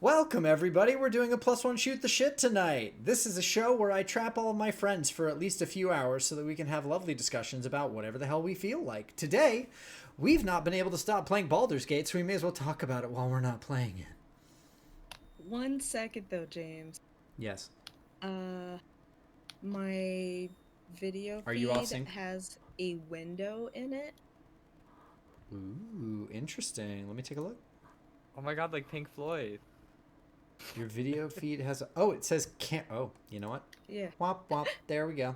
Welcome, everybody. We're doing a +1 shoot the shit tonight. This is a show where I trap all of my friends for at least a few hours so that we can have lovely discussions about whatever the hell we feel like. Today, we've not been able to stop playing Baldur's Gate, so we may as well talk about it while we're not playing it. 1 second though, James. Yes. My video Are you all feed synced? has a window in it. Ooh, interesting. Let me take a look. Oh my god, like Pink Floyd. Your video feed has a... Oh, it says can't... Oh, you know what? Yeah. Womp womp. There we go.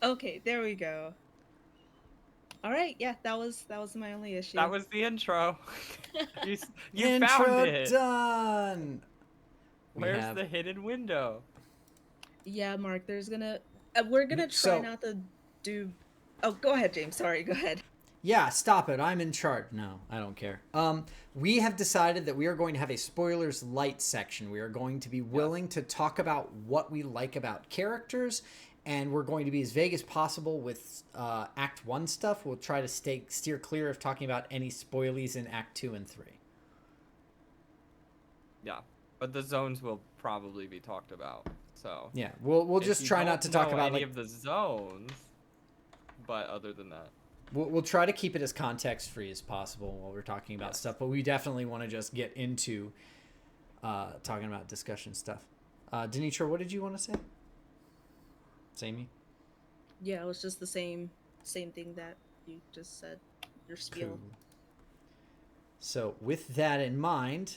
Okay, there we go. All right, yeah, that was my only issue. That was the intro. you Intro found it. done. Where's the hidden window? Yeah, Mark, we're gonna try not to do... Oh, go ahead, James. Sorry, go ahead. Yeah, stop it. I'm in charge. No, I don't care. We have decided that we are going to have a spoilers light section. We are going to be willing to talk about what we like about characters, and we're going to be as vague as possible with Act 1 stuff. We'll try to steer clear of talking about any spoilies in Act 2 and 3. Yeah, but the zones will probably be talked about. So yeah, we'll just try not to talk about any of the zones. But other than that, we'll try to keep it as context free as possible while we're talking about stuff. But we definitely want to just get into talking about discussion stuff. Denitra, what did you want to say? Samey? Yeah, it was just the same thing that you just said. Your spiel. Cool. So with that in mind,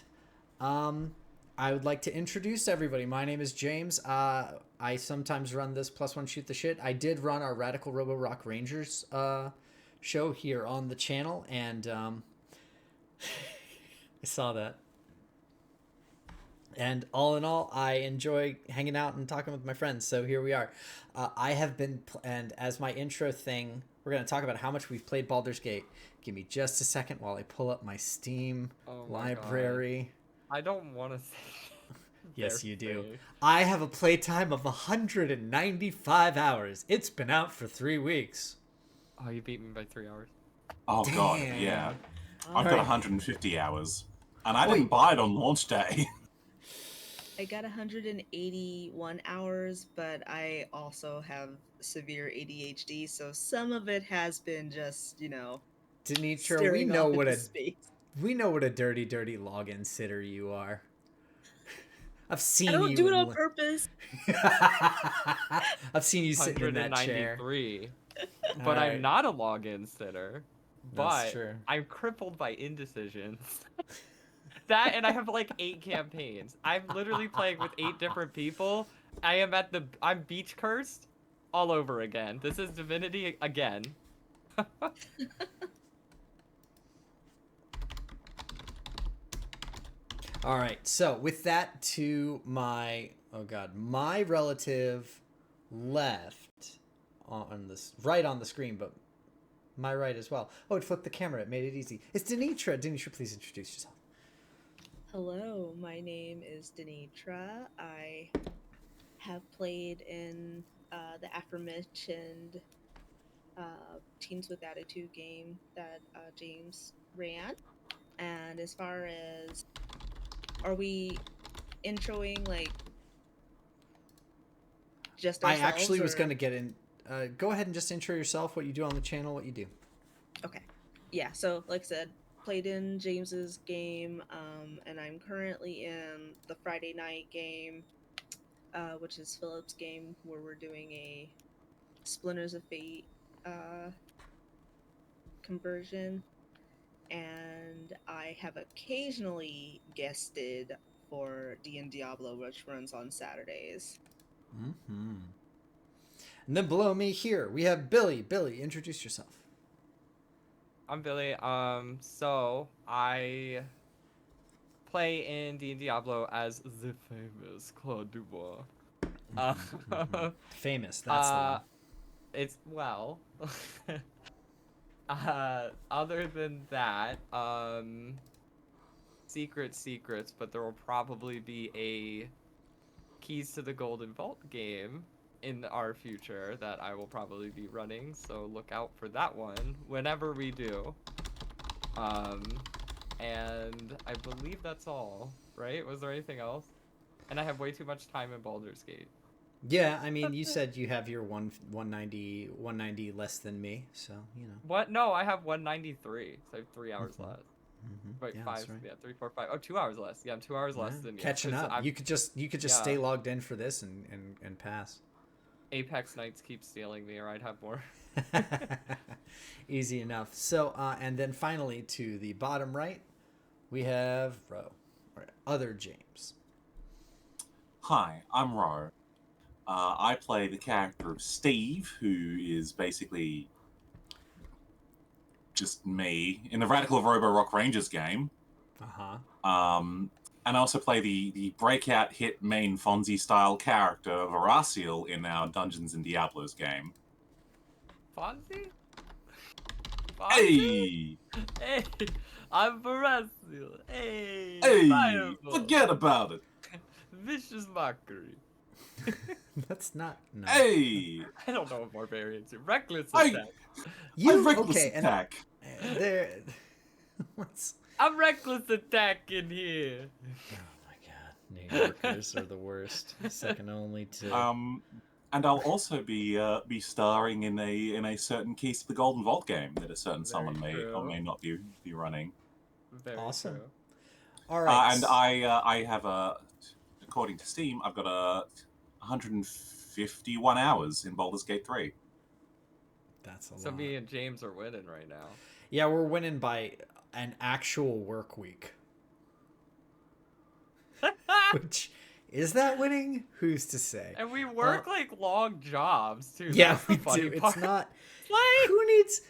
I would like to introduce everybody. My name is James. I sometimes run this +1 shoot the shit. I did run our Radical Robo Rock Rangers show here on the channel, and I saw that. And all in all, I enjoy hanging out and talking with my friends. So here we are. I have been, and as my intro thing, we're going to talk about how much we've played Baldur's Gate. Give me just a second while I pull up my Steam library. God. I don't want to say. Yes, you do. I have a playtime of 195 hours. It's been out for 3 weeks. Oh, you beat me by 3 hours. Oh, Damn. God, yeah. I've got 150 hours. And I didn't buy it on launch day. I got 181 hours, but I also have severe ADHD, so some of it has been just, Denitra, we know what a dirty login sitter you are. I've seen you. I don't do it on purpose. I've seen you sitting in that chair. But I'm not a login sitter. That's true. I'm crippled by indecisions. That, and I have like 8 campaigns. I'm literally playing with 8 different people. I'm beach cursed all over again. This is Divinity again. All right, so with that to my relative left on this right on the screen, but my right as well. Oh, it flipped the camera. It made it easy. It's Denitra. Denitra, please introduce yourself. Hello, my name is Denitra. I have played in the aforementioned Teams with Attitude game that James ran. And as far as, are we introing like just ourselves? I actually was going to get in. Go ahead and just intro yourself, what you do on the channel, what you do. Okay. Yeah, so like I said, played in James's game, and I'm currently in the Friday night game, which is Philip's game, where we're doing a Splinters of Fate conversion. And I have occasionally guested for D&D Diablo, which runs on Saturdays. Mm-hmm. And then below me here, we have Billy. Billy, introduce yourself. I'm Billy. So I play in D&D Diablo as the famous Claude Dubois. Famous, that's the one. It's, well... other than that, secrets, but there will probably be a Keys to the Golden Vault game in our future that I will probably be running, so look out for that one whenever we do. and I believe that's all, right? Was there anything else? And I have way too much time in Baldur's Gate. Yeah, I mean, you said you have your 190 less than me, so you know. What? No, I have 193. So I have 3 hours Mhm. less. Mm-hmm. Wait, Yeah, five. that's right. Yeah, 3, 4, 5. Oh, 2 hours less. Yeah, I'm 2 hours less than you. Catching 'Cause up. You could just yeah. stay logged in for this and pass. Apex Knights keep stealing me, or I'd have more. Easy enough. So, and then finally to the bottom right, we have Ro, or other James. Hi, I'm Ro. I play the character of Steve, who is basically just me in the Radical of Robo Rock Rangers game. And I also play the breakout hit main Fonzie style character of Horaciel in our Dungeons and Diablos game. Fonzie? Hey! Hey! I'm Horaciel. Hey! Hey! Fireball. Forget about it! Vicious mockery. That's not. No. Hey! I don't know what more variants. Reckless I- attack. You reckless okay? attack. And there. What's? I'm reckless attack in here. Oh my God! New Yorkers are the worst. Second only to. And I'll also be starring in a certain Keys to the Golden Vault game that a certain someone may true. or may not be running. Very Awesome. true. All right. And I have according to Steam, I've got 151 hours in Baldur's Gate 3. That's a So lot. me and James are winning right now. Yeah, we're winning by an actual work week. Which is that winning? Who's to say? And we work like long jobs too. Yeah, That's the we funny do. part. It's not. like Who needs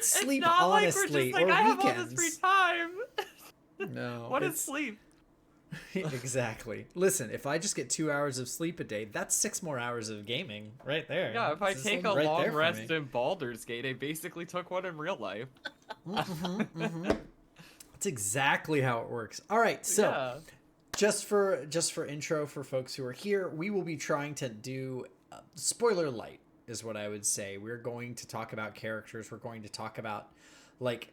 sleep it's not honestly like we're just like or I have weekends? all this free time. No. What is it's- sleep? Exactly. Listen, if I just get 2 hours of sleep a day, that's 6 more hours of gaming right there. Yeah, if I This is take a right long there for rest me. in Baldur's Gate, I basically took one in real life. That's exactly how it works. All right, so yeah. just for intro for folks who are here, we will be trying to do spoiler light is what I would say. We're going to talk about characters. We're going to talk about like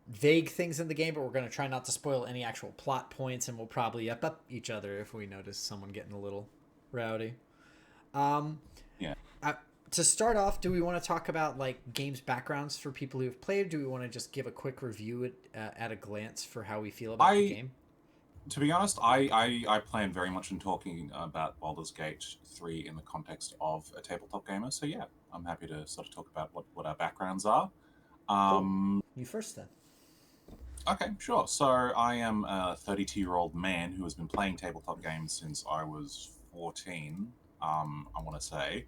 vague things in the game, but we're going to try not to spoil any actual plot points, and we'll probably up each other if we notice someone getting a little rowdy. Yeah. To start off, do we want to talk about like games backgrounds for people who've played? Do we want to just give a quick review at a glance for how we feel about the game? To be honest, I plan very much on talking about Baldur's Gate 3 in the context of a tabletop gamer. So yeah, I'm happy to sort of talk about what our backgrounds are. Cool. You first then. Okay, sure. So I am a 32-year-old man who has been playing tabletop games since I was 14. I want to say,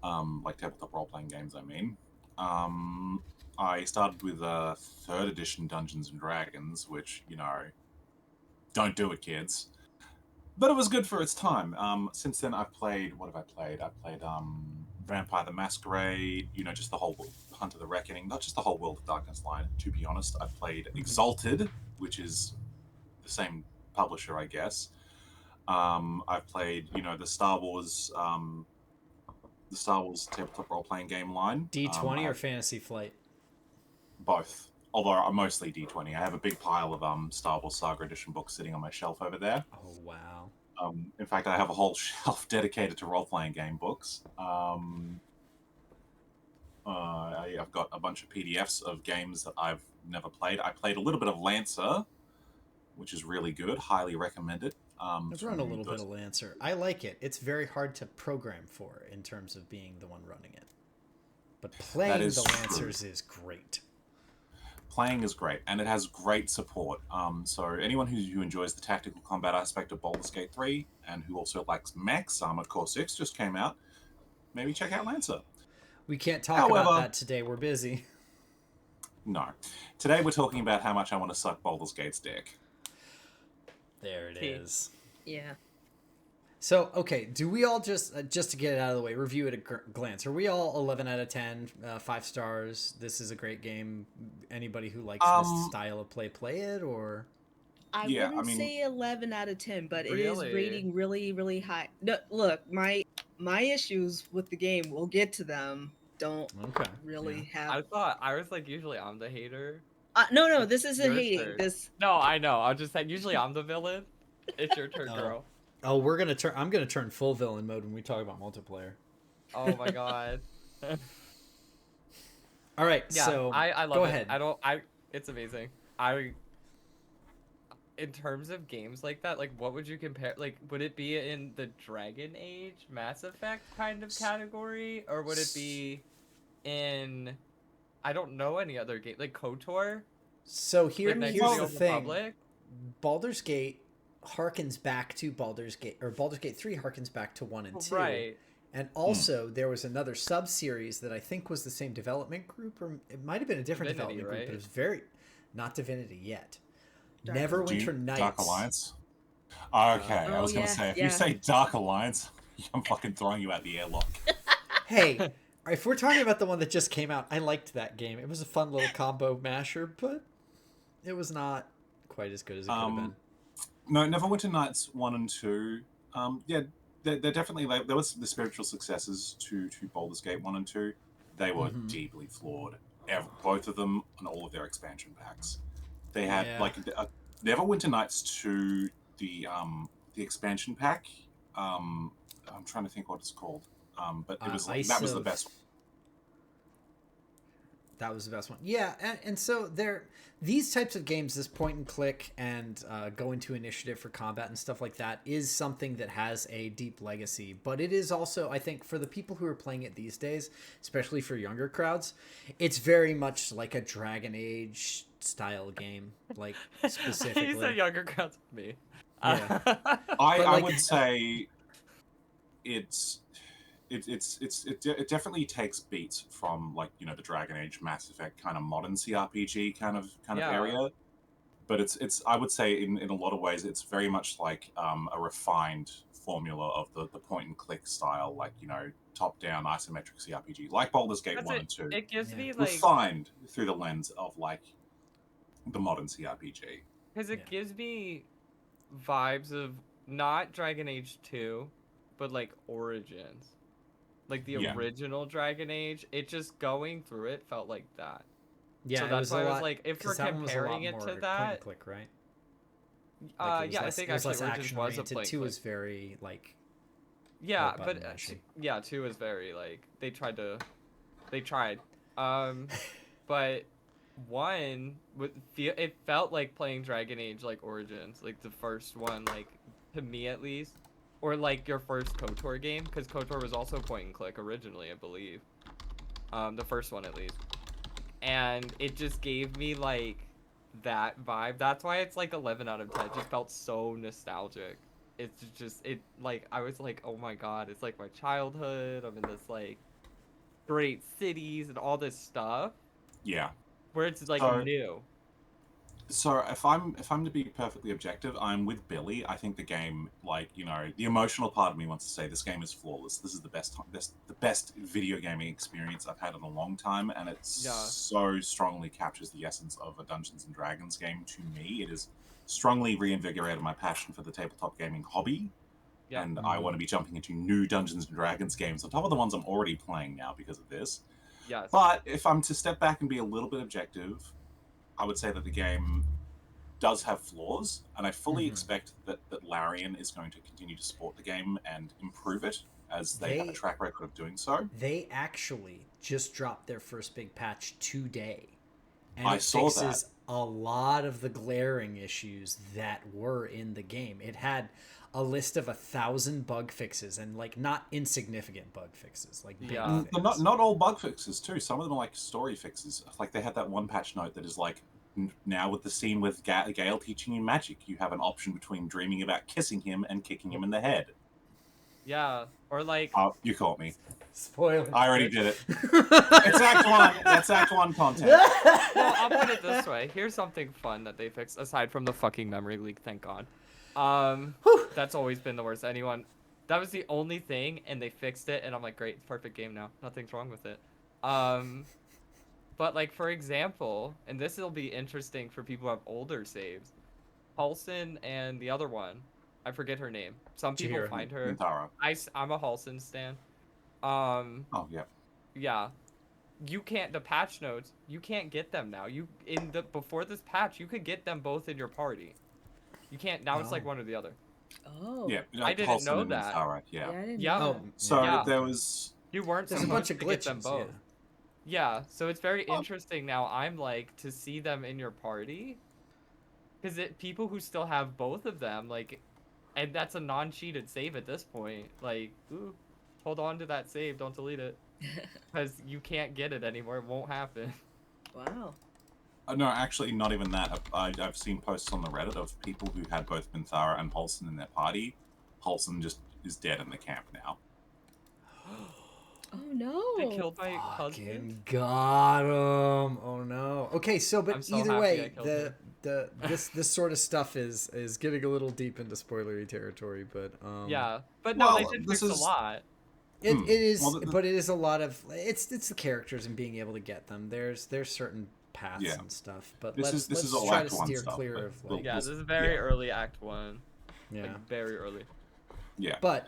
like tabletop role-playing games. I mean, I started with 3rd edition Dungeons and Dragons, which don't do it, kids. But it was good for its time. Since then, I've played. What have I played? I've played Vampire the Masquerade. Just the whole Hunt of the Reckoning. Not just the whole World of Darkness line. To be honest, I've played Exalted, which is the same publisher, I guess. I've played, the Star Wars tabletop role-playing game line. D20 or Fantasy Flight? Both. Although I'm mostly D20. I have a big pile of Star Wars Saga Edition books sitting on my shelf over there. Oh, wow. In fact, I have a whole shelf dedicated to role-playing game books. I've got a bunch of PDFs of games that I've never played. I played a little bit of Lancer, which is really good. Highly recommend it. I've run a little bit of Lancer. I like it. It's very hard to program for in terms of being the one running it. But playing the Lancers is great. Playing is great, and it has great support. So anyone who enjoys the tactical combat aspect of Baldur's Gate 3, and who also likes mechs, Armored Core 6 just came out, maybe check out Lancer. We can't talk about that today. We're busy. No. Today we're talking about how much I want to suck Baldur's Gate's dick. There it is. Yeah. So, okay, do we all just to get it out of the way, review at a glance? Are we all 11 out of 10, 5 stars? This is a great game. Anybody who likes this style of play it, or? I wouldn't say 11 out of 10, but it is rating really, really high. No, look, my issues with the game, we'll get to them. Don't really have. I thought I was like usually I'm the hater, No, It's this isn't your hating. turn. This No, I know. I'm just saying. Usually I'm the villain. It's your turn, Oh. girl. Oh, I'm gonna turn full villain mode when we talk about multiplayer. Oh my god. All right, Yeah, so I love go it. ahead. It's amazing. I in terms of games like that, like what would you compare? Like, would it be in the Dragon Age, Mass Effect kind of category, or would it be in I don't know any other game like KOTOR, So like Knights here's of the the Old thing. Republic? Baldur's Gate harkens back to Baldur's Gate, or Baldur's Gate 3 harkens back to 1 and 2. Right. And also, there was another sub-series that I think was the same development group, or it might have been a different Divinity, development group, but it right? was very... Not Divinity yet. Dark Neverwinter Nights. Dark Alliance? Okay, I Oh, was going to yeah, say, if yeah. you say Dark Alliance, I'm fucking throwing you out the airlock. Hey, if we're talking about the one that just came out, I liked that game. It was a fun little combo masher, but it was not quite as good as it could have been. No, Neverwinter Nights 1 and 2. Yeah, they're definitely... there was the spiritual successors to Baldur's Gate 1 and 2. They were deeply flawed. Both of them and all of their expansion packs. They had, Neverwinter Nights 2, the expansion pack. I'm trying to think what it's called. But it was that was the best one. That was the best one. Yeah, and so these types of games, this point and click and go into initiative for combat and stuff like that, is something that has a deep legacy. But it is also, I think, for the people who are playing it these days, especially for younger crowds, it's very much like a Dragon Age style game, like specifically. You said younger crowds with me. Yeah. I would say it definitely takes beats from, like, you know, the Dragon Age, Mass Effect kind of modern CRPG kind of area, but it's I would say in a lot of ways it's very much like a refined formula of the point and click style, like, you know, top down isometric CRPG, like Baldur's Gate 1 and 2. It gives me like refined through the lens of like the modern CRPG. Because it gives me vibes of not Dragon Age 2, but like Origins. Like the original Dragon Age, it just going through it felt like that. Yeah, so that's why I was like, if we're comparing it to that, point and click, right? Yeah, I think actually Origins was a point and Two click. was very like. Yeah, but 2 is very like they tried. But 1 it felt like playing Dragon Age like Origins, like the first one, like to me at least. Or like your first KOTOR game, because KOTOR was also point and click originally, I believe. The first one at least. And it just gave me like that vibe. That's why it's like 11 out of 10. It just felt so nostalgic. It's just, like, I was like, oh my god, it's like my childhood. I'm in this like great cities and all this stuff. Yeah. Where it's like new. So if I'm to be perfectly objective, I'm with Billy. I think the game, like, you know, the emotional part of me wants to say this game is flawless. This is the best video gaming experience I've had in a long time, and it so strongly captures the essence of a Dungeons and Dragons game to me. It has strongly reinvigorated my passion for the tabletop gaming hobby, and I want to be jumping into new Dungeons and Dragons games on top of the ones I'm already playing now because of this. Yes. But if I'm to step back and be a little bit objective, I would say that the game does have flaws, and I fully expect that Larian is going to continue to support the game and improve it, as they have a track record of doing so. They actually just dropped their first big patch today, and I it saw fixes that. a lot of the glaring issues that were in the game. It had a list of 1,000 bug fixes, and like not insignificant bug fixes, like big fixes. Not all bug fixes too. Some of them are like story fixes. Like they had that one patch note that is like, now with the scene with Gale teaching you magic, you have an option between dreaming about kissing him and kicking him in the head. Yeah, or like... Oh, you caught me. Spoiler. I already did it. It's Act 1. That's Act 1 content. Well, I'll put it this way. Here's something fun that they fixed, aside from the fucking memory leak, thank God. That's always been the worst. That was the only thing, and they fixed it, and I'm like, great, perfect game now. Nothing's wrong with it. But like, for example, and this will be interesting for people who have older saves, Halson and the other one, I forget her name. Some people find her. Nintara. I'm a Halson stan. Oh yeah. Yeah. you can't, the patch notes, you can't get them now. Before this patch, you could get them both in your party. You can't, now it's like Oh. one or the other. Oh. Yeah, I didn't Wholesome know and that. Minthara, yeah. Yeah, I didn't Yeah. know Oh, that. So Yeah. there was. You weren't There's a supposed bunch of to get them glitches. both. Yeah. Yeah, so it's very Oh. interesting now. I'm like to see them in your party, because people who still have both of them, like, and that's a non-cheated save at this point. Like, ooh, hold on to that save, don't delete it, because you can't get it anymore. It won't happen. Wow. No, actually, not even that. I've seen posts on the Reddit of people who had both Minthara and Wholesome in their party. Wholesome just is dead in the camp now. Oh no. They killed my husband. Fucking got him. Oh no. Okay, so but I'm so either happy I way, killed him. this sort of stuff is getting a little deep into spoilery territory, but Yeah, but no, they Well, did this fix is- a lot. it is, Well, but it is a lot of it's the characters and being able to get them. There's certain paths Yeah. and stuff, but This let's is all try to Act 1 steer stuff, clear but of we'll- like Yeah, this- this is very yeah. early Act 1. yeah. Like, very early. Yeah. But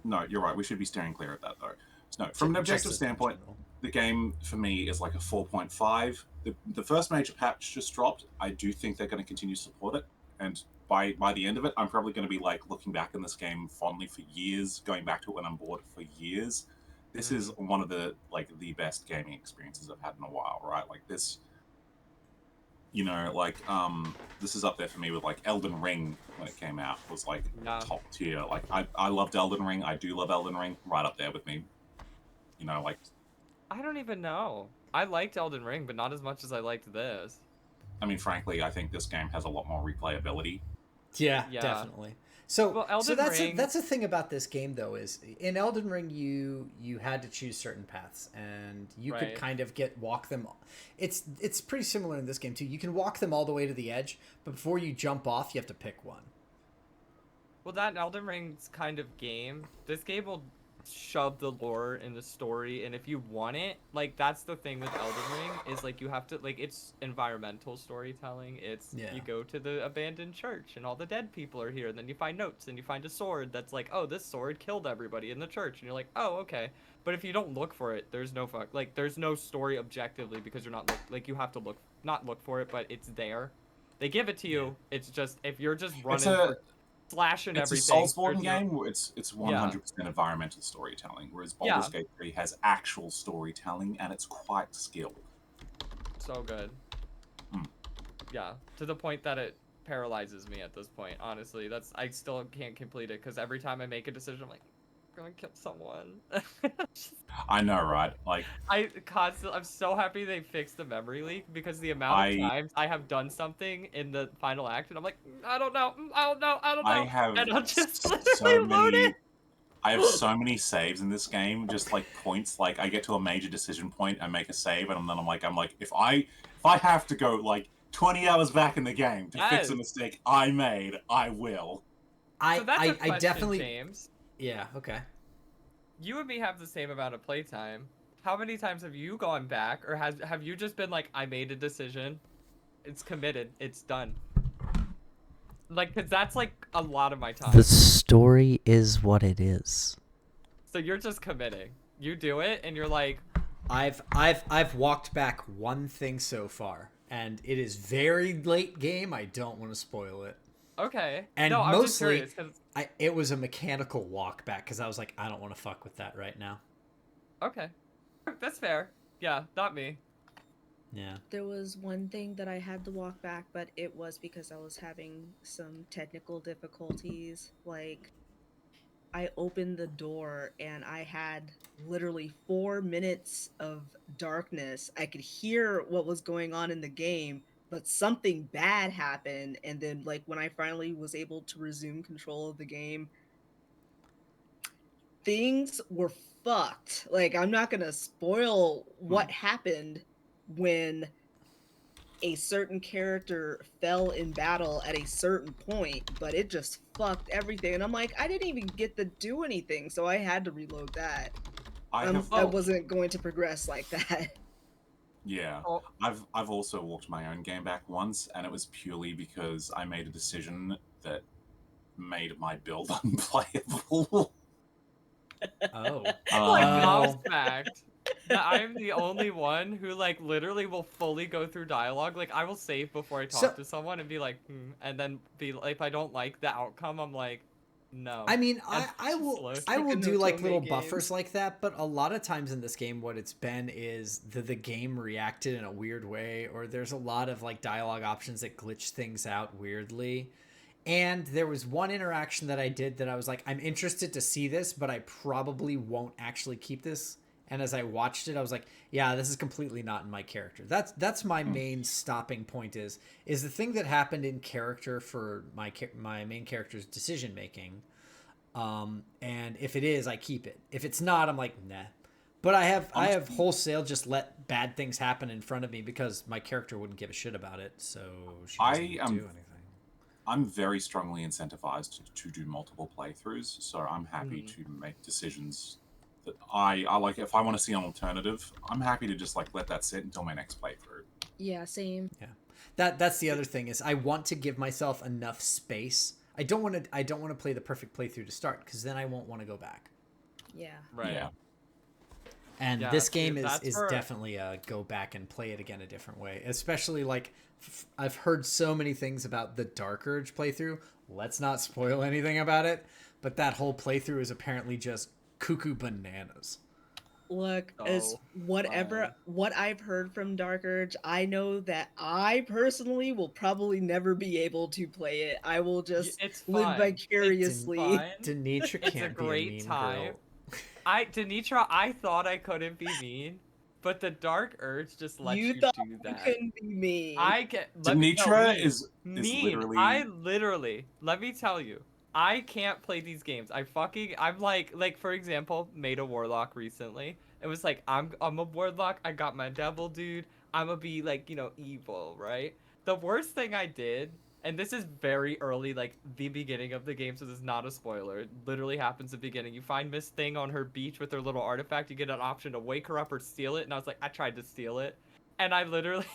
No, you're right. We should be steering clear of that, though. So, no, from an just objective in standpoint, general. the game for me is like a 4.5. The first major patch just dropped. I do think they're going to continue to support it, and by the end of it, I'm probably going to be like looking back in this game fondly for years, going back to it when I'm bored for years. This is one of the best gaming experiences I've had in a while, right? Like this, you know, like this is up there for me with like Elden Ring when it came out was like Yeah. top tier. Like I loved Elden Ring. I do love Elden Ring. Right up there with me. You know, like I don't even know. I liked Elden Ring, but not as much as I liked this. I mean, frankly, I think this game has a lot more replayability. Yeah, Yeah. definitely. So, Well, so Elden Ring- that's a thing about this game though is in Elden Ring you had to choose certain paths and you could Right. kind of walk them. It's pretty similar in this game too. You can walk them all the way to the edge, but before you jump off, you have to pick one. Well, that Elden Ring's kind of game, this game will shove the lore in the story, and if you want it, like, that's the thing with Elden Ring, is, like, you have to, like, it's environmental storytelling. It's, Yeah. you go to the abandoned church, and all the dead people are here, and then you find notes, and you find a sword that's like, oh, this sword killed everybody in the church, and you're like, oh, okay. But if you don't look for it, there's no there's no story objectively, because you're not, you have to not look for it, but it's there. They give it to you, it's just, if you're just running slashing It's everything. a Soulsborne there's no- game where it's 100% environmental storytelling, whereas Yeah. Baldur's Gate 3 has actual storytelling and it's quite skilled. So good. Hmm. Yeah, to the point that it paralyzes me at this point. Honestly, I still can't complete it because every time I make a decision, I'm like, I'm gonna kill someone. I know, right? Like I'm so happy they fixed the memory leak because the amount of times I have done something in the final act and I'm like, I don't know, I have and I'll just so literally load many. it. I have so many saves in this game, just like points. Like I get to a major decision point, I make a save, and then I'm like, if I have to go like 20 hours back in the game to fix a Yes. mistake I made, I will. So that's a I question, definitely James. yeah, okay. You and me have the same amount of playtime. How many times have you gone back, or have you just been like, I made a decision, it's committed, it's done? Like, cause that's like a lot of my time. The story is what it is. So you're just committing. You do it, and you're like, I've walked back one thing so far, and it is very late game. I don't want to spoil it. okay. And no, I'm just mostly, curious, 'cause- it was a mechanical walk back because I was like, I don't want to fuck with that right now. okay, that's fair. Yeah, not me. Yeah. There was one thing that I had to walk back, but it was because I was having some technical difficulties. Like, I opened the door and I had literally 4 minutes of darkness. I could hear what was going on in the game, but something bad happened. And then, like, when I finally was able to resume control of the game, things were fucked. Like, I'm not gonna spoil what happened when a certain character fell in battle at a certain point, but it just fucked everything. And I'm like, I didn't even get to do anything, so I had to reload that. I I wasn't going to progress like that. Yeah, Oh. I've also walked my own game back once, and it was purely because I made a decision that made my build unplayable. Oh. Like Oh. gobsmacked. that I'm the only one who like literally will fully go through dialogue. Like I will save before I talk So- to someone and be like, and then be like, if I don't like the outcome, I'm like, no. I mean, And I just will look. I Like will in do like Otome little games. buffers like that, but a lot of times in this game, what it's been is the game reacted in a weird way, or there's a lot of like dialogue options that glitch things out weirdly. And there was one interaction that I did that I was like, I'm interested to see this, but I probably won't actually keep this. And as I watched it, I was like, yeah, this is completely not in my character. That's my main stopping point is the thing that happened in character for my main character's decision making. And if it is, I keep it. If it's not, I'm like, nah. But I have wholesale just let bad things happen in front of me because my character wouldn't give a shit about it, so she doesn't do anything. I'm very strongly incentivized to do multiple playthroughs, so I'm happy to make decisions that I like. If I want to see an alternative, I'm happy to just like let that sit until my next playthrough. Yeah, same. Yeah, that's the other thing is I want to give myself enough space. I don't want to play the perfect playthrough to start because then I won't want to go back. Yeah. Right. Yeah. And Yeah, this see, game that's is where- definitely a go back and play it again a different way. Especially like I've heard so many things about the Dark Urge playthrough. Let's not spoil anything about it, but that whole playthrough is apparently just cuckoo bananas. Look, as what I've heard from Dark Urge, I know that I personally will probably never be able to play it. I will just It's live fine. vicariously. Fine. Denitra It's a can't be a great mean time. girl. Denitra, I thought I couldn't be mean, but the Dark Urge just lets You you thought do you that. couldn't be mean. I get Denitra mean. is Mean. literally. I literally, let me tell you, I can't play these games. I'm like for example, made a warlock recently. It was like I'm a warlock. I got my devil dude. I'm gonna be like evil, right? The worst thing I did, and this is very early, like the beginning of the game, so this is not a spoiler. It literally happens at the beginning. You find Miss Thing on her beach with her little artifact. You get an option to wake her up or steal it, and I was like, I tried to steal it, and I literally.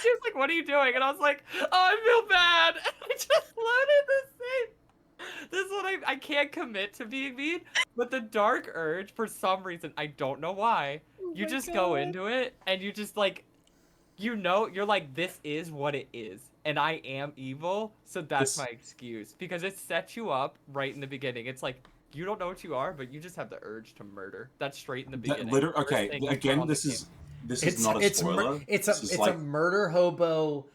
She was like, what are you doing? And I was like, oh, I feel bad. And I just loaded the same. This is what I can't commit to being mean. But the Dark Urge, for some reason, I don't know why, you my just go God. into it and you just like, you're like, this is what it is. And I am evil. So that's my excuse. Because it sets you up right in the beginning. It's like, you don't know what you are, but you just have the urge to murder. That's straight in the beginning. Okay, again, this is not a spoiler. It's This is a like, murder hobo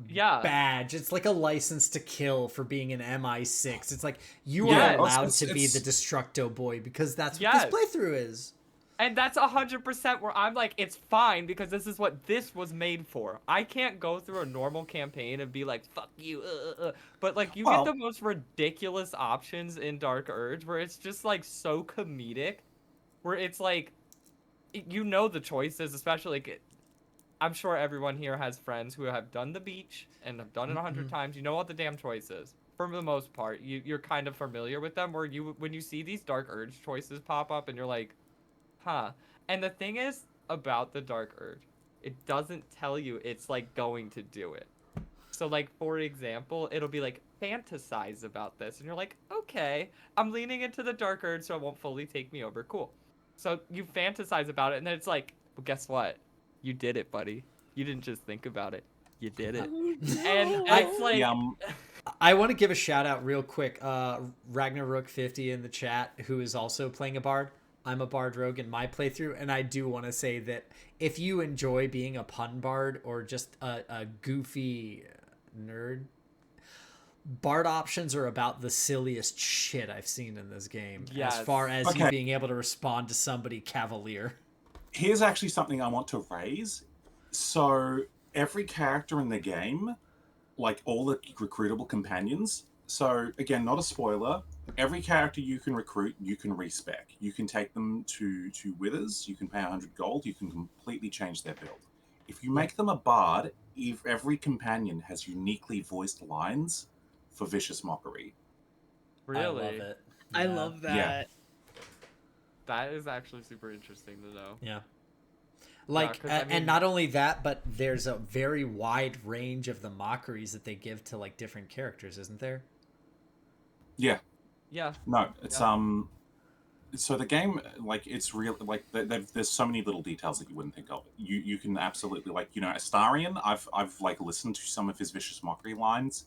Yeah. badge. It's like a license to kill for being an MI6. It's like you Yeah, are allowed it's- to be the it's- Destructo Boy because that's what Yes. this playthrough is. And that's 100% where I'm like, it's fine because this is what this was made for. I can't go through a normal campaign and be like, fuck you. But like, you get the most ridiculous options in Dark Urge where it's just like so comedic, where it's like, the choices, especially like, I'm sure everyone here has friends who have done the beach and have done it 100 times. You know what the damn choices. For the most part, you're kind of familiar with them. Where when you see these Dark Urge choices pop up, and you're like, huh. And the thing is about the Dark Urge, it doesn't tell you it's like going to do it. So like, for example, it'll be like, fantasize about this, and you're like, okay, I'm leaning into the Dark Urge, so it won't fully take me over. Cool. So you fantasize about it, and then it's like, well, guess what? You did it, buddy. You didn't just think about it. You did it. And it's like, I want to give a shout out real quick. Ragnarok50 in the chat, who is also playing a bard. I'm a bard rogue in my playthrough, and I do want to say that if you enjoy being a pun bard or just a goofy nerd, bard options are about the silliest shit I've seen in this game. Yes. As far as you being able to respond to somebody cavalier. Here's actually something I want to raise. So every character in the game, like all the recruitable companions, so again, not a spoiler, every character you can recruit, you can respec. You can take them to Withers, you can pay 100 gold, you can completely change their build. If you make them a bard, if every companion has uniquely voiced lines for Vicious Mockery. really? I love it. I love that. Yeah. That is actually super interesting to know. Yeah. Like, 'cause I mean- and not only that, but there's a very wide range of the mockeries that they give to like different characters, isn't there? Yeah. Yeah. No, it's so the game, like, it's real. Like, there's so many little details that you wouldn't think of. You can absolutely, like, Astarion. I've like listened to some of his vicious mockery lines.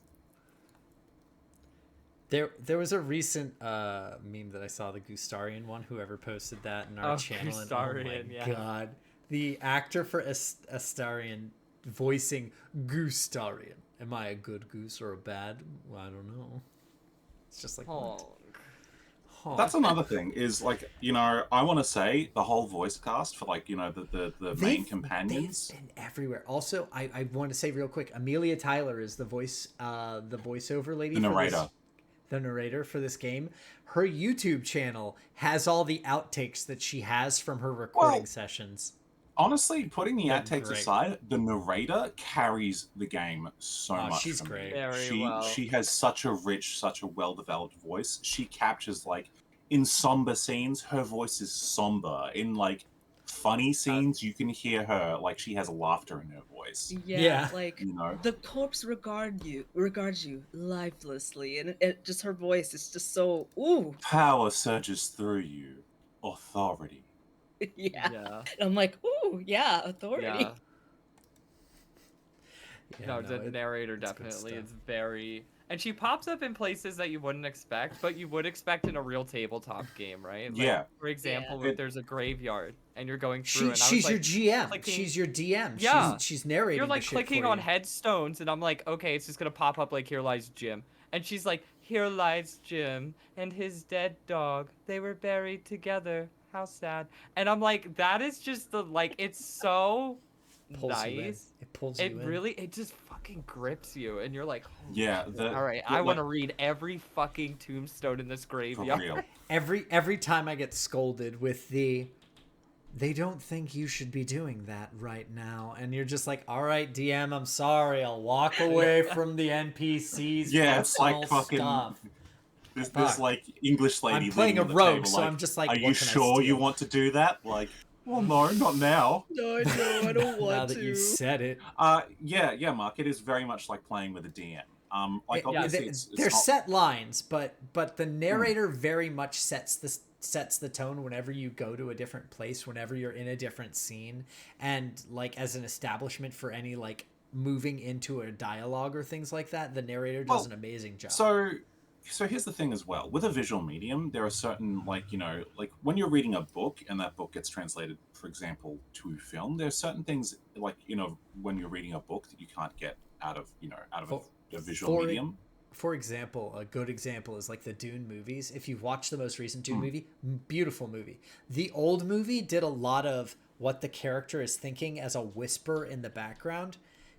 There was a recent meme that I saw, the Gustarian one. Whoever posted that in our Oh, channel, and Gustarian, oh my yeah. god, the actor for Astarion voicing Gustarian. Am I a good goose or a bad? Well, I don't know. It's just like what? Huh. That's another thing. Is like, I want to say the whole voice cast for, like, the main companions. They've been everywhere. Also, I want to say real quick, Amelia Tyler is the voiceover lady. The narrator. The narrator for this game. Her YouTube channel has all the outtakes that she has from her recording sessions. Honestly, putting the They're outtakes great. aside, the narrator carries the game so much. She's for great. Me. Very well. She has such a rich, such a well-developed voice. She captures, like, in somber scenes, her voice is somber. In, like, funny scenes, you can hear her, like, she has laughter in her voice. Yeah. Like, You know? the corpse regards you lifelessly, and it just, her voice is just so, ooh. Power surges through you. Authority. Yeah. Yeah. And I'm like, ooh, yeah, authority. Yeah. Yeah, No, the narrator it's good definitely stuff. is very, and she pops up in places that you wouldn't expect, but you would expect in a real tabletop game, right? Like, Yeah. For example, Yeah. if there's a graveyard and you're going through, and I was She's like, your GM. clicking- She's your DM. Yeah. She's narrating. you're like the shit clicking for on you. headstones, and I'm like, okay, it's just gonna pop up like, here lies Jim, and she's like, here lies Jim and his dead dog. They were buried together. How sad. And I'm like, that is just the, like, it's so Pulls you in. nice. It pulls It you in. really, it just fucking grips you, and you're like, holy Yeah, shit. the- all right, the- I like- want to read every fucking tombstone in this For graveyard. real. Every time I get scolded with they don't think you should be doing that right now, and you're just like, all right, DM, I'm sorry, I'll walk away from the NPCs. Yeah, it's like personal fucking. stuff. This Fuck. like English lady. I'm playing a leaning on the rogue, table, so like, I'm just like, are what you can I sure you steal? want to do that? Like, well, no, not now. No, I don't want Now that you said it. Yeah, Mark. It is very much like playing with a DM. Like, It- obviously, they- it's they're not- set lines, but the narrator very much sets the tone whenever you go to a different place, whenever you're in a different scene, and like as an establishment for any like moving into a dialogue or things like that, the narrator does an amazing job. So here's the thing as well. With a visual medium, there are certain, like, like when you're reading a book and that book gets translated, for example, to film, there are certain things, like, when you're reading a book that you can't get out of a visual medium. For example, a good example is like the Dune movies. If you've watched the most recent Dune movie, beautiful movie. The old movie did a lot of what the character is thinking as a whisper in the background,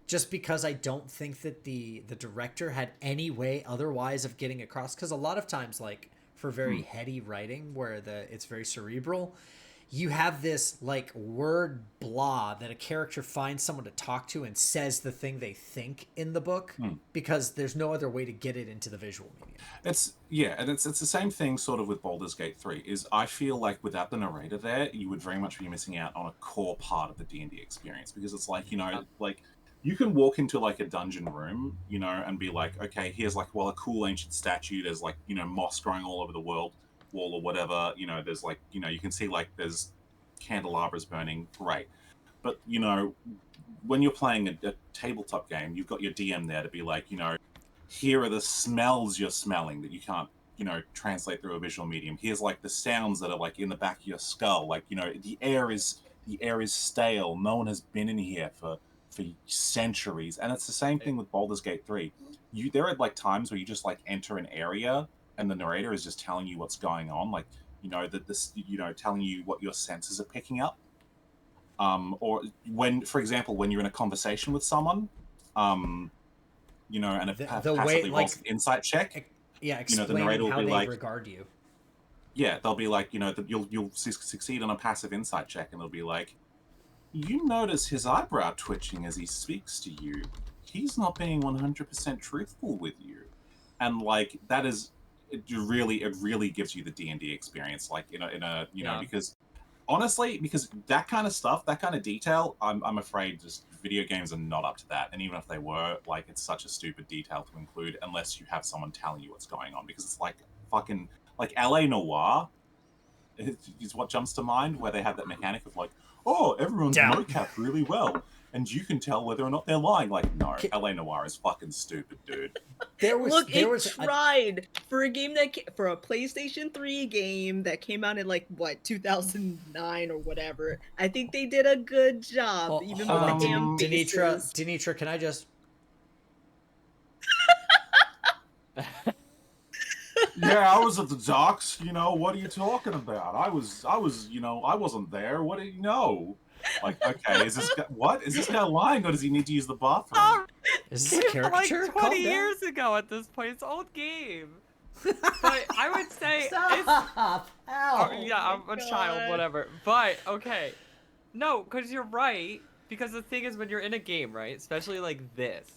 just because I don't think that the director had any way otherwise of getting across. Because a lot of times, like for very heady writing where it's very cerebral, you have this like word blah that a character finds someone to talk to and says the thing they think in the book because there's no other way to get it into the visual medium. And it's the same thing sort of with Baldur's Gate 3. Is I feel like without the narrator there, you would very much be missing out on a core part of the D&D experience, because it's like, like you can walk into like a dungeon room, and be like, okay, here's like, well, a cool ancient statue. There's like, moss growing all over the wall or whatever. There's like, you can see like there's candelabras burning. Great. But, when you're playing a tabletop game, you've got your DM there to be like, here are the smells you're smelling that you can't, translate through a visual medium. Here's like the sounds that are like in the back of your skull. Like, the air is stale. No one has been in here for centuries. And it's the same thing with Baldur's Gate 3. There are like times where you just like enter an area and the narrator is just telling you what's going on, like, telling you what your senses are picking up. Or when, for example, when you're in a conversation with someone, and it passively rolls an insight check. Yeah, the explaining narrator will how be they like, regard you. Yeah, they'll be like, you'll succeed on a passive insight check, and they'll be like, you notice his eyebrow twitching as he speaks to you. He's not being 100% truthful with you. And like, that is, it really gives you the D&D experience, like because honestly, because that kind of stuff, that kind of detail, I'm afraid just video games are not up to that. And even if they were, like, it's such a stupid detail to include unless you have someone telling you what's going on, because it's like fucking, like LA Noire is what jumps to mind, where they have that mechanic of like, oh, everyone's Down. mocap really well, and you can tell whether or not they're lying. Like, no, Ki- LA Noire is fucking stupid, dude. Look, there it was tried for a game for a PlayStation 3 game that came out in like what 2009 or whatever. I think they did a good job, Well, even hold with on, the damn Denitra, faces. Denitra, can I just? Yeah, I was at the docks. You know, what are you talking about? I was, you know, I wasn't there. What do you know? Like, okay, is this guy lying, or does he need to use the bathroom? Oh, Is this a caricature? like Calm 20 down. years ago at this point. It's an old game. But I would say it's Stop! Ow! yeah, I'm a child, God. whatever. But okay, no, because you're right. Because the thing is, when you're in a game, right, especially like this,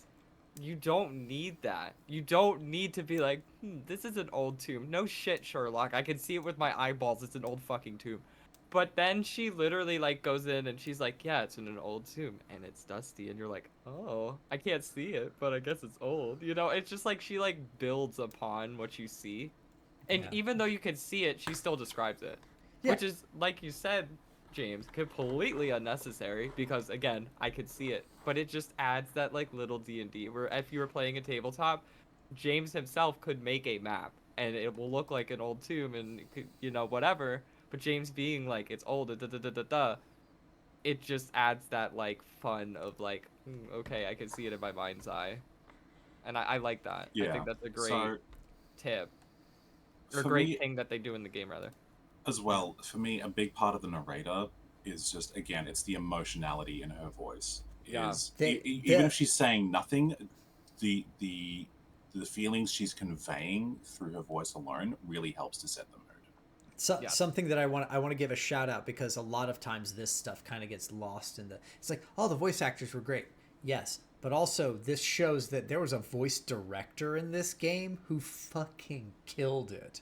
you don't need that. You don't need to be like, this is an old tomb. No shit, Sherlock. I can see it with my eyeballs. It's an old fucking tomb. But then she literally like goes in and she's like, yeah, it's in an old tomb and it's dusty, and you're like, oh, I can't see it, but I guess it's old. You know, it's just like she like builds upon what you see. And Yeah. even though you can see it, she still describes it. Yeah. Which is, like you said, James, completely unnecessary because again, I could see it. But it just adds that like little D&D where if you were playing a tabletop, James himself could make a map and it will look like an old tomb and it could, you know, whatever. But James being like, it's old, it just adds that like fun of like, okay, I can see it in my mind's eye. And I like that. I Yeah. think that's a great So, tip. Or for great me, thing that they do in the game, rather. as well, for me, a big part of the narrator is just, again, it's the emotionality in her voice. Yeah. Is They- even if she's saying nothing, the feelings she's conveying through her voice alone really helps to set the mood. So, Yeah. Something that I want to give a shout out, because a lot of times this stuff kind of gets lost in the. It's like, oh, the voice actors were great, yes, but also this shows that there was a voice director in this game who fucking killed it.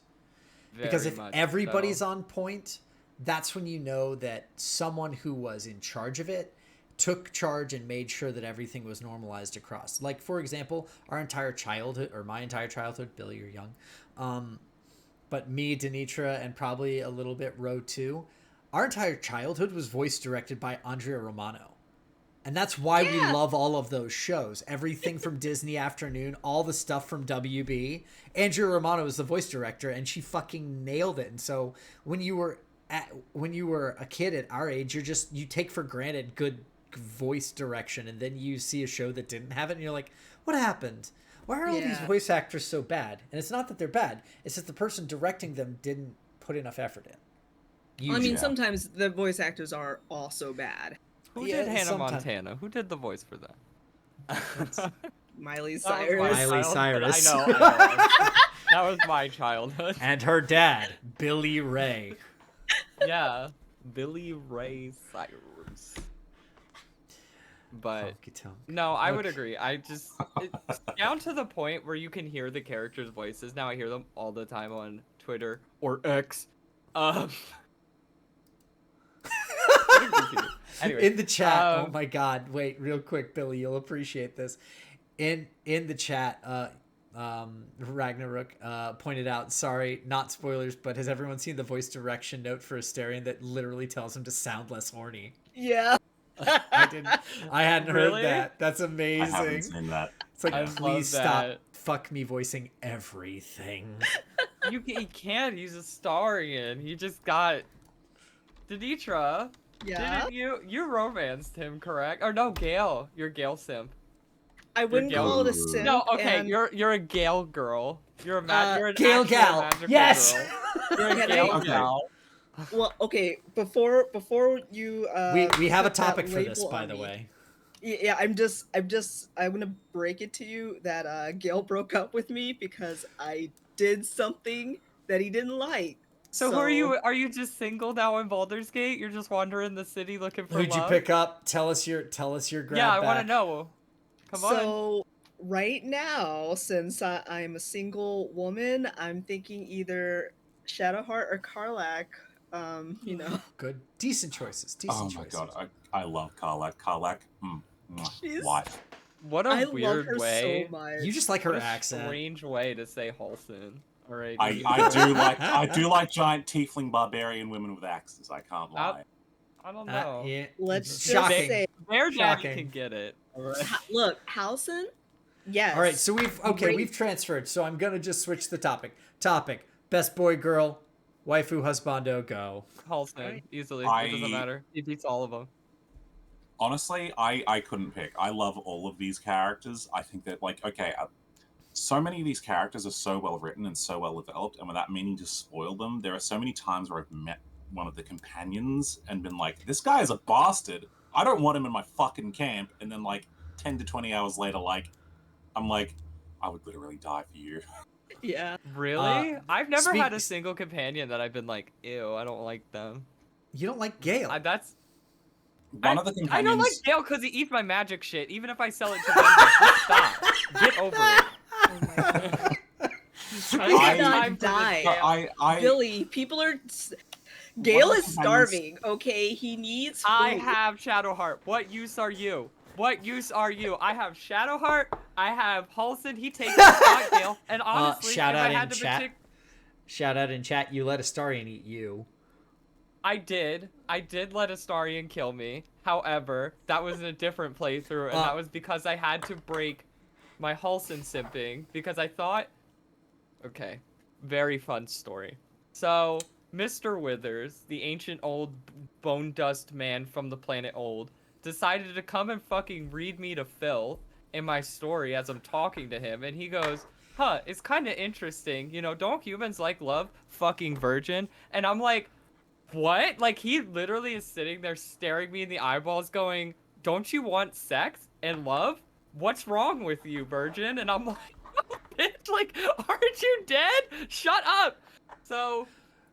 Because Very if much everybody's so. on point, that's when you know that someone who was in charge of it took charge and made sure that everything was normalized across. Like, for example, our entire childhood, or my entire childhood, Billy, you're young, but me, Denitra, and probably a little bit Ro too, our entire childhood was voice directed by Andrea Romano. And that's why we love all of those shows. Everything from Disney Afternoon, all the stuff from WB. Andrea Romano was the voice director, and she fucking nailed it. And so when you were a kid at our age, you take for granted good voice direction, and then you see a show that didn't have it, and you're like, what happened? Why are all these Yeah. voice actors so bad? And it's not that they're bad; it's that the person directing them didn't put enough effort in. Well, I mean, Yeah. sometimes the voice actors are also bad. Who Yeah, did Hannah sometime- Montana? Who did the voice for that? Miley That was Cyrus. my Miley childhood. Cyrus. I know. That was my childhood. And her dad, Billy Ray. Yeah, Billy Ray Cyrus. But Honky tonk. no, I would Okay. agree. It's down to the point where you can hear the characters' voices. Now I hear them all the time on Twitter or X. Anyway, In the chat, oh um, my god, wait, real quick, Billy, you'll appreciate this. In the chat, Ragnarok pointed out, sorry, not spoilers, but has everyone seen the voice direction note for Asterion that literally tells him to sound less horny? Yeah. I hadn't Really? heard that. That's I haven't amazing. seen that. It's like, I love please that. stop fuck me voicing everything. he can't. He's a Starian. He just got Denitra. Yeah. Didn't you romanced him, correct? Or no, Gale. You're Gale simp. I wouldn't Gale- call it a simp. No, okay, and you're a Gale girl. You're a you're an Gale actual gal. magical Yes. girl. You're a Can Gale I- gal. Well, okay. Before you. we have a put that topic for this, label by on the me, way. Yeah, I'm gonna break it to you that Gail broke up with me because I did something that he didn't like. So who are you? Are you just single now in Baldur's Gate? You're just wandering the city looking for Who'd you love? pick up? Tell us your grab Yeah, I want to back. know. Come on. So right now, since I'm a single woman, I'm thinking either Shadowheart or Karlak. You know, Good, decent choices. Oh Decent my choices. god, I love Karlak. Karlak, She's- wife. What a I love weird her way. so much. You just like her What a accent. strange way to say Halson. All right. I do like giant tiefling barbarian women with axes. I can't lie. I don't know. Yeah. Let's just Shocking. say, Their daddy Shocking. can get it. All right. look, Halson. Yes. All right, so Great. we've transferred. So I'm gonna just switch the topic. Best boy, girl, waifu, husbando, go. Halston, Alright. easily. It doesn't matter. He beats all of them. Honestly, I couldn't pick. I love all of these characters. I think that, like, okay, so many of these characters are so well written and so well developed, and without meaning to spoil them, there are so many times where I've met one of the companions and been like, this guy is a bastard. I don't want him in my fucking camp. And then, like, 10 to 20 hours later, like, I'm like, I would literally die for you. Yeah. Really? I've never had a speak- single companion that I've been like, ew, I don't like them. You don't like Gale. That's One of the companions. I don't like Gale because he eats my magic shit. Even if I sell it to them, just stop. Get over it. Oh my god. He's trying I- to I'm not die. I Billy, people are. Gale One is of the companions- starving. Okay, he needs. Food. I have Shadowheart. What use are you? What use are you? I have Shadowheart. I have Halson. He takes the spot, Gale. And honestly, shout if out I had in to chat. predict, Shout out in chat. You let Astarion eat you. I did let Astarion kill me. However, that was in a different playthrough, and that was because I had to break my Halson simping because I thought, okay, very fun story. So, Mr. Withers, the ancient old bone dust man from the planet Old, decided to come and fucking read me to filth in my story as I'm talking to him, and he goes, huh, it's kind of interesting, you know, don't humans like love? Fucking virgin. And I'm like, what? Like, he literally is sitting there staring me in the eyeballs going, don't you want sex and love? What's wrong with you, virgin? And I'm like, oh, bitch, like, aren't you dead? Shut up! So,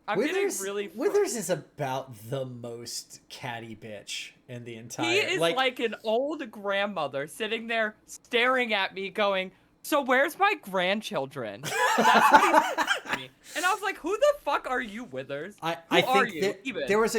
I'm getting really... Withers is about the most catty bitch in the entire... He is like an old grandmother sitting there staring at me going, so where's my grandchildren? That's what he said to me. And I was like, who the fuck are you, Withers? I are think you, that even? there was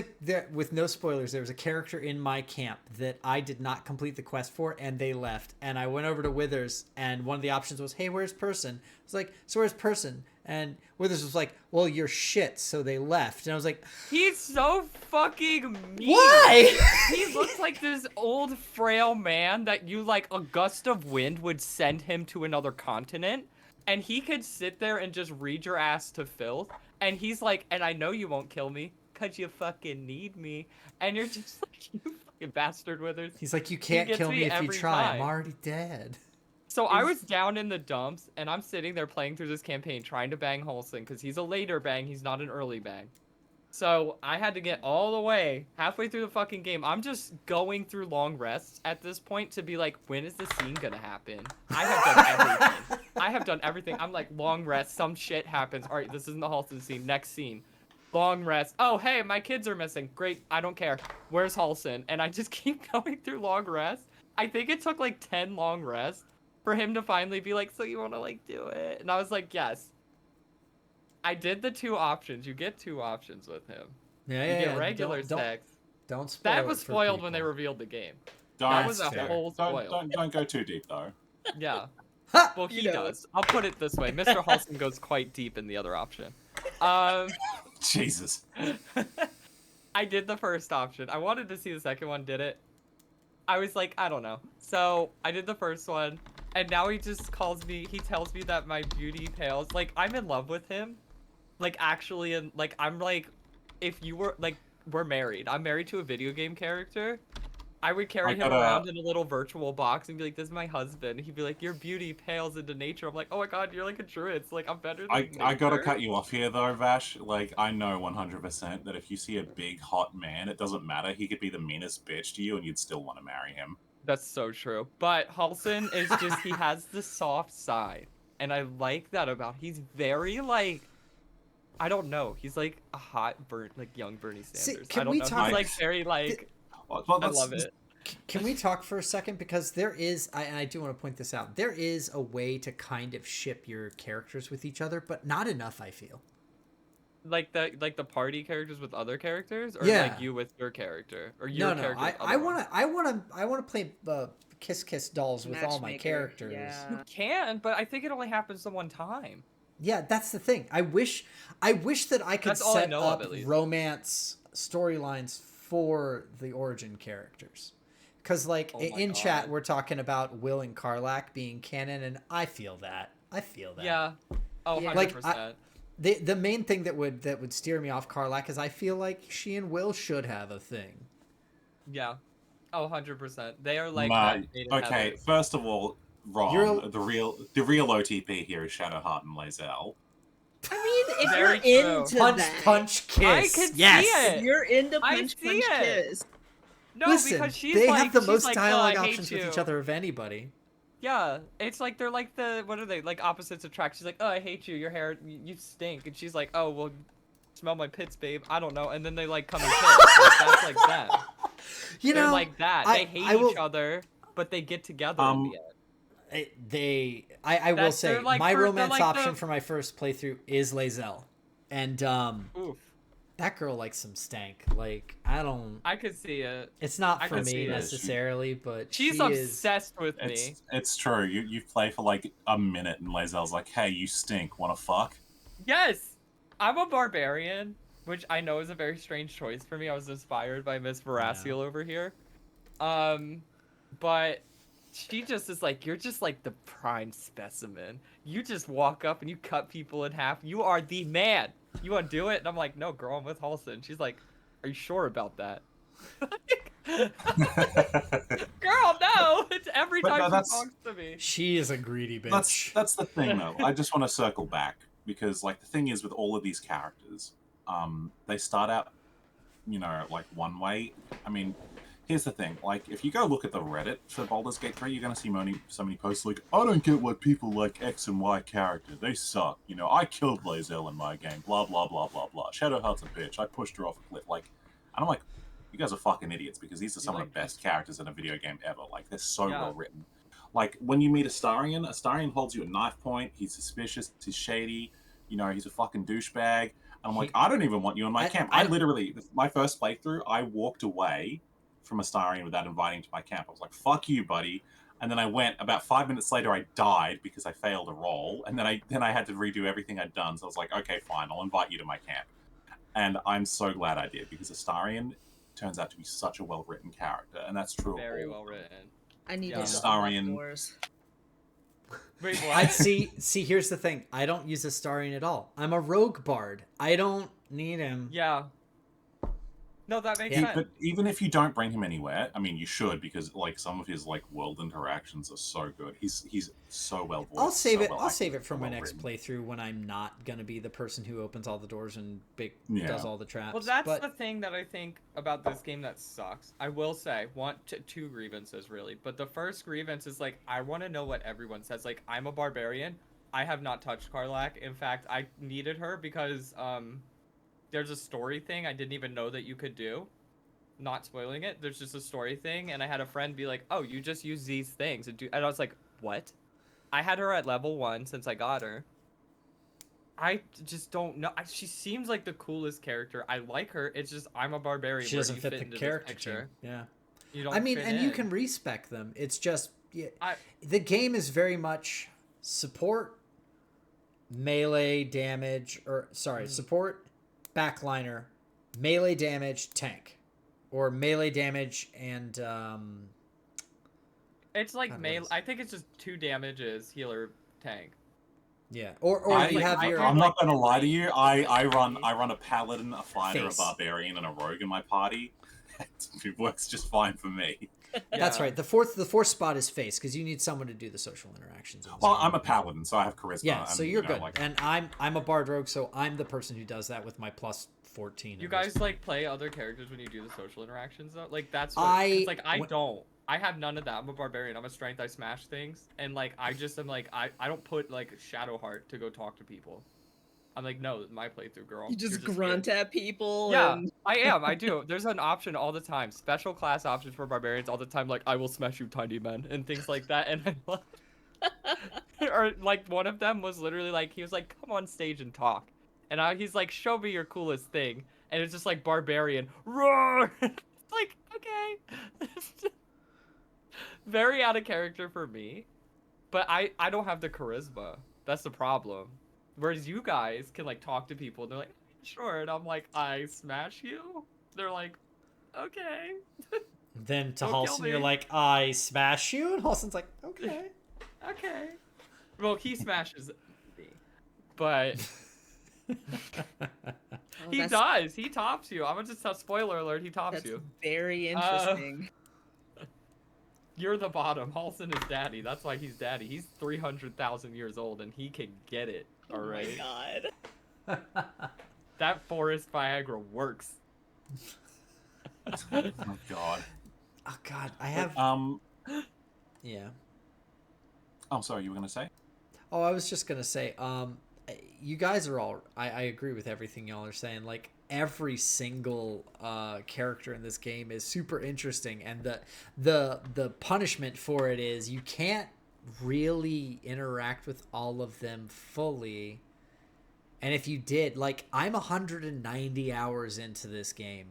with no spoilers, there was a character in my camp that I did not complete the quest for, and they left. And I went over to Withers, and one of the options was, hey, where's Person? I was like, so where's Person? And Withers was like, well, you're shit, so they left. And I was like, He's so fucking mean. why? He looks like this old, frail man that you, like, a gust of wind would send him to another continent. And he could sit there and just read your ass to filth. And he's like, and I know you won't kill me, because you fucking need me. And you're just like, you fucking bastard, Withers. He's like, you can't gets kill me me if you every try. I'm time. already dead. So I was down in the dumps, and I'm sitting there playing through this campaign, trying to bang Halson, because he's a later bang, he's not an early bang. So I had to get all the way, halfway through the fucking game. I'm just going through long rests at this point to be like, when is the scene gonna happen? I have done everything. I have done everything. I'm like, long rest, some shit happens. All right, this isn't the Halson scene, next scene. Long rest. Oh, hey, my kids are missing. Great, I don't care. Where's Halson? And I just keep going through long rests. I think it took like 10 long rests for him to finally be like, so you want to, like, do it? And I was like, yes. I did the 2 options. You get 2 options with him. Yeah, You get regular don't, sex. Don't spoil That it was for spoiled when they people. revealed the game. Don't, That was a fair. whole spoil. don't go too deep though. Yeah. Ha! Well, he You know. does. I'll put it this way. Mr. Halson goes quite deep in the other option. Jesus. I did the first option. I wanted to see the second one, did it? I was like, I don't know. So I did the first one, and now he just calls me, he tells me that my beauty pales. Like, I'm in love with him. Like, actually, and like, I'm like, if you were, like, we're married. I'm married to a video game character. I would carry him around in a little virtual box and be like, this is my husband. He'd be like, your beauty pales into nature. I'm like, oh my god, you're like a druid. It's like, I'm better than I gotta nature. cut you off here though, Vash. Like, I know 100% that if you see a big hot man, it doesn't matter. He could be the meanest bitch to you and you'd still want to marry him. That's so true. But Halson is just, he has the soft side. And I like that about he's very like, I don't know. He's like a hot, young Bernie Sanders. can I don't we know. talk- He's like very like, Well, I love it. Can we talk for a second? Because there is, and I do want to point this out, there is a way to kind of ship your characters with each other, but not enough, I feel. Like the party characters with other characters, or Yeah. like you with your character, or your No, character. With I other ones? want to play kiss dolls with all my Matchmaker, characters. yeah. You can, but I think it only happens the one time. Yeah, that's the thing. I wish that I could That's all I set know of, up at least. romance storylines for the origin characters. Because, like, Oh my in chat, God. we're talking about Will and Karlak being canon, and I feel that. Yeah. Oh, Yeah. 100%. Like, the main thing that would steer me off Karlak is I feel like she and Will should have a thing. Yeah. Oh, 100%. They are like My, that made in okay, heaven. first of all, wrong. You're- The real OTP here is Shadowheart and Lae'zel. I mean, if Very you're true. into Punch, that, punch, kiss. I can yes. see if it. you're into I punch, see punch, it. kiss. No, Listen, because she's they like, have the she's most like, dialogue I hate options with you. each other of anybody. Yeah, it's like they're like what are they, like opposites attract. She's like, oh, I hate you, your hair, you stink, and she's like, oh, well, smell my pits, babe. I don't know, and then they like come and kiss. Like, that's like them. You They're know, like that. They hate each other, but they get together in the end. I will That's- say they're like my they're romance like option the- for my first playthrough is Lae'zel, and Oof, that girl likes some stank. Like I don't. I could see it. It's not I for could me see it. necessarily, but She's she is. obsessed with me. It's true. You play for like a minute and Lae'zel's like, hey, you stink. Wanna fuck? Yes, I'm a barbarian, which I know is a very strange choice for me. I was inspired by Miss Veraciel over here. But she just is like, you're just like the prime specimen. You just walk up and you cut people in half. You are the man. You want to do it? And I'm like, no, girl, I'm with Halson. She's like, are you sure about that? Girl, no! It's every But time no, she that's- talks to me. She is a greedy bitch. That's the thing though. I just want to circle back because like the thing is with all of these characters, they start out, you know, like one way. I mean, here's the thing. Like if you go look at the Reddit for Baldur's Gate 3, you're gonna see so many posts like, I don't get why people like X and Y character. They suck. You know, I killed Lae'zel in my game. Blah blah blah blah blah. Shadowheart's a bitch. I pushed her off a cliff. Like, and I'm like, you guys are fucking idiots because these are some of the best characters in a video game ever. Like they're so well written. Like when you meet Astarion holds you at knife point. He's suspicious. He's shady. You know, he's a fucking douchebag. And I'm like, I don't even want you in my camp. I literally, my first playthrough, I walked away from Astarion without inviting him to my camp. I was like, fuck you, buddy. And then I went. About 5 minutes later, I died because I failed a roll. And then I had to redo everything I'd done. So I was like, okay, fine, I'll invite you to my camp. And I'm so glad I did because Astarion turns out to be such a well-written character, and that's true. Very well written. I need Yeah. to Astarion. doors. Wait, I what? see. Here's the thing. I don't use Astarion at all. I'm a rogue bard. I don't need him. Yeah. No, that makes Yeah. sense. But even if you don't bring him anywhere, I mean, you should because like some of his like world interactions are so good. He's so well voiced. I'll save so it. well I'll acted, save it for so my well next written. playthrough when I'm not gonna be the person who opens all the doors and Yeah. does all the traps. Well, that's but the thing that I think about this game that sucks. I will say, two grievances really, but the first grievance is like, I want to know what everyone says. Like, I'm a barbarian. I have not touched Karlak. In fact, I needed her because there's a story thing I didn't even know that you could do. Not spoiling it. There's just a story thing, and I had a friend be like, "Oh, you just use these things," and I was like, "What?" I had her at level 1 since I got her. I just don't know. She seems like the coolest character. I like her. It's just I'm a barbarian. she Where doesn't do you fit the into this character picture? team. Yeah. You don't. I mean, fit and you in. can respec them. It's just I- the game is very much support, melee damage, or sorry, support, backliner, melee damage, tank, or melee damage and It's like God, what melee. is- I think it's just 2 damages, healer, tank. yeah, or I- you like, have I- your. I'm not gonna lie to you. I run a paladin, a fighter, Face. a barbarian, and a rogue in my party. It works just fine for me. That's Yeah. right. The fourth spot is face because you need someone to do the social interactions. in this Well, game. I'm a paladin, so I have charisma. Yeah, so and, you're you know, good, like- and I'm a bard rogue, so I'm the person who does that with my plus 14. You in this guys game. like play other characters when you do the social interactions though? Like that's what, I- 'cause, like I when- don't. I have none of that. I'm a barbarian. I'm a strength. I smash things, and like I just am like I don't put like Shadowheart to go talk to people. I'm like, no, my playthrough, girl. You just You're grunt good." at people. Yeah, And... I am. I do. There's an option all the time. Special class options for barbarians all the time. Like I will smash you, tiny men, and things like that. And I love. Or like one of them was literally like he was like, come on stage and talk, and he's like, show me your coolest thing, and it's just like barbarian roar. It's like okay. Very out of character for me, but I don't have the charisma. That's the problem. Whereas you guys can like talk to people and they're like, sure, and I'm like, I smash you? They're like, okay. Then to Don't kill Halson, you're me. like, I smash you, and Halson's like, okay. Okay. Well, he smashes me. But Oh, he does. He tops you. I'm gonna just tell spoiler alert, he tops That's you. very interesting. You're the bottom. Halson is daddy. That's why he's daddy. He's 300,000 years old and he can get it. All right. Oh my god. That forest Viagra works. Oh God. Oh God, I have. Yeah. I'm sorry, you were gonna say? Oh, I was just gonna say, you guys are all. I agree with everything y'all are saying. Like every single character in this game is super interesting, and the punishment for it is you can't really interact with all of them fully. And if you did, like I'm 190 hours into this game.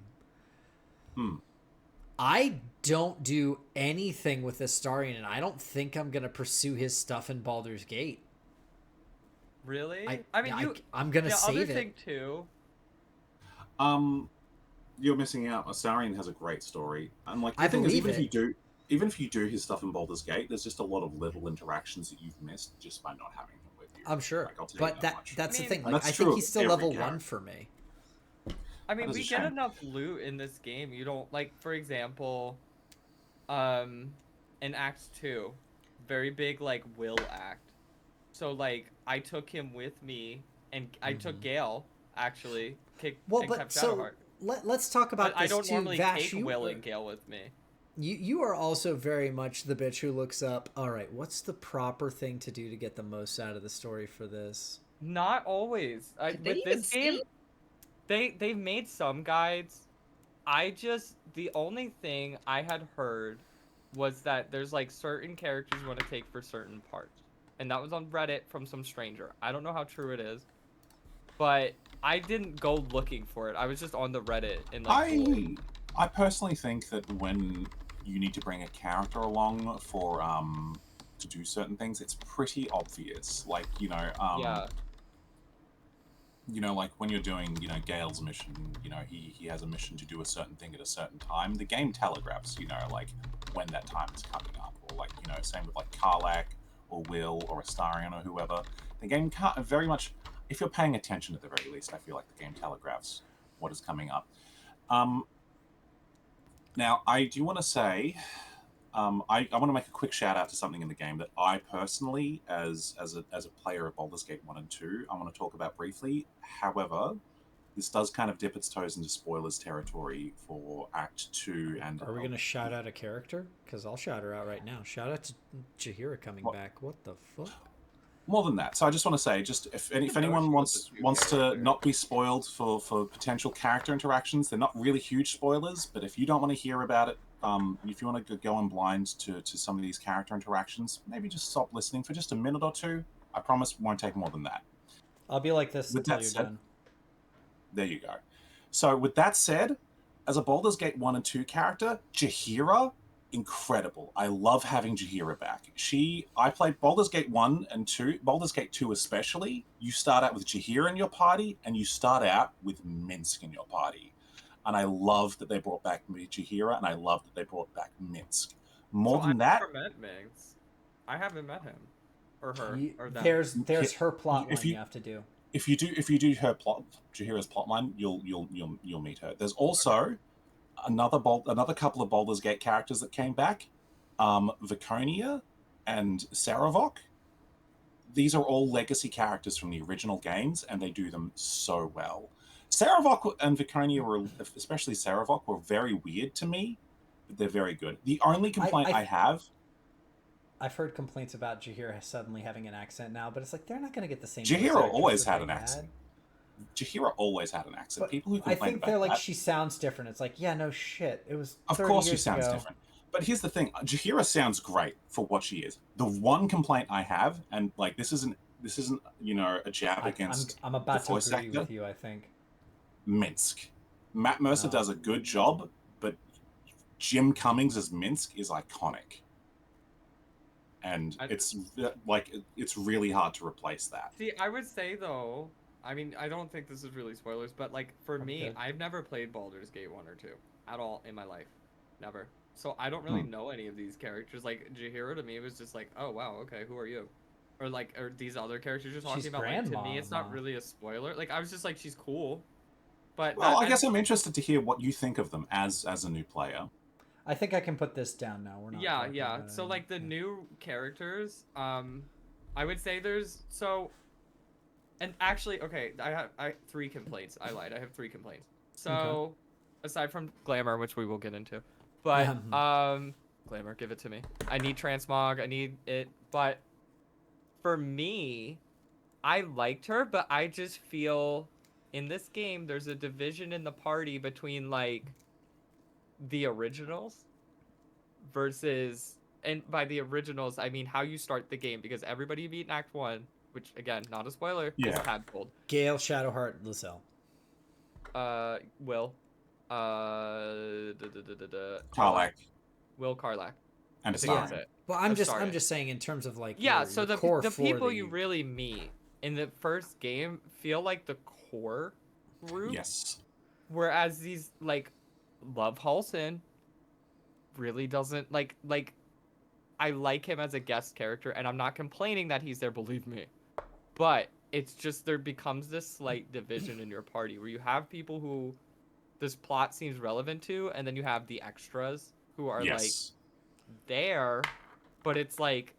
I don't do anything with Astarion, and I don't think I'm gonna pursue his stuff in Baldur's Gate. Really? I'm gonna save other it. thing too. You're missing out. Asarion has a great story, and like I the thing is, believe even if you do his stuff in Baldur's Gate, there's just a lot of little interactions that you've missed just by not having him with you. I'm sure, Like, I'll tell but you that much. that's I the mean, thing. Like that's I true think of he's still every level character. 1 for me. I mean, That is we a get shame. enough loot in this game. You don't like, for example, in Act 2, very big like will act. So like I took him with me, and I took Gale actually, kept Shadowheart. Let's talk about But this I don't too. normally Vash, take Will and Gale with me. you are also very much the bitch who looks up. All right, what's the proper thing to do to get the most out of the story for this? Not always. Did they With even this game, they've made some guides. The only thing I had heard was that there's like certain characters you want to take for certain parts, and that was on Reddit from some stranger. I don't know how true it is, but I didn't go looking for it. I was just on the Reddit and like. I personally think that when you need to bring a character along for to do certain things, it's pretty obvious. Like Yeah. Like when you're doing Gale's mission, he has a mission to do a certain thing at a certain time. The game telegraphs like when that time is coming up, or like same with like Karlach or Will or Astarion or whoever. The game can't very much. If you're paying attention at the very least, I feel like the game telegraphs what is coming up. Now, I do want to say, I want to make a quick shout out to something in the game that I personally, as a player of Baldur's Gate 1 and 2, I want to talk about briefly. However, this does kind of dip its toes into spoilers territory for Act 2. And Are we going to shout out a character? Because I'll shout her out right now. Shout out to Jaheira coming back. What the fuck? More than that. So I just want to say, just if anyone wants to not be spoiled for potential character interactions, they're not really huge spoilers, but if you don't want to hear about it, if you want to go in blind to some of these character interactions, maybe just stop listening for just a minute or two. I promise it won't take more than that. I'll be like this With until that you're said, done. There you go. So with that said, as a Baldur's Gate 1 and 2 character, Jaheira, incredible. I love having Jaheira back. I played Baldur's Gate 1 and 2, Baldur's Gate 2 especially. You start out with Jaheira in your party, and you start out with Minsk in your party. And I love that they brought back Jaheira, and I love that they brought back Minsk. More than that, I never met Minsk. I haven't met him or her or them. There's her plot line you have to do. If you do her plot, Jaheira's plotline, you'll meet her. There's also another couple of Baldur's Gate characters that came back, Viconia and Saravok. These are all legacy characters from the original games, and they do them so well. Saravok and Viconia especially Saravok, were very weird to me, but they're very good. The only complaint I have... I've heard complaints about Jaheira suddenly having an accent now, but it's like they're not going to get the same. Jaheira always had an accent. Jaheira always had an accent. But people who complain I think about they're like that, she sounds different. It's like, yeah, no shit. It was 30 of course she years sounds ago. different. But here's the thing: Jaheira sounds great for what she is. The one complaint I have, and like this isn't a jab against I'm about the to voice agree actor. with you. I think Minsk. Matt Mercer does a good job, but Jim Cummings as Minsk is iconic. and I- it's like it's really hard to replace that. See, I would say though, I mean, I don't think this is really spoilers, but like for me, Okay. I've never played Baldur's Gate 1 or 2 at all in my life. Never. So I don't really know any of these characters. Like Jahira to me was just like, "Oh wow, okay, who are you?" Or like or these other characters you're talking She's about, like to me it's not grandma. really a spoiler. Like I was just like she's cool. But Well, that, I and guess I'm interested to hear what you think of them as a new player. I think I can put this down now. We're not. yeah, talking yeah. about it So like the anymore. new characters, I would say there's so and actually, okay, I 3 complaints. I lied. I have 3 complaints. So, aside from glamour, which we will get into, but glamour, give it to me. I need transmog. I need it. But for me, I liked her, but I just feel in this game there's a division in the party between like the originals versus, and by the originals I mean how you start the game, because everybody you meet in Act 1, which again, not a spoiler, is Yeah. Tadpole. Gale, Shadowheart, Lizelle. Will. Karlach Will Karlach. and I think that's Astarion. it. Well, I'm Astarion. just saying in terms of like Yeah, your, so your core the four people that you really meet in the first game feel like the core group. Yes. Whereas these like Love Halsin really doesn't like I like him as a guest character, and I'm not complaining that he's there, believe me. But it's just there becomes this slight division in your party where you have people who this plot seems relevant to, and then you have the extras who are like Yes. there, but it's like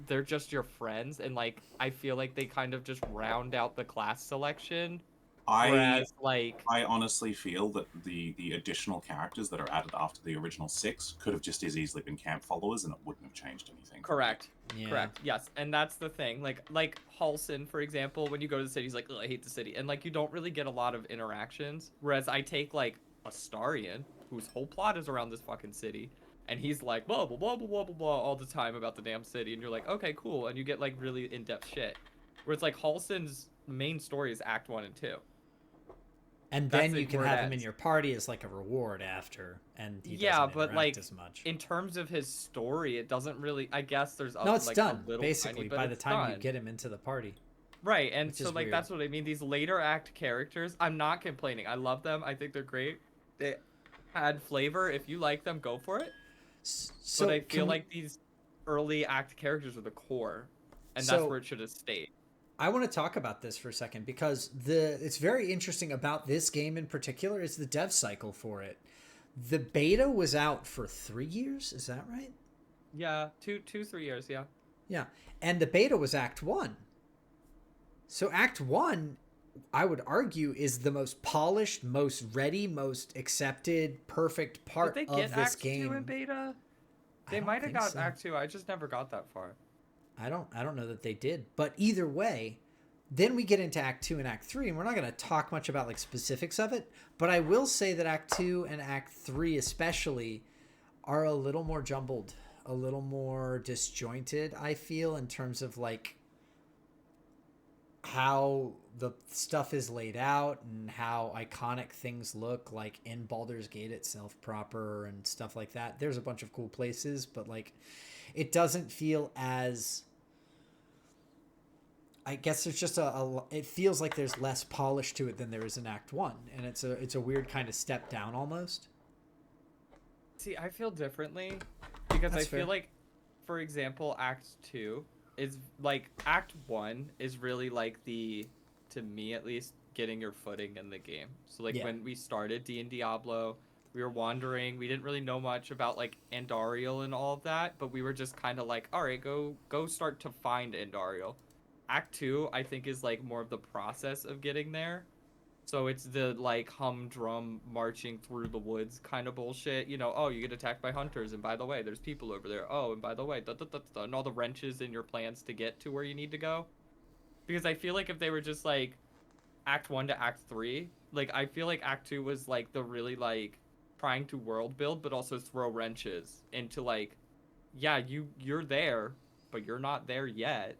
they're just your friends, and like I feel like they kind of just round out the class selection. Whereas like I honestly feel that the additional characters that are added after the original 6 could have just as easily been camp followers, and it wouldn't have changed anything. correct. Yeah. Correct. Yes, and that's the thing. Like Halsin, for example, when you go to the city, he's like, "Ugh, I hate the city," and like you don't really get a lot of interactions. Whereas I take like Astarion, whose whole plot is around this fucking city, and he's like blah blah blah blah blah blah blah all the time about the damn city, and you're like, okay, cool, and you get like really in-depth shit. Whereas like Halsin's main story is Act 1 and 2. And That's then you can where it have him in ends. your party as like a reward after, and he Yeah, doesn't but interact like as much. in terms of his story, it doesn't really. I guess there's No, it's like done a little basically tiny, but by the it's time you done. get him into the party. Right, and Which so is like weird. that's what I mean. These later act characters, I'm not complaining. I love them. I think they're great. They add flavor. If you like them, go for it. So But I feel can we- like these early act characters are the core, and So- that's where it should have stayed. I want to talk about this for a second because it's very interesting about this game in particular is the dev cycle for it. The beta was out for 3 years, is that right? Yeah, 3 years. Yeah. Yeah. And the beta was Act 1. So Act 1, I would argue, is the most polished, most ready, most accepted, perfect part Did they of get this Act game. 2 in beta? I They don't might have think got so. Act 2. I just never got that far. I don't know that they did, but either way, then we get into Act 2 and Act 3, and we're not going to talk much about like specifics of it, but I will say that Act 2 and Act 3 especially are a little more jumbled, a little more disjointed, I feel, in terms of like how the stuff is laid out and how iconic things look, like in Baldur's Gate itself proper and stuff like that. There's a bunch of cool places, but like it doesn't feel as, I guess there's just it feels like there's less polish to it than there is in Act 1, and it's a weird kind of step down almost. See, I feel differently because That's I feel fair. like, for example, Act 2 is like Act 1 is really like to me at least, getting your footing in the game. So like Yeah. when we started D&D Diablo, we were wandering. We didn't really know much about like Andariel and all of that, but we were just kind of like, all right, go start to find Andariel. Act 2, I think, is like more of the process of getting there. So it's the like humdrum marching through the woods kind of bullshit. You know, oh, you get attacked by hunters, and by the way, there's people over there. Oh, and by the way, and all the wrenches in your plans to get to where you need to go. Because I feel like if they were just like Act 1 to Act 3, like I feel like Act 2 was like the really like trying to world build, but also throw wrenches into like, yeah, you're there, but you're not there yet.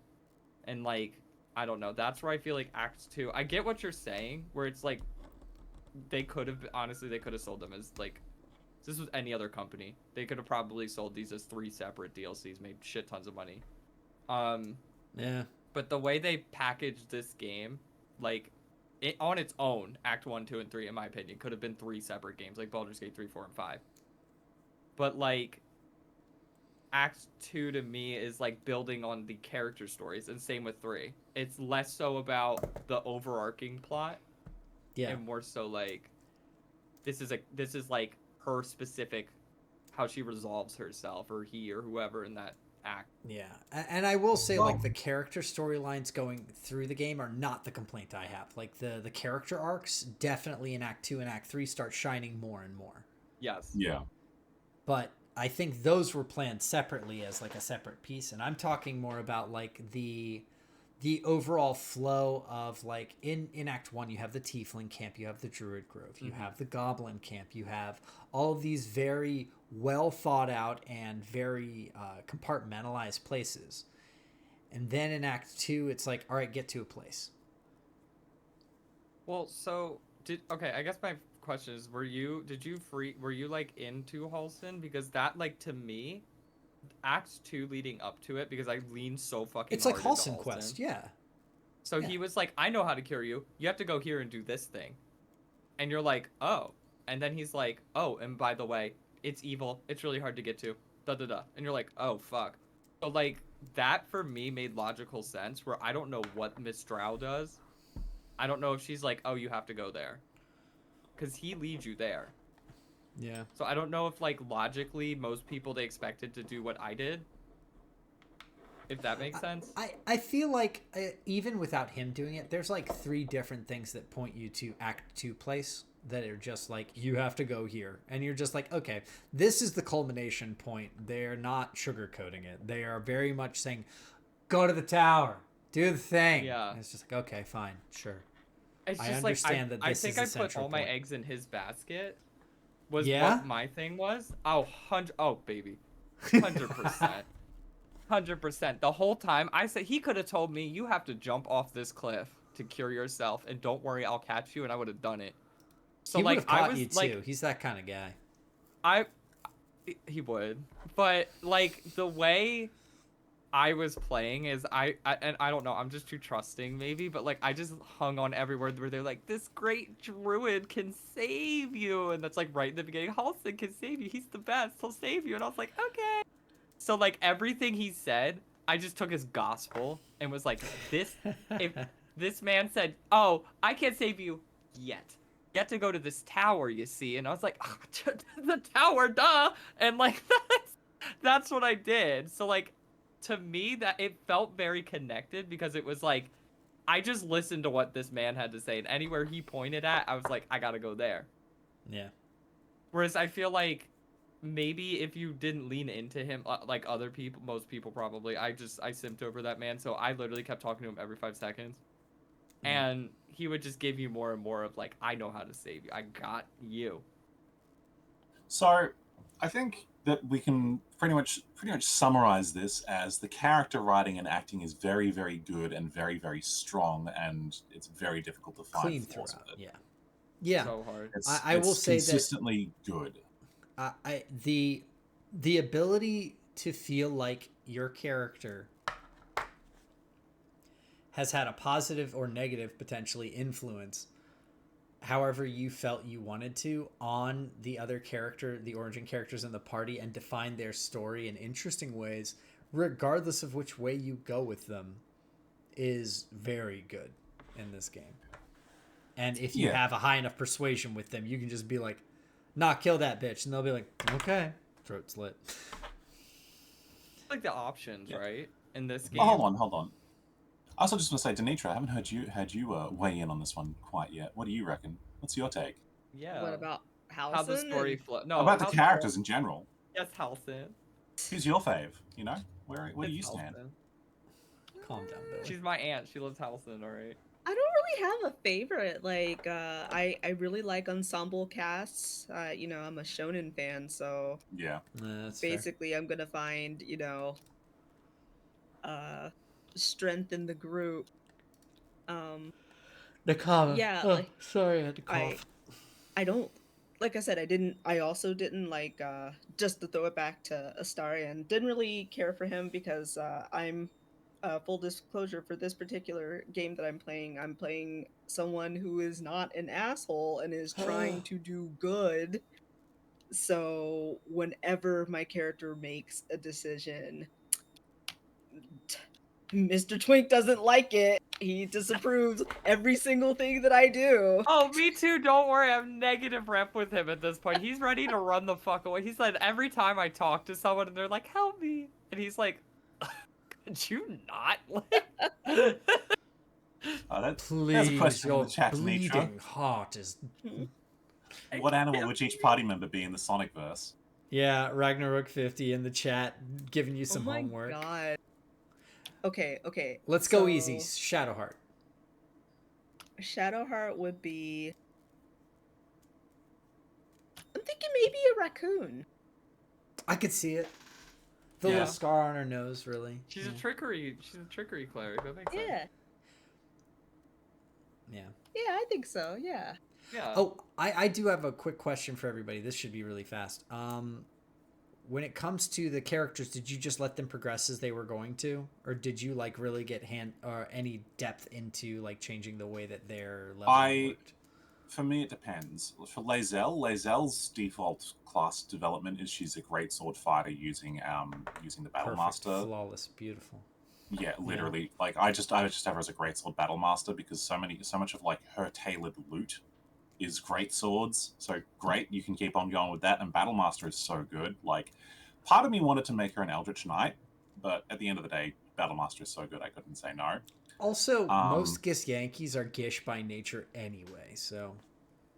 And like, I don't know, that's where I feel like Act 2, I get what you're saying, where it's like they could have sold them as like If this was any other company, they could have probably sold these as 3 separate DLCs, made shit tons of money. Yeah. But the way they packaged this game, like, on its own, Act 1, 2, and 3, in my opinion, could have been 3 separate games, like Baldur's Gate 3, 4, and 5. But, like, Act 2 to me is, like, building on the character stories, and same with 3. It's less so about the overarching plot, Yeah. and more so, like, this is, like, her specific, how she resolves herself, or he, or whoever in that act. Yeah, and I will say, Well- like, the character storylines going through the game are not the complaint I have. Like, the character arcs definitely in Act 2 and Act 3 start shining more and more. Yes. Yeah. But I think those were planned separately as, like, a separate piece. And I'm talking more about, like, the overall flow of, like, in Act 1, you have the Tiefling camp, you have the Druid Grove, you have the Goblin camp, you have all of these very well thought out and very compartmentalized places. And then in Act 2, it's like, all right, get to a place. Well, so okay, I guess my question is, were you like into Halston? Because that, like, to me, Act 2 leading up to it, because I leaned so fucking It's like hard into Halston Quest, yeah. So Yeah. he was like, I know how to cure you. You have to go here and do this thing. And you're like, oh. And then he's like, oh, and by the way, it's evil. It's really hard to get to. Da da da. And you're like, oh, fuck. So, like, that for me made logical sense, where I don't know what Miss Drow does. I don't know if she's like, oh, you have to go there. Because he leads you there. Yeah. So I don't know if, like, logically, most people, they expected to do what I did. If that makes sense. I feel like even without him doing it, there's like 3 different things that point you to Act 2 place that are just like, you have to go here. And you're just like, okay, this is the culmination point. They're not sugarcoating it. They are very much saying, go to the tower, do the thing. Yeah. And it's just like, okay, fine, sure. It's I just understand that I this think is I the put central all my point. eggs in his basket. Was Yeah? what my thing was. Oh, baby, 100%, 100%. The whole time I said, he could have told me, you have to jump off this cliff to cure yourself, and don't worry, I'll catch you, and I would have done it. So, He would like, have I caught was you too. like, He's that kind of guy. he would, but, like, the way I was playing is and I don't know, I'm just too trusting maybe, but, like, I just hung on every word where they're like, this great druid can save you, and that's, like, right in the beginning, Halston can save you, he's the best, he'll save you, and I was like, okay. So, like, everything he said, I just took as gospel and was like, if this man said, oh, I can't save you yet. You have to go to this tower, you see. And I was like, oh, the tower, duh. And, like, that's what I did. So, like, to me, that it felt very connected, because it was like, I just listened to what this man had to say. And anywhere he pointed at, I was like, I gotta go there. Yeah. Whereas I feel like maybe if you didn't lean into him, like other people, most people probably, I simped over that man. So I literally kept talking to him every 5 seconds. And he would just give you more and more of, like, I know how to save you. I got you. So, I think that we can pretty much summarize this as the character writing and acting is very, very good and very, very strong, and it's very difficult to find Clean flaws throughout. with it. Yeah. Yeah. So hard. I will say that consistently good. The ability to feel like your character has had a positive or negative potentially influence, however you felt you wanted to, on the other character, the origin characters in the party, and define their story in interesting ways, regardless of which way you go with them, is very good in this game. And if you have a high enough persuasion with them, you can just be like, nah, kill that bitch. And they'll be like, okay. Throat slit. Like the options, right? In this game. Oh, hold on. I also just want to say, Denitra, I haven't heard you weigh in on this one quite yet. What do you reckon? What's your take? Yeah. What about Halcyon? How the story flow? No, about the how's characters in general. Yes, Halcyon. Who's your fave? You know, where do you It's stand? Halcyon. Calm down, Billy. She's my aunt. She loves Halcyon, alright. I don't really have a favorite. Like, I really like ensemble casts. You know, I'm a shonen fan, so Yeah. That's fair. basically I'm gonna find, you know, strength in the group. The cough. Yeah, Oh, like, sorry, I had to cough. I don't like I said, I also didn't like just to throw it back to Astarion, didn't really care for him because I'm full disclosure for this particular game that I'm playing someone who is not an asshole and is trying to do good. So whenever my character makes a decision, Mr. Twink doesn't like it. He disapproves every single thing that I do. Oh, me too. Don't worry. I'm negative rep with him at this point. He's ready to run the fuck away. He's like, every time I talk to someone and they're like, help me. And he's like, could you not? There's a Please, question in your the chat, Nitra. bleeding heart is. What animal would each party member be in the Sonic verse? Yeah, Ragnarok50 in the chat giving you some Oh my homework. God. Okay. Let's go easy. Shadowheart. Shadowheart would be. I'm thinking maybe a raccoon. I could see it. The Yeah. little scar on her nose, really. She's a trickery cleric. That makes sense. Yeah. Yeah. Yeah, I think so. Yeah. Yeah. Oh, I do have a quick question for everybody. This should be really fast. When it comes to the characters, did you just let them progress as they were going to, or did you like really get any depth into like changing the way that their level worked? For me, it depends. For Lae'zel's default class development is she's a great sword fighter using the Battle Perfect, Master. flawless, beautiful. Yeah, literally. Yeah. Like I just have her as a great sword battle master because so much of like her tailored loot is great swords. So great, you can keep on going with that. And battle master is so good. Like, part of me wanted to make her an Eldritch Knight, but at the end of the day, battle master is so good I couldn't say no. Also, most Gish Yankees are Gish by nature anyway. So.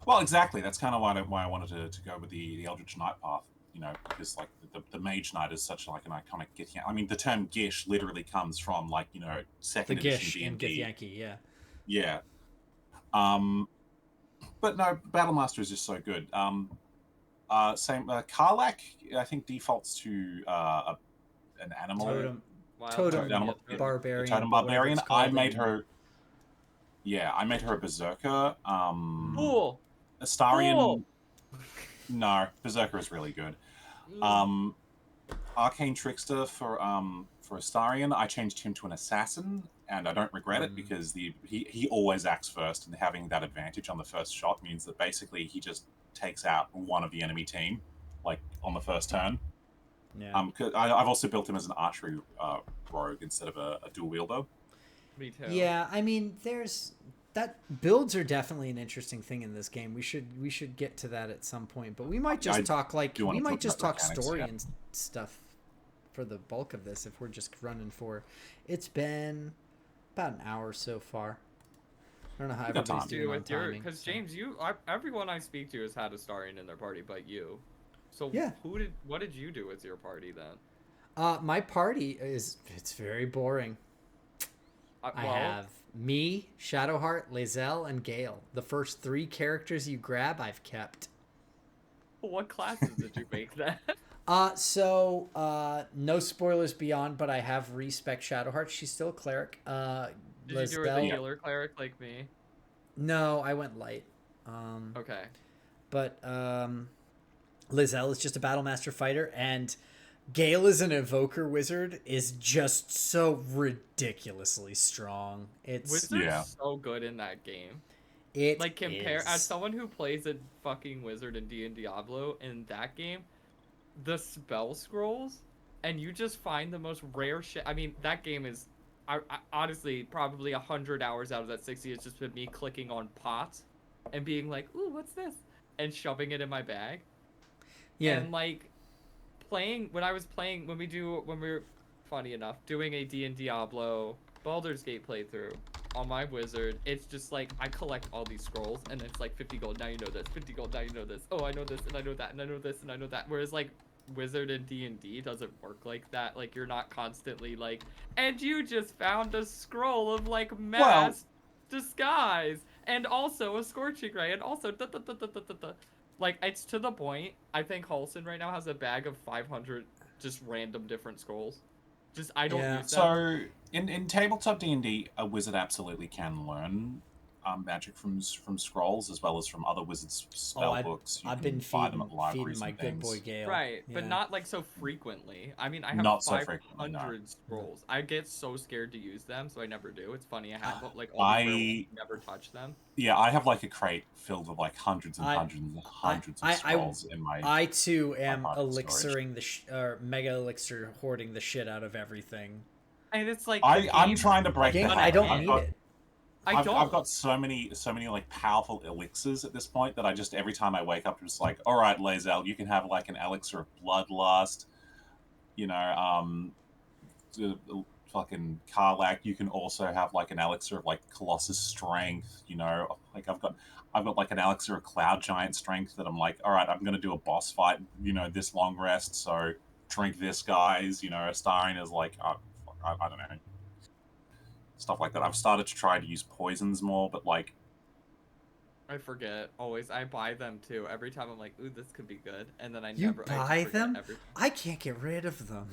Well, exactly. That's kind of why I wanted to go with the Eldritch Knight path. You know, because like the Mage Knight is such like an iconic Gish. I mean, the term Gish literally comes from like second the edition Gish D&D. in Gish Yankee, yeah. Yeah. But no, Battle Master is just so good. Same Karlak, I think defaults to an animal. Totem barbarian. Totem barbarian. I made her a berserker. Cool. Astarion. Cool. No, berserker is really good. Arcane Trickster for Astarion, I changed him to an assassin, and I don't regret it because he always acts first, and having that advantage on the first shot means that basically he just takes out one of the enemy team, like on the first turn. Yeah. I've also built him as an archery rogue instead of a dual wielder. Me too. Yeah, I mean, builds are definitely an interesting thing in this game. We should get to that at some point, but we might just talk story and stuff for the bulk of this if we're just running for. It's been about an hour so far. I don't know how everybody's doing on timing. Because James, everyone I speak to has had Astarion in their party, but you. So yeah. What did you do with your party then? My party it's very boring. I have me, Shadowheart, Lae'zel, and Gale. The first 3 characters you grab, I've kept. What classes did you make then? No spoilers beyond, but I have respec Shadowheart. She's still a cleric. Did you do a healer cleric like me? No, I went light. Okay. But Lae'zel is just a Battlemaster fighter, and Gale is an evoker wizard is just so ridiculously strong. Wizard's so good in that game. As someone who plays a fucking wizard in D and Diablo, in that game, the spell scrolls, and you just find the most rare shit. I mean, that game is, I honestly, probably 100 hours out of that 60 has just been me clicking on pots and being like, ooh, what's this? And shoving it in my bag. Yeah. And like, when we were, funny enough, doing a D and Diablo Baldur's Gate playthrough on my wizard, it's just like, I collect all these scrolls, and it's like 50 gold, now you know this, 50 gold, now you know this, oh, I know this, and I know that, and I know this, and I know that, whereas like, wizard in D&D doesn't work like that. Like, you're not constantly like, and you just found a scroll of like mass disguise, and also a scorching ray, and also like, it's to the point, I think Halson right now has a bag of 500 just random different scrolls. I don't use them. So in tabletop D&D, a wizard absolutely can learn magic from scrolls, as well as from other wizards' spell books. You I've can been buy them feeding, at libraries my and good boy things. Gale. Right, but Yeah. not like so frequently. I mean, I have Not so 500 frequently, no. scrolls. I get so scared to use them, so I never do. It's funny, I have like all these rare ones, never touch them. Yeah, I have like a crate filled with like hundreds and hundreds of scrolls in my. I too am my elixiring or mega elixir hoarding the shit out of everything. And it's like I'm trying to break Game, that. I don't need it. I've got so many like powerful elixirs at this point that I just every time I wake up, I'm just like, all right, Lae'zel, you can have like an elixir of bloodlust. You know, fucking Karlach, you can also have like an elixir of like Colossus strength. You know, like I've got like an elixir of Cloud Giant strength that I'm like, all right, I'm gonna do a boss fight. You know, this long rest, so drink this, guys. You know, Astarion is like, I don't know. Stuff like that. I've started to try to use poisons more, but like... I forget, always. I buy them too. Every time I'm like, ooh, this could be good. And then I You never... buy them? I can't get rid of them.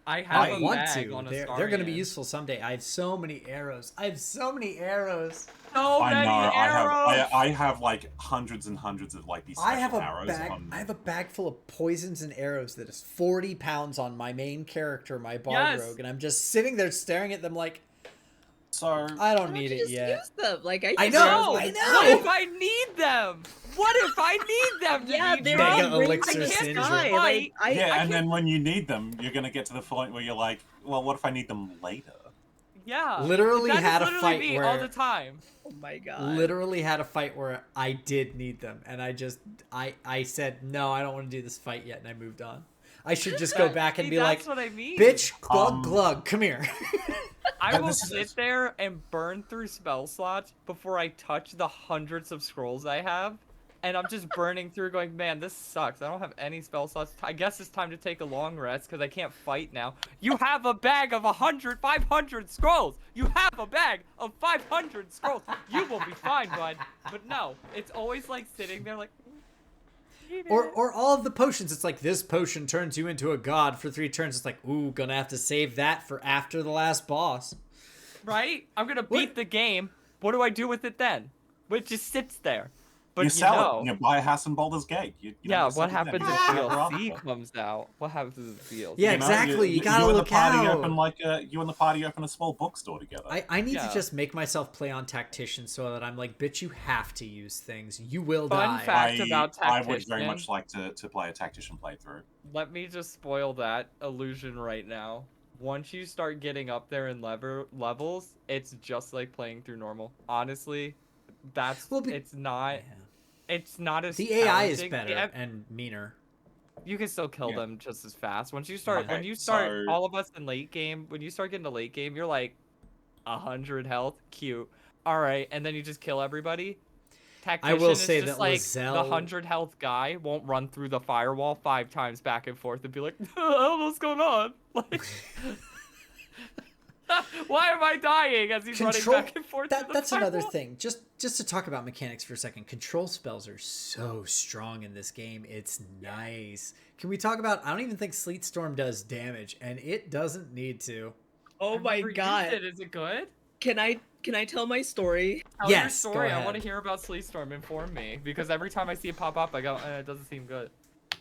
I have a want bag to. on They're going to be useful someday. I have so many arrows. So many arrows. I have like hundreds and hundreds of like these special arrows. I have a bag full of poisons and arrows that is 40 pounds on my main character, my Bard Rogue, and I'm just sitting there staring at them like, so I don't need it just yet. Use them. Like I know. What if I need them? What if I need them? Yeah, they're Mega all elixir syndrome. And then when you need them, you're gonna get to the point where you're like, well, what if I need them later? Yeah. Literally had a fight me where all the time. Oh my god. Literally had a fight where I did need them, and I said no, I don't want to do this fight yet, and I moved on. I should just go back and be like, what I mean. Bitch, glug glug, come here. I will sit there and burn through spell slots before I touch the hundreds of scrolls I have. And I'm just burning through going, man, this sucks. I don't have any spell slots. I guess it's time to take a long rest because I can't fight now. You have a bag of 500 scrolls. You have a bag of 500 scrolls. You will be fine, bud. But no, it's always like sitting there like... Or all of the potions, it's like, this potion turns you into a god for 3 turns. It's like, ooh, gonna have to save that for after the last boss. Right? I'm gonna beat the game. What do I do with it then? It just sits there. But you sell it. You buy a house in Baldur's Gate. What happens if DLC comes out? What happens if DLC? Yeah, exactly. You gotta look out. You and the party open a small bookstore together. I need to just make myself play on Tactician so that I'm like, bitch, you have to use things. You will die. Fun fact about Tactician. I would very much like to play a Tactician playthrough. Let me just spoil that illusion right now. Once you start getting up there in levels, it's just like playing through normal. Honestly, it's not... Yeah. It's not as the AI is better and meaner. You can still kill them just as fast. Once you start, all of us in late game, when you start getting to late game, you're like 100 health, cute. All right, and then you just kill everybody. Tactician I will say just that like Lae'zel... the 100 health guy won't run through the firewall 5 times back and forth and be like, oh, what's going on? Like, why am I dying as he's running back and forth? That's another thing. Just to talk about mechanics for a second. Control spells are so strong in this game. It's nice. Can we talk about? I don't even think Sleet Storm does damage, and it doesn't need to. Oh my god! Is it good? Can I tell my story? Tell your story. I want to hear about Sleet Storm. Inform me, because every time I see it pop up, I go, it doesn't seem good.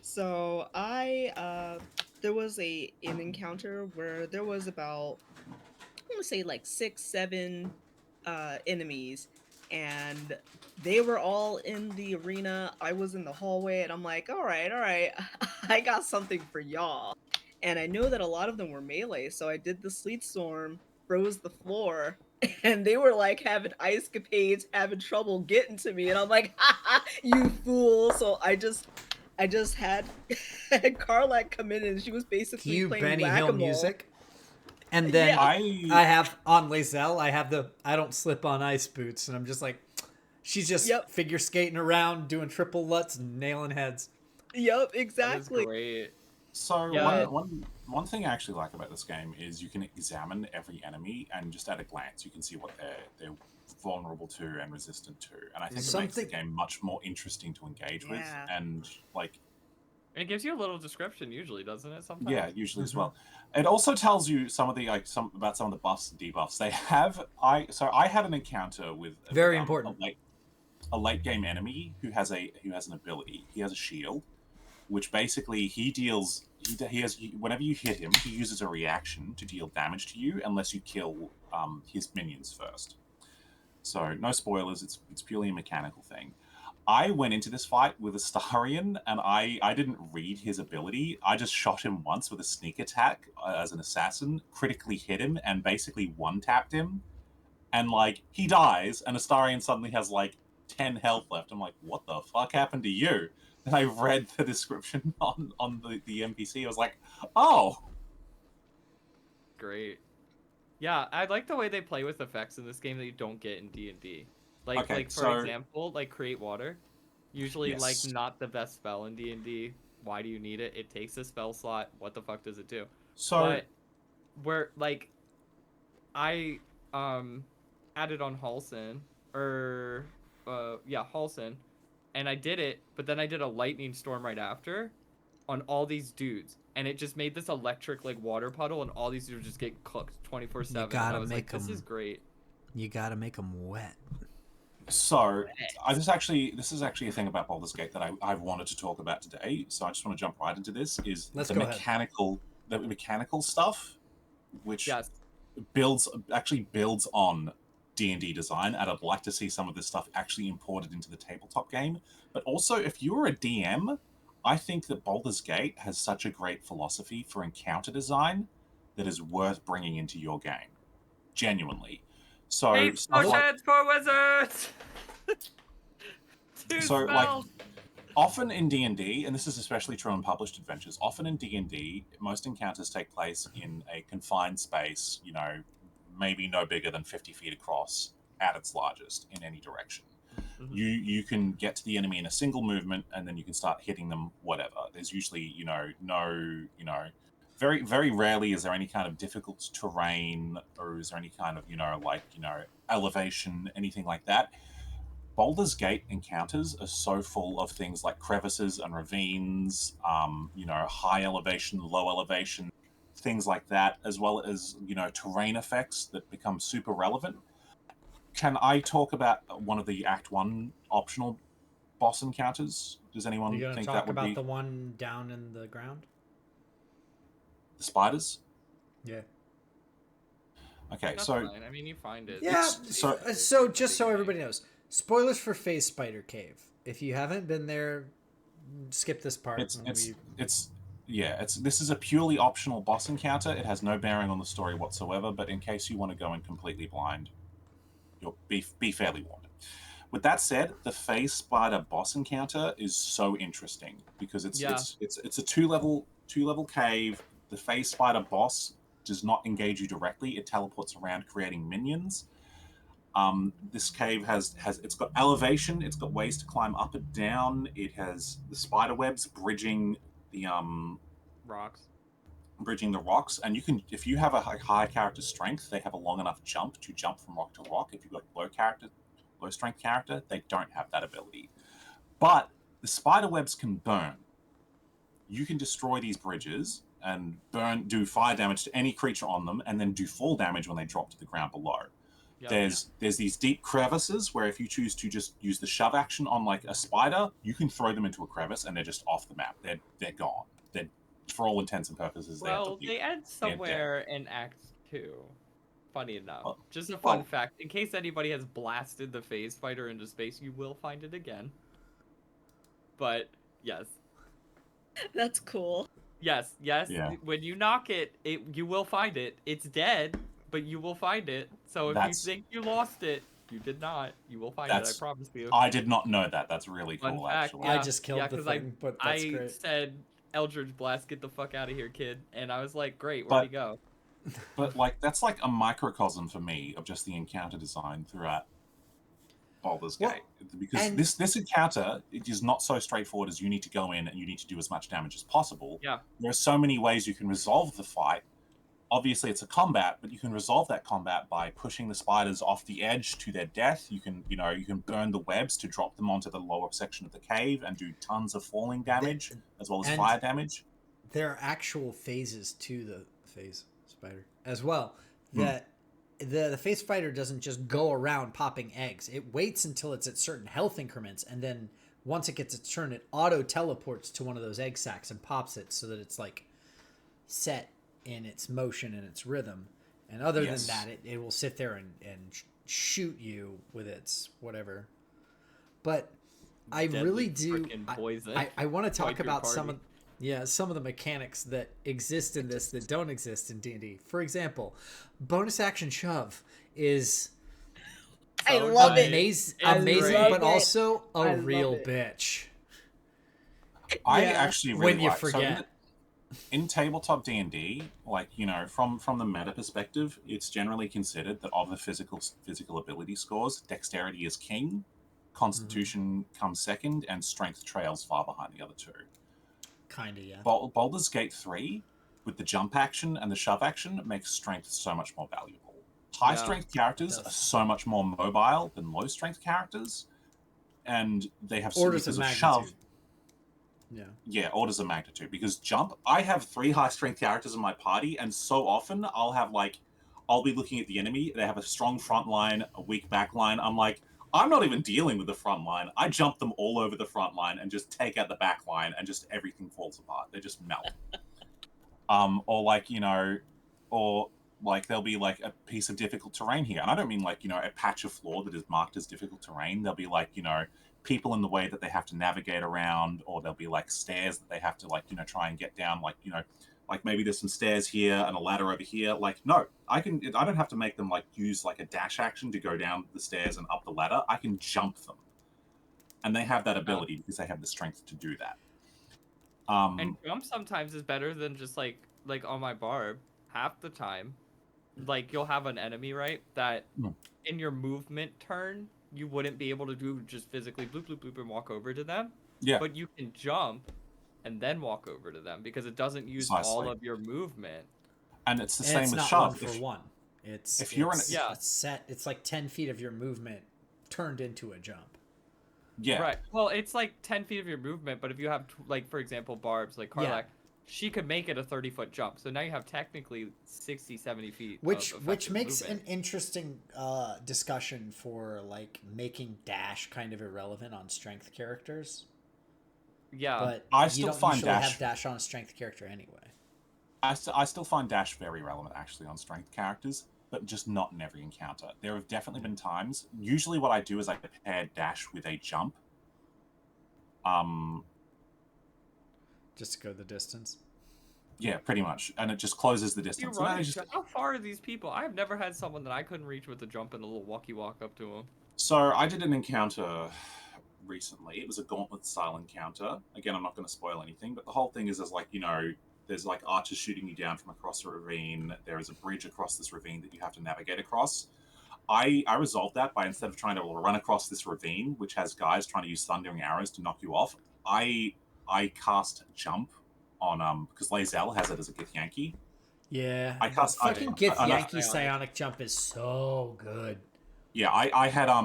So there was an encounter where there was about, I want to say like 6-7 enemies, and they were all in the arena. I was in the hallway, and I'm like, all right, I got something for y'all. And I know that a lot of them were melee, so I did the Sleet Storm, froze the floor, and they were like having ice capades, having trouble getting to me, and I'm like, ha, you fool. So I just had Karlach come in, and she was basically playing Benny whack-a-mole. Hill music. And then I have on Lae'zel, I have the I don't slip on ice boots, and I'm just like, she's just figure skating around, doing triple luts, and nailing heads. Yep, exactly. That is great. So one thing I actually like about this game is you can examine every enemy, and just at a glance you can see what they're vulnerable to and resistant to, and I think it makes the game much more interesting to engage with. And like, And it gives you a little description usually, doesn't it? Sometimes. Yeah, usually as well. It also tells you some of the about some of the buffs and debuffs they have. I had an encounter with Very important. a late game enemy who has an ability. He has a shield, which basically whenever you hit him, he uses a reaction to deal damage to you unless you kill his minions first. So no spoilers. It's purely a mechanical thing. I went into this fight with Astarion, and I didn't read his ability. I just shot him once with a sneak attack as an assassin, critically hit him, and basically one-tapped him. And, like, he dies, and Astarion suddenly has, like, 10 health left. I'm like, what the fuck happened to you? And I read the description on the NPC. I was like, oh! Great. Yeah, I like the way they play with effects in this game that you don't get in D&D. Like, for example, like Create Water. Usually, Yes. like, not the best spell in D&D. Why do you need it? It takes a spell slot. What the fuck does it do? So, But, where, like, I, added on Halson, Halson, and I did it, but then I did a lightning storm right after on all these dudes. And it just made this electric, like, water puddle, and all these dudes just get cooked 24/7. You gotta I was make like, this them. is great. You gotta make them wet. So, this is actually a thing about Baldur's Gate that I've wanted to talk about today. So I just want to jump right into this. Let's the go mechanical stuff, which Yes. builds on D&D design, and I'd like to see some of this stuff actually imported into the tabletop game. But also, if you're a DM, I think that Baldur's Gate has such a great philosophy for encounter design that is worth bringing into your game. Genuinely. So, Eight potions for wizards! Two So, spells! often in D&D, and this is especially true in published adventures, often in D&D, most encounters take place in a confined space, maybe no bigger than 50 feet across at its largest in any direction. Mhm. You can get to the enemy in a single movement, and then you can start hitting them, whatever. There's usually, very, very rarely is there any kind of difficult terrain, or is there any kind of, elevation, anything like that. Baldur's Gate encounters are so full of things like crevices and ravines, high elevation, low elevation, things like that, as well as, terrain effects that become super relevant. Can I talk about one of the Act 1 optional boss encounters? Does anyone You're gonna think talk that would about be the one down in the ground? the spiders? Yeah. Okay, That's so fine. I mean, you find it. Yeah. so- So just so everybody knows, spoilers for Phase Spider Cave. If you haven't been there, skip this part. this is a purely optional boss encounter. It has no bearing on the story whatsoever, but in case you want to go in completely blind, you'll be fairly warned. With that said, the phase spider boss encounter is so interesting because it's a two level cave. The phase spider boss does not engage you directly. It teleports around, creating minions. This cave has it's got elevation. It's got ways to climb up and down. It has the spider webs bridging the Rocks. and you can, if you have a high character strength, they have a long enough jump to jump from rock to rock. If you've got low strength character, they don't have that ability. But the spider webs can burn. You can destroy these bridges and do fire damage to any creature on them, and then do fall damage when they drop to the ground below. Yep. There's these deep crevices where if you choose to just use the shove action on like a spider, you can throw them into a crevice and they're just off the map. They're gone. They're, for all intents and purposes, They end somewhere in Act 2. Funny enough. Just a fun fact. In case anybody has blasted the phase fighter into space, you will find it again. But, yes. That's cool. Yes. Yeah. When you knock it, you will find it. It's dead, but you will find it. So if you think you lost it, you did not. You will find it, I promise you. I did not know that. That's really Fun cool, fact, actually. yeah. I just killed the thing, but that's I great. said, Eldritch Blast, get the fuck out of here, kid. And I was like, great, where'd he go? But like that's like a microcosm for me of just the encounter design throughout Baldur's Gate. Because this encounter, it is not so straightforward as you need to go in and you need to do as much damage as possible. Yeah. There are so many ways you can resolve the fight obviously it's a combat, but you can resolve that combat by pushing the spiders off the edge to their death. You can, you can burn the webs to drop them onto the lower section of the cave and do tons of falling damage as well as and fire damage. there are actual phases to the phase spider as well. That the phase spider doesn't just go around popping eggs. It waits until it's at certain health increments, and then once it gets its turn, it auto teleports to one of those egg sacs and pops it so that it's like set in its motion and its rhythm. And other than that, it will sit there and shoot you with its whatever. But I really do. I want to talk about some of the mechanics that exist in this that don't exist in D&D. For example, bonus action shove is I love amazing, but also a real bitch. I actually really when you like, forget. So in tabletop D&D, like, from the meta perspective, it's generally considered that of the physical ability scores, dexterity is king, constitution comes second, and strength trails far behind the other two. Kinda, yeah. Baldur's Gate 3, with the jump action and the shove action, makes strength so much more valuable. High strength characters are so much more mobile than low strength characters, and they have orders of magnitude. Shove. Yeah, orders of magnitude. Because jump, I have 3 high strength characters in my party, and so often I'll be looking at the enemy. They have a strong front line, a weak back line. I'm like, I'm not even dealing with the front line. I jump them all over the front line and just take out the back line, and just everything falls apart. They just melt. Or there'll be like a piece of difficult terrain here, and I don't mean a patch of floor that is marked as difficult terrain. There'll be people in the way that they have to navigate around, or there'll be stairs that they have to try and get down. Maybe there's some stairs here and a ladder over here. No, I don't have to make them use a dash action to go down the stairs and up the ladder. I can jump them, and they have that ability because they have the strength to do that. And jump sometimes is better than just like on my barb. Half the time, you'll have an enemy, right, that in your movement turn you wouldn't be able to do just physically bloop bloop bloop and walk over to them. Yeah. But you can jump and then walk over to them because it doesn't use all of your movement. And it's the same with shove. One for one. It's set. It's 10 feet of your movement turned into a jump. Yeah. Right. Well, it's 10 feet of your movement, but if you have for example barbs like Karlak, she could make it a 30-foot jump. So now you have technically 60, 70 feet. Which makes an interesting discussion for making dash kind of irrelevant on strength characters. Yeah. But I still find dash have dash on a strength character anyway. I still find dash very relevant actually on strength characters, but just not in every encounter. There have definitely been times. Usually what I do is I pair dash with a jump. Just to go the distance? Yeah, pretty much. And it just closes the distance. How far are these people? I've never had someone that I couldn't reach with a jump and a little walkie walk up to them. So I did an encounter recently. It was a gauntlet style encounter. Again, I'm not going to spoil anything, but the whole thing is there's archers shooting you down from across a ravine. There is a bridge across this ravine that you have to navigate across. I resolved that by, instead of trying to run across this ravine, which has guys trying to use thundering arrows to knock you off, I cast jump on because Lae'zel has it as a Githyanki. Yeah. I cast fucking Githyanki psionic jump is so good. Yeah, I had a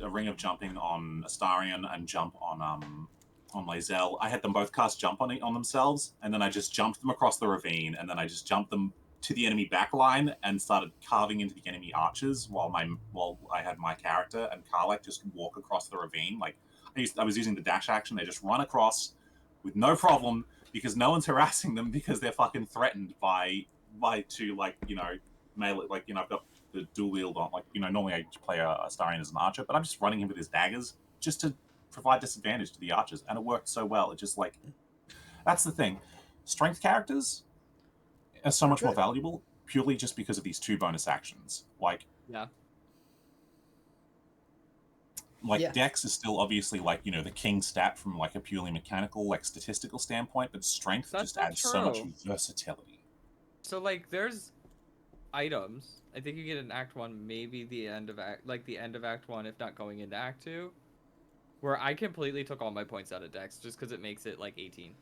ring of jumping on Astarion and jump on Lae'zel. I had them both cast jump on themselves, and then I just jumped them across the ravine, and then I just jumped them to the enemy backline and started carving into the enemy archers while I had my character and Karlak just walk across the ravine. I was using the dash action. They just run across with no problem because no one's harassing them because they're fucking threatened by two melee. I've got the dual wield on. Normally I play Astarion as an archer, but I'm just running him with his daggers just to provide disadvantage to the archers, and it worked so well. It just that's the thing. Strength characters are so much more valuable purely just because of these 2 bonus actions. Dex is still obviously the king stat from a purely mechanical statistical standpoint, but strength just adds so much versatility. So there's items. I think you get in Act 1, maybe the end of Act 1, if not going into Act 2, where I completely took all my points out of Dex just because it makes it 18.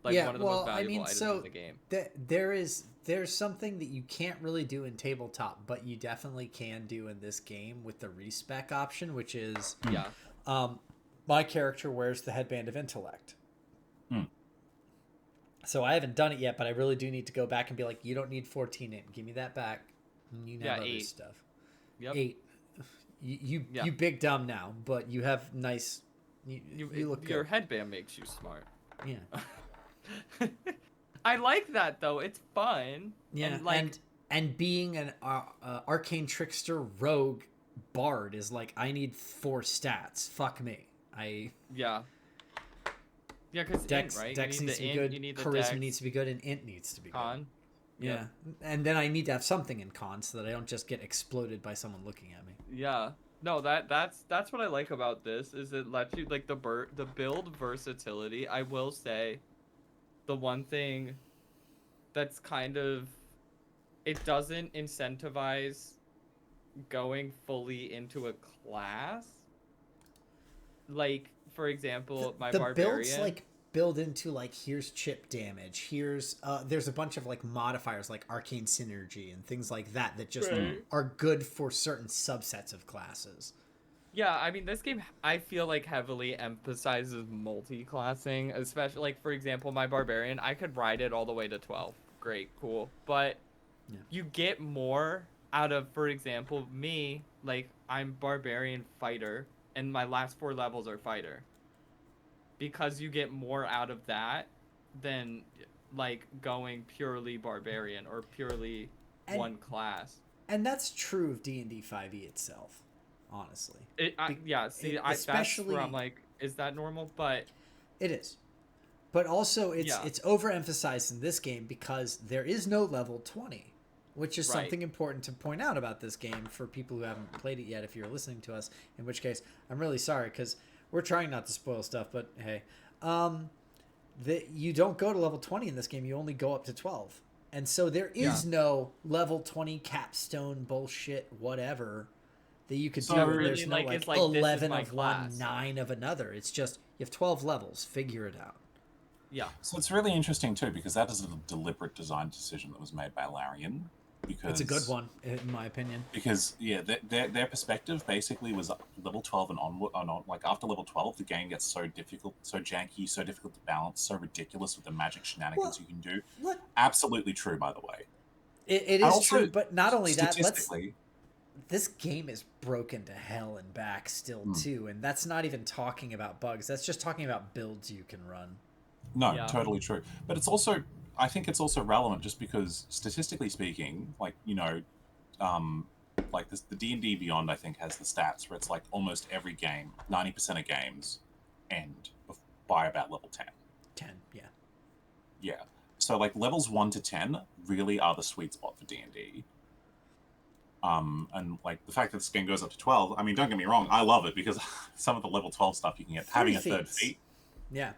Like Yeah, one of the well, most I valuable mean, items so in the game. there's something that you can't really do in tabletop, but you definitely can do in this game with the respec option, which is Yeah. my character wears the headband of intellect. Hmm. So I haven't done it yet, but I really do need to go back and be like, you don't need 14 in. Give me that back. You can have other 8. stuff. Yep. 8. You Yeah. you big dumb now, but you have nice. You look Your good. headband makes you smart. Yeah. I like that though. It's fun. Yeah, And like and being an arcane trickster rogue bard is like, I need 4 stats. Fuck me. yeah. Yeah, because Dex right? Dex you need needs the to be int, good. you need the Charisma dex, needs to be good, and int needs to be con. good. Yeah, and then I need to have something in con so that I don't just get exploded by someone looking at me. Yeah. No, that's what I like about this is it lets you like the build versatility. I will say the one thing that's kind of it doesn't incentivize going fully into a class. Like for example, my The barbarian. builds like build into like, here's chip damage, here's there's a bunch of like modifiers like arcane synergy and things like that that just Right. are good for certain subsets of classes. Yeah, I mean, this game, I feel like heavily emphasizes multi-classing, especially, like, for example, my Barbarian, I could ride it all the way to 12. Great, cool. But Yeah. you get more out of, for example, me, like, I'm Barbarian Fighter, and my last 4 levels are Fighter. Because you get more out of that than, like, going purely Barbarian or purely one class. And that's true of D&D 5e itself, honestly. Yeah, see, that's where I'm like, is that normal? But it is. But also Yeah. it's overemphasized in this game because there is no level 20, which is Right. something important to point out about this game for people who haven't played it yet if you're listening to us, in which case I'm really sorry because we're trying not to spoil stuff, but hey. You don't go to level 20 in this game, you only go up to 12. And so there is no level 20 capstone bullshit whatever that you could So do. really, There's no like, like it's like, this is 11 my of class. one, 9 of another. It's just you have 12 levels. Figure it out. yeah. So it's really interesting too because that is a deliberate design decision that was made by Larian. Because It's a good one, in my opinion. Because yeah, their perspective basically was level 12 and onward. Like after level 12, the game gets so difficult, so janky, so difficult to balance, so ridiculous with the magic shenanigans you can do. Look, Absolutely true, by the way. it is Also, true, but not only that, statistically, this game is broken to hell and back still too, and that's not even talking about bugs. That's just talking about builds you can run. no, Yeah. totally true. But it's also, I think it's also relevant just because statistically speaking, like like this, the D&D Beyond, I think, has the stats where it's like almost every game, 90% of games end by about level 10. 10, yeah. Yeah. So like levels 1 to 10 really are the sweet spot for D&D. And like the fact that this game goes up to 12, I mean, don't get me wrong, I love it because some of the level 12 stuff you can get, having a third feats. feat. Yeah.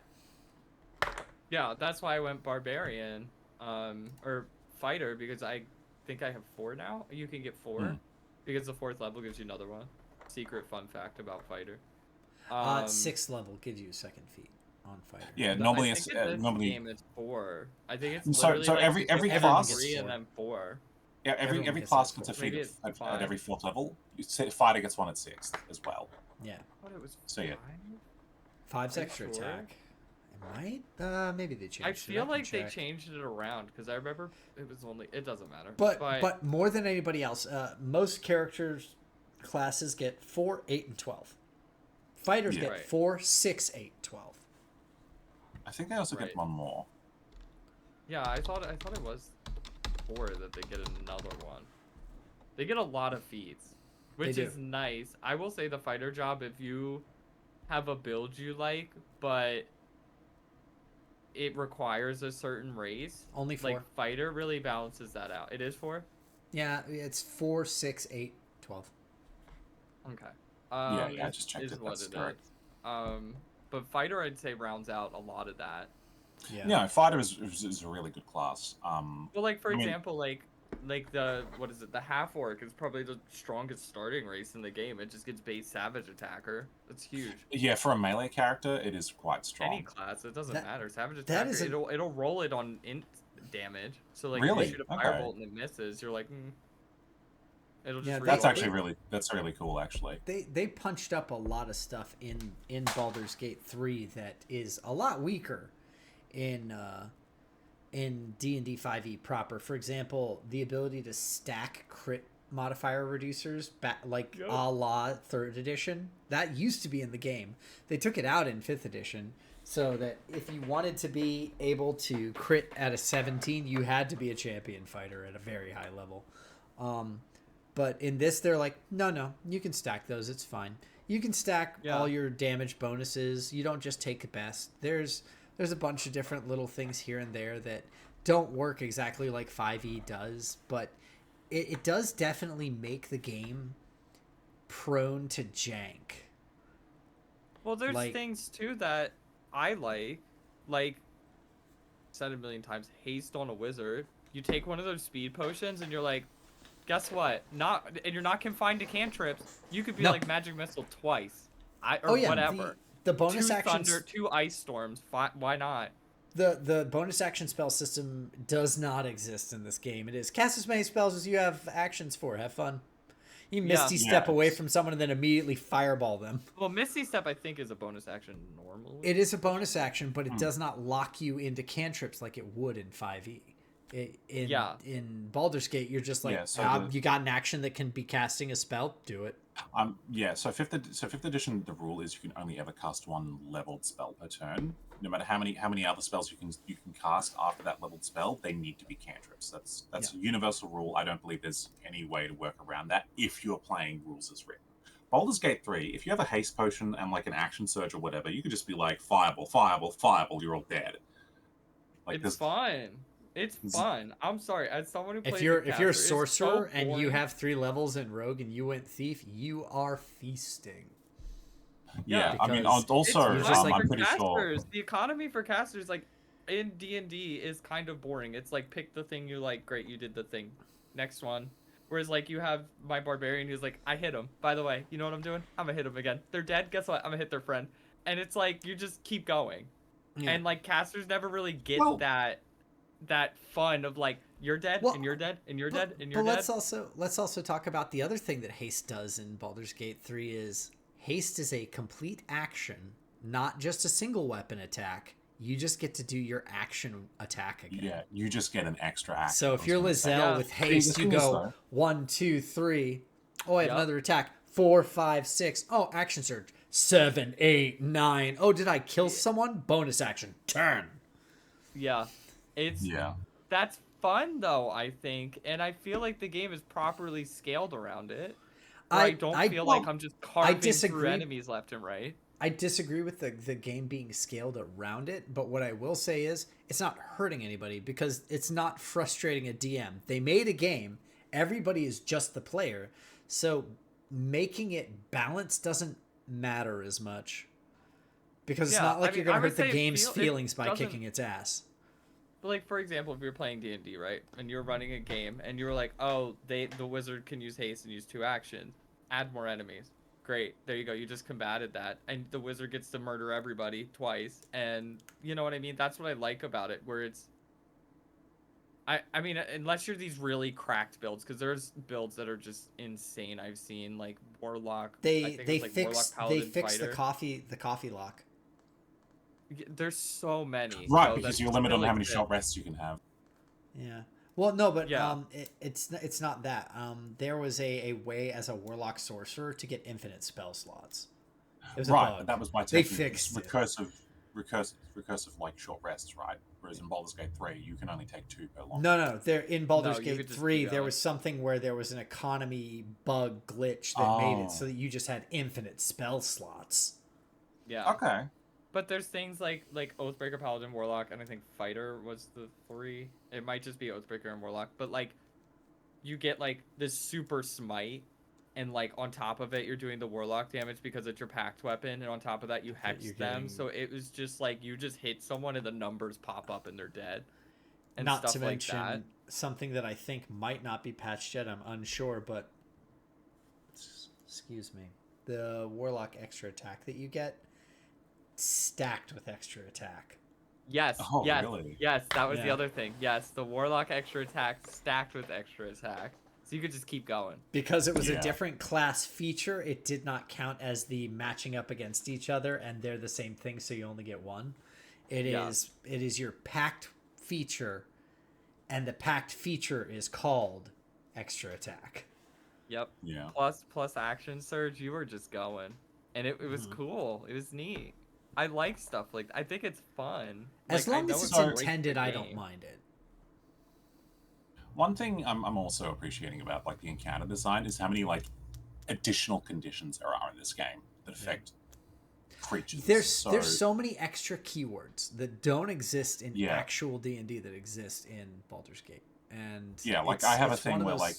Yeah, that's why I went Barbarian, or Fighter, because I think I have 4 now. You can get 4, because the 4th level gives you another one. Secret fun fact about Fighter. 6th level gives you a second feat on Fighter. Yeah, I normally think it's in this normally game it's 4. I think it's So- literally so like every you get class- 3 and Four. then 4. yeah, everyone every gets class that gets a Maybe feat it's at 5. every 4th level. Fighter gets one at 6th as well. Yeah. I thought it was 5. So, yeah. 5's Are you extra sure? attack. It might. Maybe they changed it. I feel can like they check. changed it around, because I remember it was only... It doesn't matter. But more than anybody else, most characters classes get 4, 8, and 12. Fighters Yeah. get Right. 4, 6, 8, 12. I think they also Right. get one more. Yeah, I thought it was 4 that they get another one. They get a lot of feats, which do. is nice. I will say the fighter job, if you have a build you like, but it requires a certain race, Only 4. like fighter really balances that out. It is 4? Yeah, it's 4, 6, 8, 12. Okay. Yeah, I just checked is it. what That's it correct. is. But fighter I'd say rounds out a lot of that. Yeah. Yeah, Fighter is a really good class. Well, like for I mean- example, like like the what is it? The half orc is probably the strongest starting race in the game. It just gets base savage attacker. That's huge. Yeah, for a melee character, it is quite Any strong. class, it doesn't That- matter. Savage that attacker, is a- it'll roll it on int damage. So like, if Really? you shoot a Okay. firebolt and it misses, you're like, it'll just. Yeah, That's reroll actually it. that's really cool, actually. They punched up a lot of stuff in Baldur's Gate 3 that is a lot weaker in D&D 5e proper. For example, the ability to stack crit modifier reducers like Yep. a la 3rd edition. That used to be in the game. They took it out in 5th edition so that if you wanted to be able to crit at a 17, you had to be a champion fighter at a very high level. But in this, they're like, no, you can stack those. It's fine. You can stack all your damage bonuses. You don't just take the best. There's a bunch of different little things here and there that don't work exactly like 5e does, but it does definitely make the game prone to jank. Well, there's like- things too that I like said a million times, haste on a wizard. You take one of those speed potions and you're like, guess what? And you're not confined to cantrips. You could be No. like magic missile twice. Or whatever. The bonus two actions, thunder, 2 ice storms. Why not? the bonus action spell system does not exist in this game. It is cast as many spells as you have actions for. Have fun. You Misty Step away from someone and then immediately fireball them. Well, Misty Step I think is a bonus action normally. It is a bonus action, but it does not lock you into cantrips like it would in 5e. In Baldur's Gate, you're just like, you got an action that can be casting a spell, do it. So fifth edition, the rule is you can only ever cast one leveled spell per turn. No matter how many other spells you can cast after that leveled spell, they need to be cantrips. That's a universal rule. I don't believe there's any way to work around that if you're playing rules as written. Baldur's Gate 3, if you have a haste potion and like an action surge or whatever, you could just be like fireball, fireball, fireball, you're all dead. Like it's fun. It's fun. I'm sorry, as someone who plays if you're a caster, sorcerer so and you boring. have 3 levels in rogue and you went thief, you are feasting. Yeah, I mean, because also, it's just like I'm pretty sure. casters. The economy for casters, like in D&D, is kind of boring. It's like pick the thing you like. Great, you did the thing. Next one. Whereas like you have my barbarian who's like, I hit him. By the way, you know what I'm doing? I'm gonna hit him again. They're dead. Guess what? I'm gonna hit their friend. And it's like you just keep going. Yeah. And like casters never really get that fun of like you're dead and you're dead and you're dead and you're but dead. let's also talk about the other thing that haste does in Baldur's Gate 3 is haste is a complete action, not just a single weapon attack. You just get to do your action attack again. Yeah, you just get an extra action. So if you're Lizelle with haste, you go 1, 2, 3. Oh, I have another attack. 4, 5, 6. Oh, action surge. 7, 8, 9. Oh, did I kill someone? Bonus action. Turn. Yeah. That's fun though, I think, and I feel like the game is properly scaled around it. I don't feel like I'm just carving through enemies left and right. I disagree with the game being scaled around it, but what I will say is it's not hurting anybody because it's not frustrating a DM. They made a game. Everybody is just the player. So making it balanced doesn't matter as much because it's not like you're going to hurt the game's feelings by kicking its ass. But like, for example, if you're playing D&D, right, and you're running a game and you're like, oh, the wizard can use haste and use 2 actions, add more enemies. Great, there you go. You just combated that, and the wizard gets to murder everybody twice, and you know what I mean? That's what I like about it, where it's... I mean, unless you're these really cracked builds, because there's builds that are just insane. I've seen, like, Warlock... They fixed the coffee lock. There's so many. Right, because you're limited on how many short rests you can have. Yeah. Well, no, but it's not that. There was a way as a warlock sorcerer to get infinite spell slots. It was a bug. But that was my They technique. fixed recursive like short rests, right? Whereas in Baldur's Gate 3, you can only take 2 per long. No. There in Baldur's you Gate could just 3, keep there going. was something where there was an economy bug glitch that made it so that you just had infinite spell slots. Yeah. Okay. But there's things like Oathbreaker, Paladin, Warlock, and I think Fighter was the 3. It might just be Oathbreaker and Warlock, but like you get like this super smite, and like on top of it you're doing the Warlock damage because it's your packed weapon, and on top of that you hex them. So it was just like you just hit someone and the numbers pop up and they're dead. and Not stuff to like mention that. something that I think might not be patched yet. I'm unsure, but excuse me, the Warlock extra attack that you get stacked with extra attack. Yes, Oh, yes, really? yes. That was the Yeah. other thing. Yes, the Warlock extra attack stacked with extra attack, so you could just keep going. Because it was a Yeah. different class feature, it did not count as the matching up against each other, and they're the same thing, so you only get one. It Yeah. is your packed feature, and the packed feature is called extra attack. Yep. Yeah. Plus action surge. You were just going, and it was Mhm. cool. It was neat. I like stuff like I think it's fun. As Like, I long know as it it's breaks the intended, I don't game. mind it. One thing I'm also appreciating about like the encounter design is how many like additional conditions there are in this game that affect creatures. There's so many extra keywords that don't exist in Yeah. actual D&D that exist in Baldur's Gate, and Yeah, like it's- I have a it's one thing of where those- like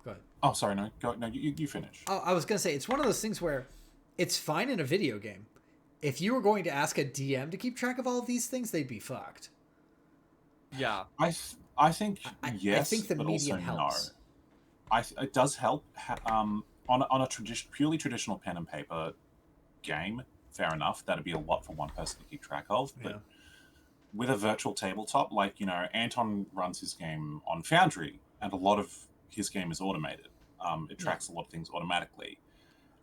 Go ahead. oh sorry no go no you finish. Oh, I was gonna say it's one of those things where it's fine in a video game. If you were going to ask a DM to keep track of all of these things, they'd be fucked. Yeah. I think yes, I think the but medium also helps. no. It does help on a purely traditional pen and paper game. Fair enough, that'd be a lot for one person to keep track of. But Yeah. with a virtual tabletop, like Anton runs his game on Foundry, and a lot of his game is automated. It tracks a lot of things automatically,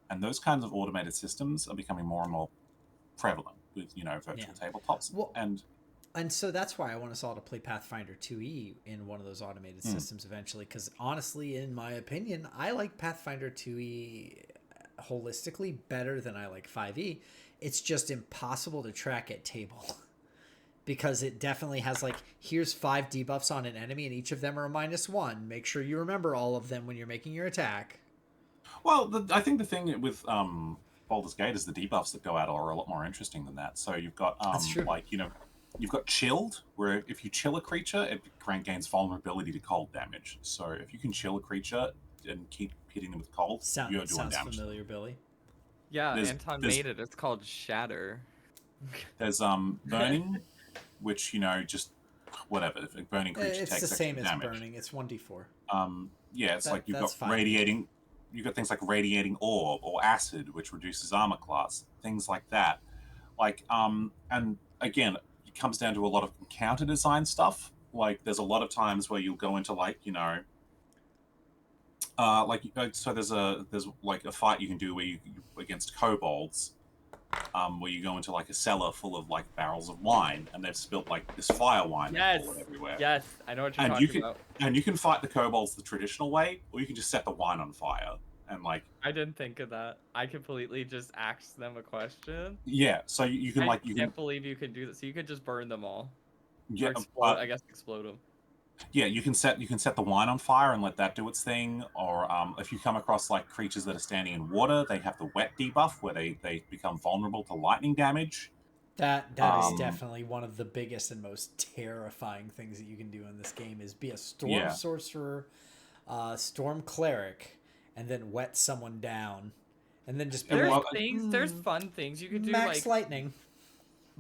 and those kinds of automated systems are becoming more and more prevalent with virtual tabletops. Well, And so that's why I want us all to play Pathfinder 2e in one of those automated systems eventually, because honestly, in my opinion, I like Pathfinder 2e holistically better than I like 5e. It's just impossible to track at table because it definitely has like, here's 5 debuffs on an enemy and each of them are a -1. Make sure you remember all of them when you're making your attack. Well, I think the thing with Baldur's Gate is the debuffs that go out are a lot more interesting than that. So you've got That's true. like you've got chilled, where if you chill a creature, it gains vulnerability to cold damage. So if you can chill a creature and keep hitting them with cold, you're doing Sounds damage. familiar, Billy. Yeah, There's- Anton there's- made it. It's called Shatter. There's burning, which just whatever. If a burning creature It's takes the extra same as damage. burning. It's 1d4. Yeah, it's like you've that's got fine. radiating. You've got things like radiating orb or acid, which reduces armor class. Things like that. Like and again, it comes down to a lot of counter design stuff. Like there's a lot of times where you'll go into so there's like a fight you can do where you against kobolds, where you go into like a cellar full of like barrels of wine and they've spilt like this fire wine Yes. everywhere. Yes, I know what you're And talking about. you can fight the kobolds the traditional way, or you can just set the wine on fire and like I didn't think of that. I completely just asked them a question. yeah. So you can I can't believe you could do this. So you could just burn them all. yeah Or explode, I guess explode them. yeah you can set the wine on fire and let that do its thing. Or if you come across like creatures that are standing in water, they have the wet debuff where they become vulnerable to lightning damage. That is definitely one of the biggest and most terrifying things that you can do in this game is be a storm sorcerer, storm cleric, and then wet someone down, and then just be There's like, there's fun things you could do, max lightning.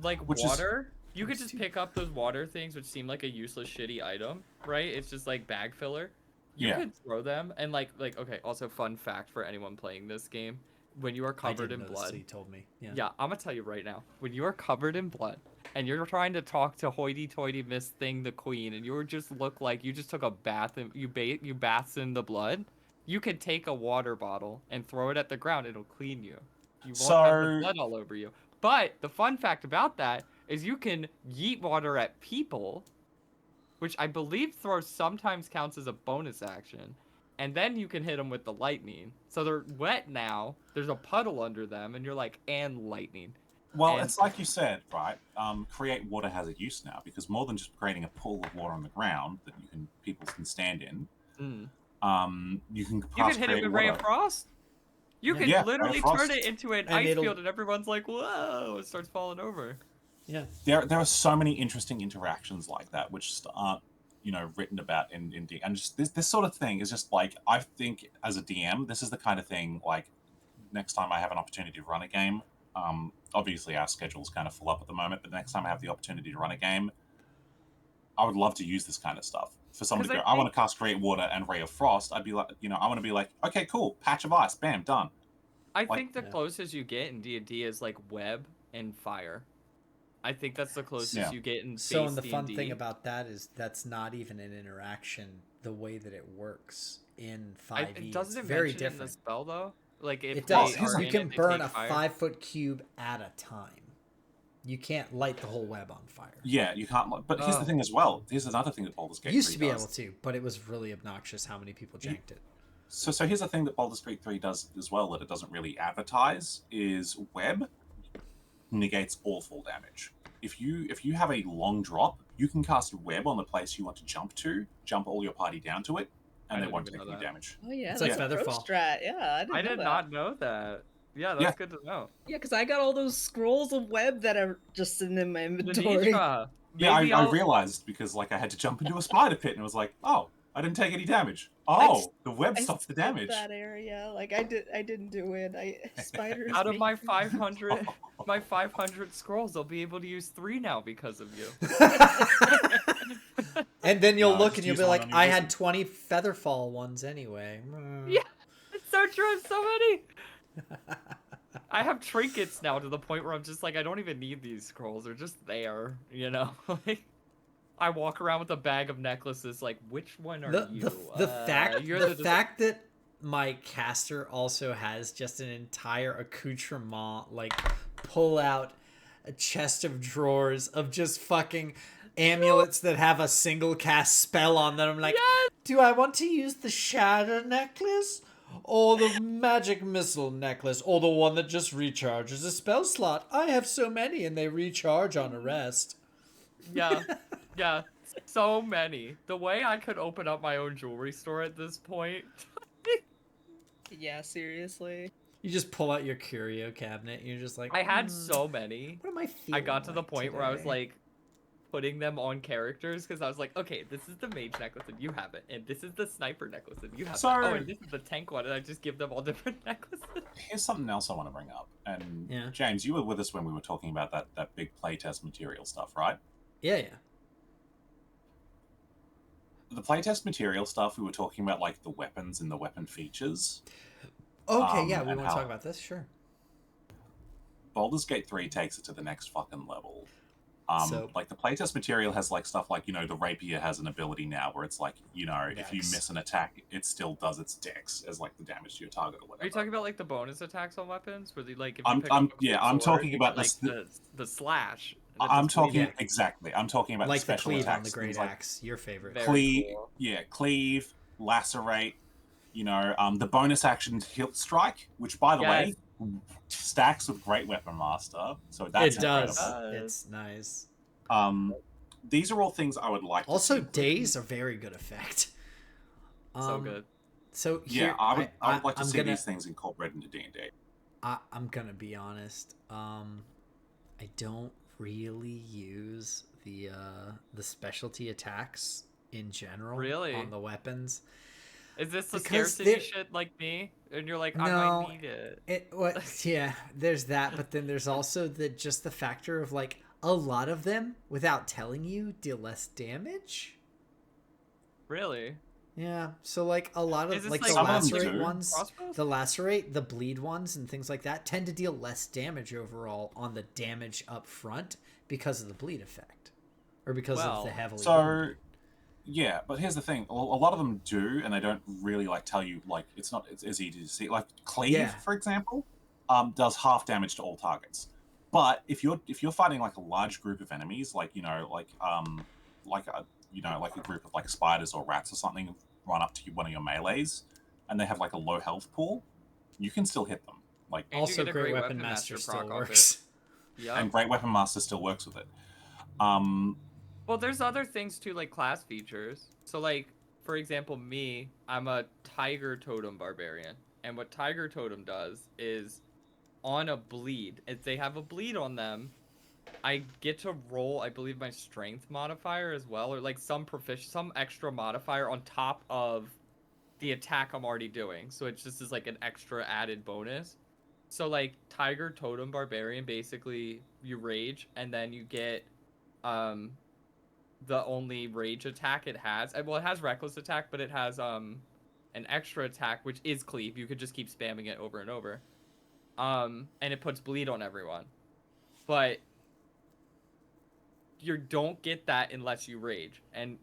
like Which is- water. You could just pick up those water things, which seem like a useless, shitty item, right? It's just like bag filler. You Yeah. could throw them, and like okay. Also, fun fact for anyone playing this game: when you are I covered didn't in know this blood, till you told me. yeah, I'm gonna tell you right now. When you are covered in blood, and you're trying to talk to hoity-toity Miss Thing, the Queen, and you just look like you just took a bath and you baths in the blood, you can take a water bottle and throw it at the ground. It'll clean you. You won't have the So- blood all over you. But the fun fact about that is you can yeet water at people, which I believe throw sometimes counts as a bonus action. And then you can hit them with the lightning. So they're wet now. There's a puddle under them, and you're like, and lightning. Well, And- it's like you said, right? Create water has a use now, because more than just creating a pool of water on the ground that people can stand in, you can You pass can hit it create with Ray of water. Frost. You can Yeah, Ray of literally Frost. turn it into an And ice it'll- field, and everyone's like, whoa, it starts falling over. Yeah. There are so many interesting interactions like that, which just aren't written about in D. And just this sort of thing is just like, I think as a DM, this is the kind of thing like next time I have an opportunity to run a game, Obviously, our schedule's kind of full up at the moment, but next time I have the opportunity to run a game, I would love to use this kind of stuff. For someone to 'Cause go, I want to cast Create Water and Ray of Frost, I'd be like, I want to be like, okay, cool, Patch of Ice, bam, done. I Like- think the Yeah. closest you get in D&D is like web and fire. I think that's the closest Yeah. you get in So, base and the fun D&D. thing about that is that's not even an interaction the way that it works in 5e. Doesn't It's it very mention in the different. spell though? Like if It they does. here's are the- You in can it, they burn take a fire. 5-foot cube at a time. You can't light the whole web on fire. Yeah, you can't. But here's the Oh. thing as well. Here's another thing that Baldur's Gate Used 3 to be does. able to, but it was really obnoxious how many people janked it. So here's the thing that Baldur's Gate 3 does as well that it doesn't really advertise is web negates all fall damage. If you have a long drop, you can cast web on the place you want to jump all your party down to it, and I they didn't won't even take know any that. damage. Oh yeah, It's that's like a pro Featherfall. strat. Yeah, I know did that. not know that. Yeah, that's Yeah. good to know. Yeah, because I got all those scrolls of web that are just sitting in my inventory. Denitra, Yeah, maybe I I'll- realized because like I had to jump into a spider pit and it was like, oh, I didn't take any damage. Oh, the web I stops the skipped damage. that area. Like I didn't do it. Spiders. out of make my me- 500 my 500 scrolls, I'll be able to use 3 now because of you. And then you'll No, look just and you'll use be one like, on your I had wizard." 20 Featherfall ones anyway. Yeah, it's so true. It's so many. I have trinkets now to the point where I'm just like, I don't even need these scrolls. They're just there, you know? Like, I walk around with a bag of necklaces, like, which one are The, you? the fact you're the fact that my caster also has just an entire accoutrement, like pull out a chest of drawers of just fucking amulets that have a single cast spell on them. I'm like, Yes! do I want to use the shatter necklace? Or the magic missile necklace? Or the one that just recharges a spell slot? I have so many and they recharge on a rest. Yeah, yeah, so many. The way I could open up my own jewelry store at this point. Yeah, seriously. You just pull out your curio cabinet and you're just like, I had so many. what am I I feeling got to the like point where I was today? like putting them on characters because I was like, okay, this is the mage necklace and you have it, and this is the sniper necklace and you have So- it. Oh, and this is the tank one, and I just give them all different necklaces. Here's something else I want to bring up. And Yeah. James, you were with us when we were talking about that big playtest material stuff, right? Yeah. The playtest material stuff, we were talking about like the weapons and the weapon features. Okay, yeah, we and want to how- talk about this, sure. Baldur's Gate 3 takes it to the next fucking level. So- Like the playtest material has like stuff like, the rapier has an ability now where it's like, if you Dex. miss an attack, it still does its dex as like the damage to your target or whatever. Are you talking about like the bonus attacks on weapons, where they like if you I'm- pick I'm- up a yeah, quick I'm sword, talking you about get, like the slash. and it I'm just talking bleeds. exactly. I'm talking about Like the the special cleave attacks. on the things great like axe, your favorite. Very cleave, cool. cleave, lacerate. The bonus action hilt strike, which by the way stacks with Great Weapon Master. So that's It does. incredible. It's nice. These are all things I would like. to Also, see included. days are very good effect. So good. So Yeah, here, I would like to I'm see gonna, these things incorporated into D&D. I'm gonna be honest. I don't really use the specialty attacks in general Really? on the weapons. Is this the because scarcity they're- shit like me? And you're like, I No, might need it. Yeah, there's that, but then there's also the factor of like a lot of them, without telling you, deal less damage. Really? Yeah, so like a lot Is of this like like the some of them lacerate do? ones, Crossbows? the lacerate, the bleed ones, and things like that tend to deal less damage overall on the damage up front because of the bleed effect, or because of Well, the heavily. So, wounded. yeah, but here's the thing: a lot of them do, and they don't really like tell you. Like, it's as easy to see. Like cleave, Yeah. for example, does half damage to all targets. But if you're fighting like a large group of enemies, like like a group of like spiders or rats or something, run up to one of your melees, and they have like a low health pool, you can still hit them. Like, And you Also, get a Great Weapon Master proc still off it. works. Yeah. and Great Weapon Master still works with it. Well, there's other things too, like class features. So, like, for example, me, I'm a Tiger Totem Barbarian. And what Tiger Totem does is, on a bleed, if they have a bleed on them, I get to roll, I believe, my strength modifier as well, or like some extra modifier on top of the attack I'm already doing. So it just is like an extra added bonus. So like Tiger Totem Barbarian, basically you rage and then you get the only rage attack it has. Well, it has reckless attack, but it has an extra attack which is cleave. You could just keep spamming it over and over. And it puts bleed on everyone. But you don't get that unless you rage. And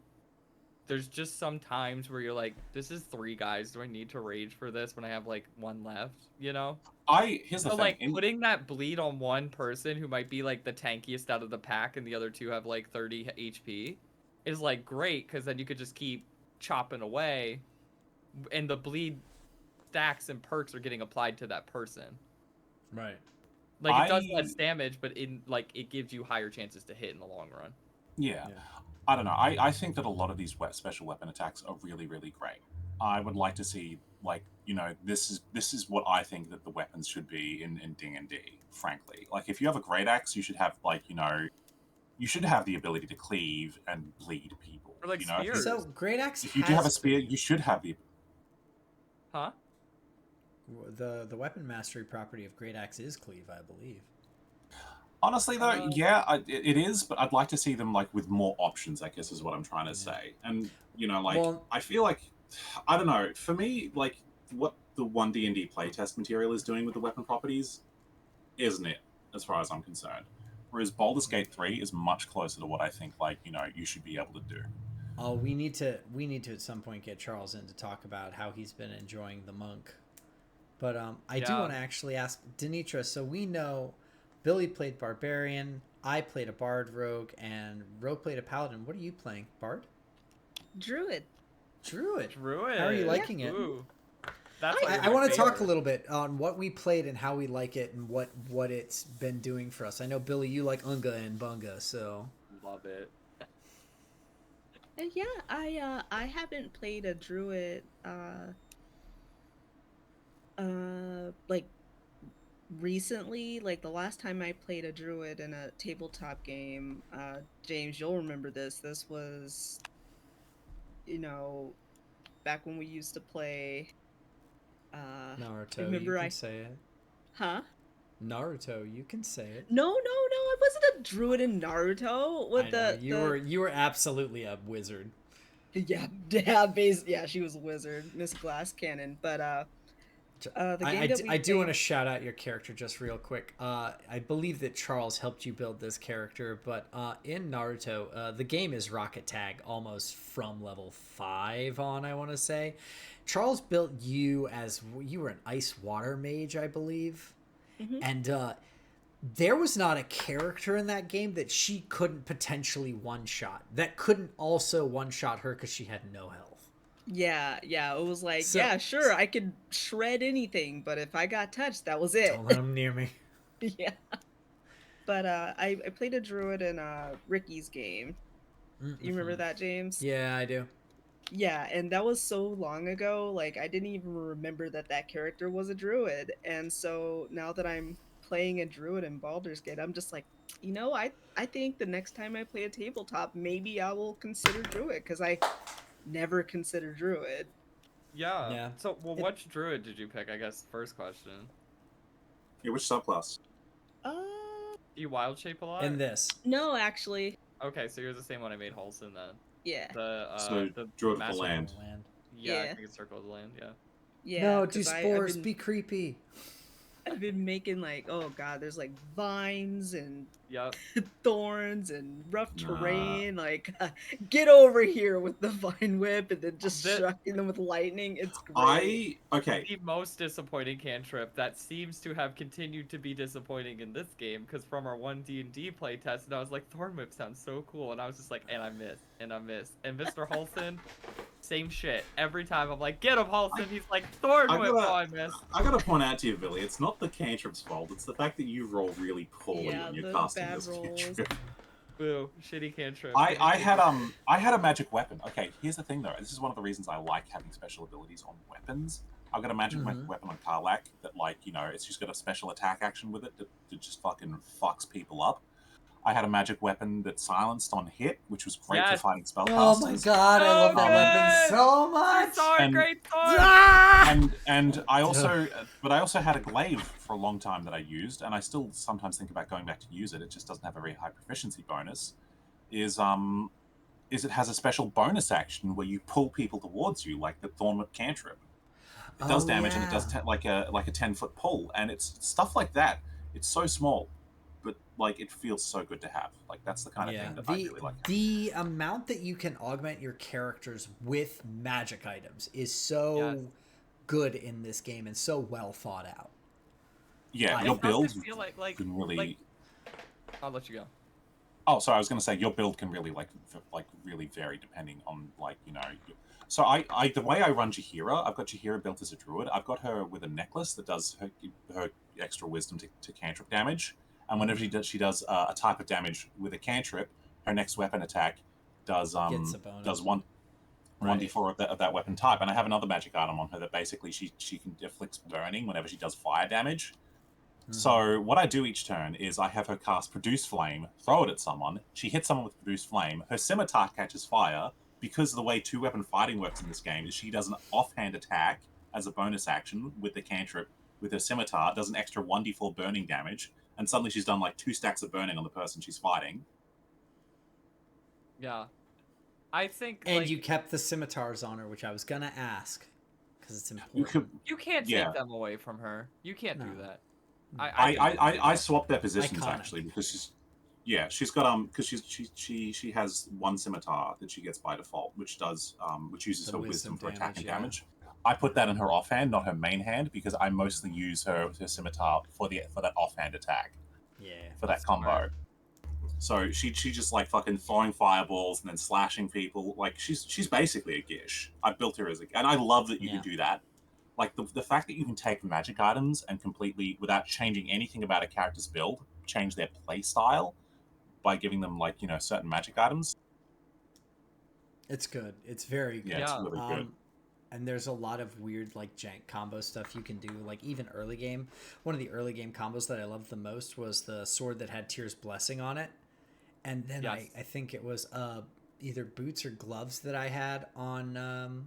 there's just some times where you're like, this is 3 guys. Do I need to rage for this when I have like 1 left, you know? Here's the So thing. like putting that bleed on one person who might be like the tankiest out of the pack and the other 2 have like 30 HP is like great, because then you could just keep chopping away and the bleed stacks and perks are getting applied to that person. Right. Like it does less damage, but it gives you higher chances to hit in the long run. Yeah. I don't know. I think that a lot of these special weapon attacks are really, really great. I would like to see, like, you know, this is what I think that the weapons should be in D&D, frankly. Like, if you have a great axe, you should have, like, you know, you should have the ability to cleave and bleed people. Or like you know? spears. So great axe. If you do have a spear, you should have the. Huh? The weapon mastery property of great axe is cleave, I believe. Honestly, though, yeah, it is, but I'd like to see them, like, with more options, I guess is what I'm trying to say. And, you know, like, I feel like, I don't know, for me, like, what the 1D&D playtest material is doing with the weapon properties isn't it, as far as I'm concerned. Whereas Baldur's Gate 3 is much closer to what I think, like, you know, you should be able to do. Oh, we need to at some point get Charles in to talk about how he's been enjoying the monk. But I do want to actually ask Denitra, so we know Billy played Barbarian, I played a Bard Rogue, and Rogue played a Paladin. What are you playing? Bard? Druid. Druid. Druid. How are you liking it? Ooh. That's I want to talk a little bit on what we played and how we like it and what it's been doing for us. I know, Billy, you like Unga and Bunga, so... Love it. Yeah, I haven't played a Druid, like, recently. Like, the last time I played a Druid in a tabletop game, James, you'll remember this. This was, you know, back when we used to play, Naruto, remember you can say it. Huh? Naruto, you can say it. No, I wasn't a Druid in Naruto. With you were absolutely a wizard. Yeah, she was a wizard, Miss Glass Cannon. But the game I do want to shout out your character just real quick. I believe that Charles helped you build this character, but in Naruto, the game is Rocket Tag almost from level 5 on, I want to say. Charles built you as you were an ice water mage, I believe. Mm-hmm. And there was not a character in that game that she couldn't potentially one-shot. That couldn't also one-shot her because she had no health. Yeah, it was like, yeah, sure, I could shred anything, but if I got touched, that was it. Don't let them near me. Yeah. But I played a Druid in Ricky's game. Mm-hmm. You remember that, James? Yeah, I do. Yeah, and that was so long ago, like, I didn't even remember that character was a Druid. And so now that I'm playing a Druid in Baldur's Gate, I'm just like, you know, I think the next time I play a tabletop, maybe I will consider Druid, because I never considered Druid. Yeah. So, well, which Druid did you pick, I guess, first question? Yeah, which subclass? Do you wild shape a lot? In this. No, actually. Okay, so you're the same one I made Halson then. Yeah. The Druid of the Land. Yeah, I think it's Circle of the Land, yeah. Yeah. No, do spores, be creepy. I've been making, like, oh god, there's like vines and thorns and rough terrain. Like, get over here with the vine whip and then just striking them with lightning. It's great. The most disappointing cantrip that seems to have continued to be disappointing in this game, because from our 1D&D playtest, and I was like, Thorn Whip sounds so cool, and I was just like, and I missed. And Mr. Halson, same shit. Every time I'm like, get him, Halson. He's like, Thorn Whip. I missed. I gotta point out to you, Billy, it's not the cantrip's fault. It's the fact that you roll really poorly when you're casting this cantrip. Boo, shitty cantrip. I had a magic weapon. Okay, here's the thing though. This is one of the reasons I like having special abilities on weapons. I've got a magic weapon on Karlak that, like, you know, it's just got a special attack action with it that just fucking fucks people up. I had a magic weapon that silenced on hit, which was great for Yes. fighting Oh my spellcasters. god, I love that weapon good! so much. Sword, And- great sword! Ah! And I also, but I also had a glaive for a long time that I used, and I still sometimes think about going back to use it. It just doesn't have a very high proficiency bonus. Is it has a special bonus action where you pull people towards you, like the Thornwood cantrip. It does Oh, damage and it does yeah. like a 10-foot pull, and it's stuff like that. It's so small, but like it feels so good to have. Like that's the kind of Yeah, thing that I really like. the amount that you can augment your characters with magic items is so Yes. good in this game and so well thought out. Yeah, I- your It doesn't build feel like can really. like- I'll let you go. Oh, sorry. I was going to say your build can really like really vary depending on like So I the way I run Jahira, I've got Jahira built as a druid. I've got her with a necklace that does her extra wisdom to cantrip damage, and whenever she does a type of damage with a cantrip, her next weapon attack does Gets a bonus. does one. Right. 1d4 of that weapon type, and I have another magic item on her that basically she can inflict burning whenever she does fire damage. So what I do each turn is I have her cast Produce Flame, throw it at someone. She hits someone with Produce Flame. Her scimitar catches fire. Because the way two-weapon fighting works in this game is she does an offhand attack as a bonus action with the cantrip with her scimitar, does an extra 1d4 burning damage, and suddenly she's done like 2 stacks of burning on the person she's fighting. Yeah. I think And like, you kept the scimitars on her, which I was gonna ask because it's important. You could. you can't Yeah. take them away from her. You can't do No. that. I swapped their positions Iconic. actually because she's got because she has one scimitar that she gets by default, which does which uses The her wisdom wisdom for damage, attacking yeah. damage. I put that in her offhand, not her main hand, because I mostly use her scimitar for that offhand attack Yeah. for that combo. Smart. So she just like fucking throwing fireballs and then slashing people. Like she's basically a Gish. I built her and I love that you Yeah. can do that. Like the fact that you can take magic items and completely, without changing anything about a character's build, change their play style by giving them like certain magic items. It's good. It's very good. Yeah, it's really good. And there's a lot of weird like jank combo stuff you can do. Like even early game, one of the early game combos that I loved the most was the sword that had Tyr's Blessing on it. And then Yes. I think it was either boots or gloves that I had on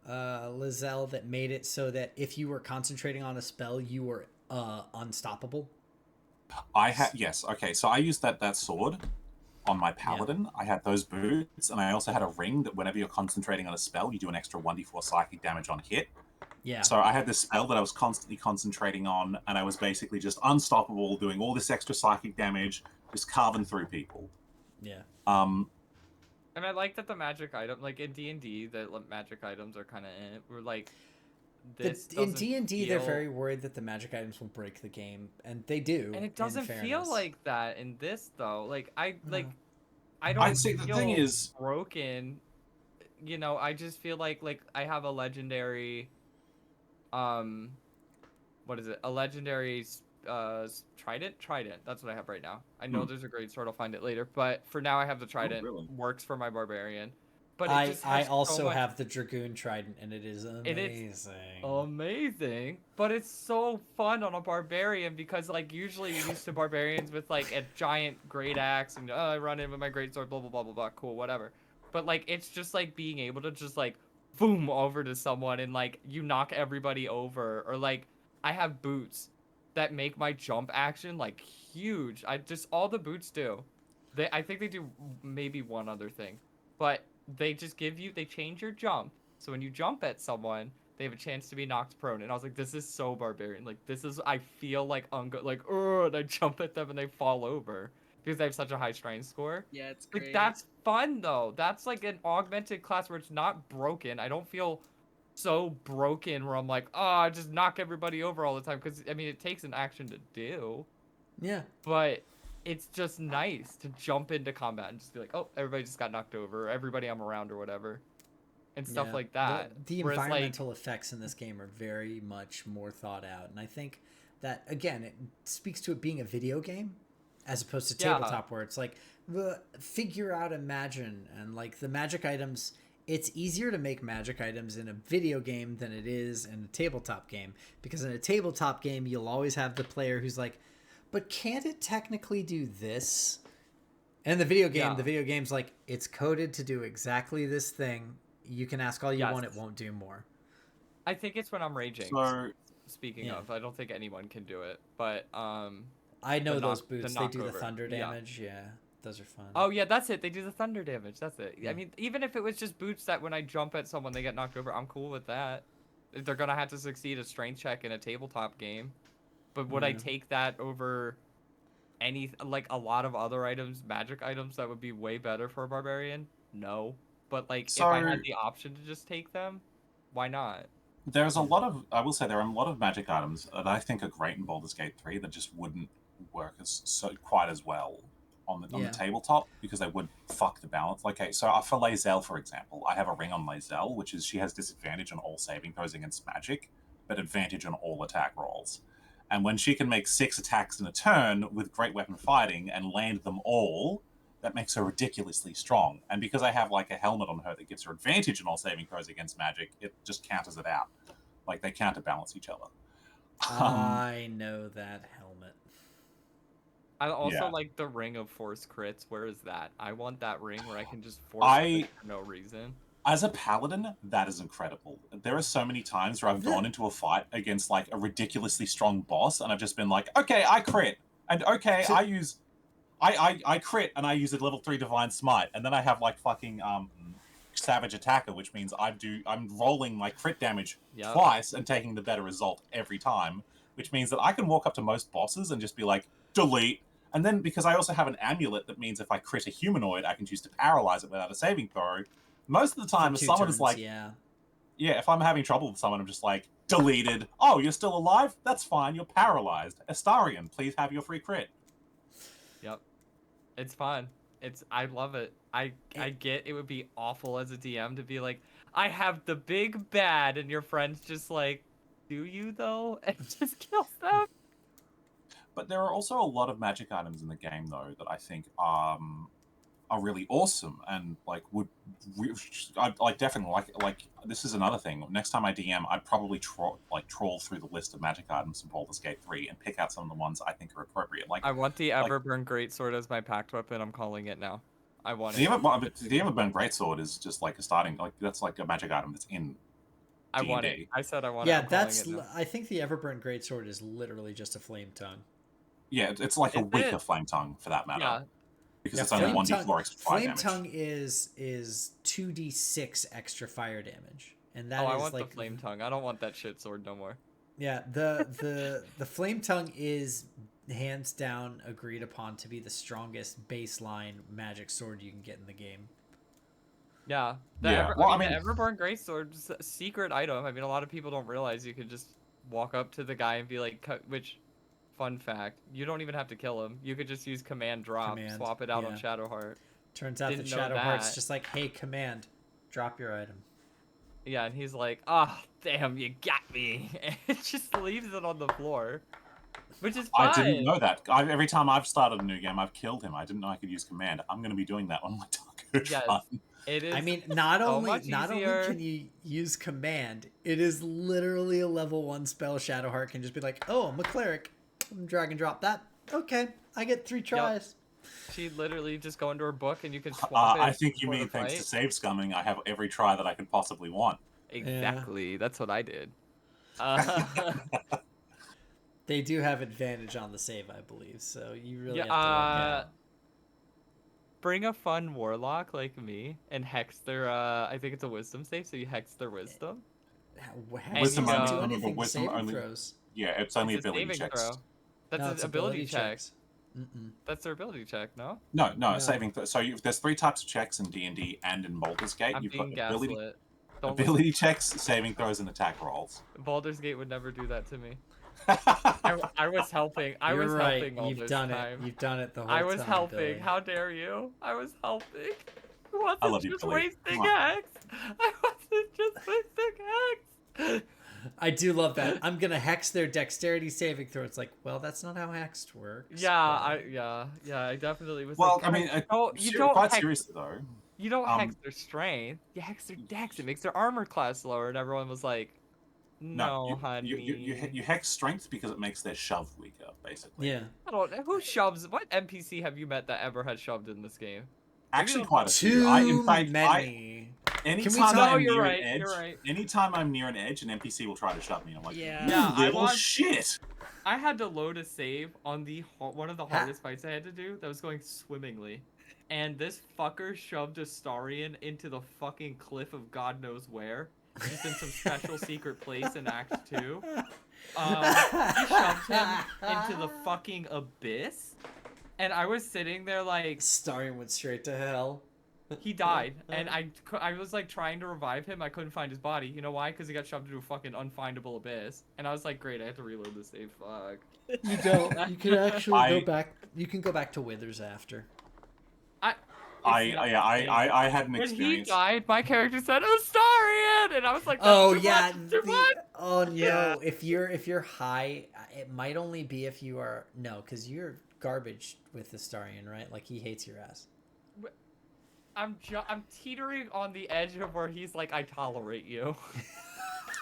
Lizelle that made it so that if you were concentrating on a spell, you were unstoppable. I had yes, okay. So I used that sword on my paladin. I had those boots, and I also had a ring that whenever you're concentrating on a spell, you do an extra 1d4 psychic damage on hit. Yeah. So I had this spell that I was constantly concentrating on, and I was basically just unstoppable, doing all this extra psychic damage, just carving through people. Yeah. And I like that the magic item, like in D&D, the magic items are kind of in it. We're like, this In doesn't D&D, they're feel- very worried that the magic items will break the game, and they do. And it in doesn't feel fairness. like that in this though. Like I No. don't I'd say the feel thing is- broken. I just feel like I have a legendary, what is it? A legendary trident. That's what I have right now. I know there's a great sword. I'll find it later. But for now, I have the trident. really? Works for my barbarian. But it I just has so also much- have the Dragoon Trident, and it is amazing. amazing, but it's so fun on a barbarian because usually you're used to barbarians with a giant great axe and I run in with my great sword, blah blah blah blah blah, cool, whatever. But it's just being able to just boom over to someone and you knock everybody over, or I have boots that make my jump action huge. All the boots do. I think they do maybe one other thing, but they just they change your jump. So when you jump at someone, they have a chance to be knocked prone. And I was like, this is so barbarian. I feel and I jump at them and they fall over because they have such a high strength score. Yeah, it's great. That's fun though. That's an augmented class where it's not broken. I don't feel so broken where I'm I just knock everybody over all the time. Because, it takes an action to do. Yeah. But it's just nice to jump into combat and just be oh, everybody just got knocked over, or everybody I'm around, or whatever, and stuff Yeah. like that. The Whereas, environmental effects in this game are very much more thought out, and I think that again it speaks to it being a video game as opposed to tabletop, where it's figure out, imagine, and the magic items. It's easier to make magic items in a video game than it is in a tabletop game, because in a tabletop game you'll always have the player who's But can't it technically do this? And the video game, Yeah. the video game's like, it's coded to do exactly this thing. You can ask all you Yes. want, it won't do more. I think it's when I'm raging. So Speaking Yeah. of, I don't think anyone can do it, but I know the those knock- the boots. They do the knockover. thunder Yeah. damage. Yeah, those are fun. Oh yeah, that's it. They do the thunder damage. That's it. Yeah. I mean, even if it was just boots that when I jump at someone they get knocked over, I'm cool with that. They're gonna have to succeed a strength check in a tabletop game, but would I Yeah. take that over any like a lot of other items, magic items that would be way better for a barbarian? No. But like if I had So- the option to just take them, why not? there's a lot of, I will say, there are a lot of magic items that I think are great in Baldur's Gate 3 that just wouldn't work quite as well on the Yeah. tabletop because they would fuck the balance. Like, okay, so for Lae'zel, for example, I have a ring on Lae'zel, which is she has disadvantage on all saving throws against magic, but advantage on all attack rolls. And when she can make 6 attacks in a turn with great weapon fighting and land them all, that makes her ridiculously strong. And because I have like a helmet on her that gives her advantage in all saving throws against magic, it just counters it out. Like they counterbalance each other. I know that helmet. I also Yeah. like the ring of force crits. Where is that? I want that ring where I can just force I- crit for no reason. As a paladin, that is incredible. There are so many times where I've gone into a fight against like a ridiculously strong boss, and I've just been like, okay, I crit, and okay, I use, I crit, and I use a level 3 divine smite, and then I have like fucking savage attacker, which means I'm rolling my crit damage Yep. twice and taking the better result every time, which means that I can walk up to most bosses and just be like, delete. And then because I also have an amulet that means if I crit a humanoid, I can choose to paralyze it without a saving throw. Most of the time, For if 2 someone is turns, like, yeah. if I'm having trouble with someone, I'm just like, deleted. Oh, you're still alive? That's fine. You're paralyzed. Astarion, please have your free crit. Yep. It's fun. I love it. I get it would be awful as a DM to be like, I have the big bad, and your friend's just like, do you though? And just kills them. But there are also a lot of magic items in the game, though, that I think are really awesome and like I'd like definitely like this is another thing. Next time I DM, I'd probably trawl through the list of magic items in Baldur's Gate 3 and pick out some of the ones I think are appropriate. Like I want the Everburn Greatsword as my pact weapon. I'm calling it now. I want the it. Everburn Greatsword is just like a starting, like that's like a magic item that's in I want it. D&D. I said I want Yeah, it. I'm calling that's. it now. I think the Everburn Greatsword is literally just a flame tongue. Yeah, it's like a Is weaker it? flame tongue for that matter. Yeah. Because Yeah, it's only flame 1d4 tongue, extra fire flame damage. tongue is 2d6 extra fire damage, and that Oh, is I want like the flame tongue. I don't want that shit sword no more. Yeah, the flame tongue is hands down agreed upon to be the strongest baseline magic sword you can get in the game. Yeah. Yeah, The Everborn Greatsword's a secret item. I mean, a lot of people don't realize you could just walk up to the guy and be like, which, fun fact, you don't even have to kill him. You could just use command drop, Command, swap it out on yeah. Shadowheart. Turns out Didn't that know Shadowheart's that. just like, hey, command, drop your item. Yeah, and he's like, oh, damn, you got me. And it just leaves it on the floor. Which is fine. I didn't know that. Every time I've started a new game, I've killed him. I didn't know I could use command. I'm going to be doing that on my Dark Yes. run. It is. I mean, not so only much easier. can you use command, it is literally a level 1 spell. Shadowheart can just be like, oh, I'm a cleric. Drag and drop that. Okay, I get 3 tries. She literally just go into her book and you can swap it. I think you before the mean thanks to fight. save scumming, I have every try that I could possibly want. Exactly. That's what I did. They do have advantage on the save, I believe, so you really Yeah, have to look out. bring a fun warlock like me and hex their I think it's a wisdom save, so you hex their wisdom. Wisdom you doesn't know- do anything to wisdom saving only- throws. Yeah, it's only It's a ability saving checks. throw. That's No, an it's ability check. checks. Mm-mm. That's their ability check, no? No, No. saving. There's 3 types of checks in D&D and in Baldur's Gate. I'm You've being got ability, gaslit. Don't ability checks, saving throws, and attack rolls. listen. Baldur's Gate would never do that to me. I was helping. I You're was right. helping all You've this done time. it. You've done it the whole I time. was helping. Billy. How dare you? I was helping. I wasn't I love you, just Billy. wasting Come on. hex. I wasn't just wasting hex. I do love that. I'm gonna hex their dexterity saving throw. It's like, well, that's not how hex works. Yeah, but- I definitely was. Well, like, I mean, you don't quite hex, seriously though. you don't um, hex their strength. You hex their dex. It makes their armor class lower. And everyone was like, No, you, honey. you hex strength because it makes their shove weaker, basically. Yeah. I don't know. Who shoves? What NPC have you met that ever had shoved in this game? Actually, those quite are a few. In Too fact, many. anytime talk- I'm you're near right, an edge, you're right. anytime I'm near an edge, an NPC will try to shove me. And I'm like, Yeah. Yeah, I little want- shit. I had to load a save on the one of the hardest fights I had to do that was going swimmingly. And this fucker shoved a Starion into the fucking cliff of God knows where. Just in some special secret place in Act 2. He shoved him into the fucking abyss. And I was sitting there like... Starion went straight to hell. He died. And I was like trying to revive him. I couldn't find his body. You know why? Because he got shoved into a fucking unfindable abyss. And I was like, great, I have to reload the save. Fuck. You don't. You can actually I- go back. You can go back to Withers after. I had an When he experience. died, my character said, Astarion! And I was like, that's Oh too yeah. much, too much. Oh no. Yeah. If you're high, it might only be if you are because you're garbage with the Starion, right? Like he hates your ass. I'm teetering on the edge of where he's like, I tolerate you.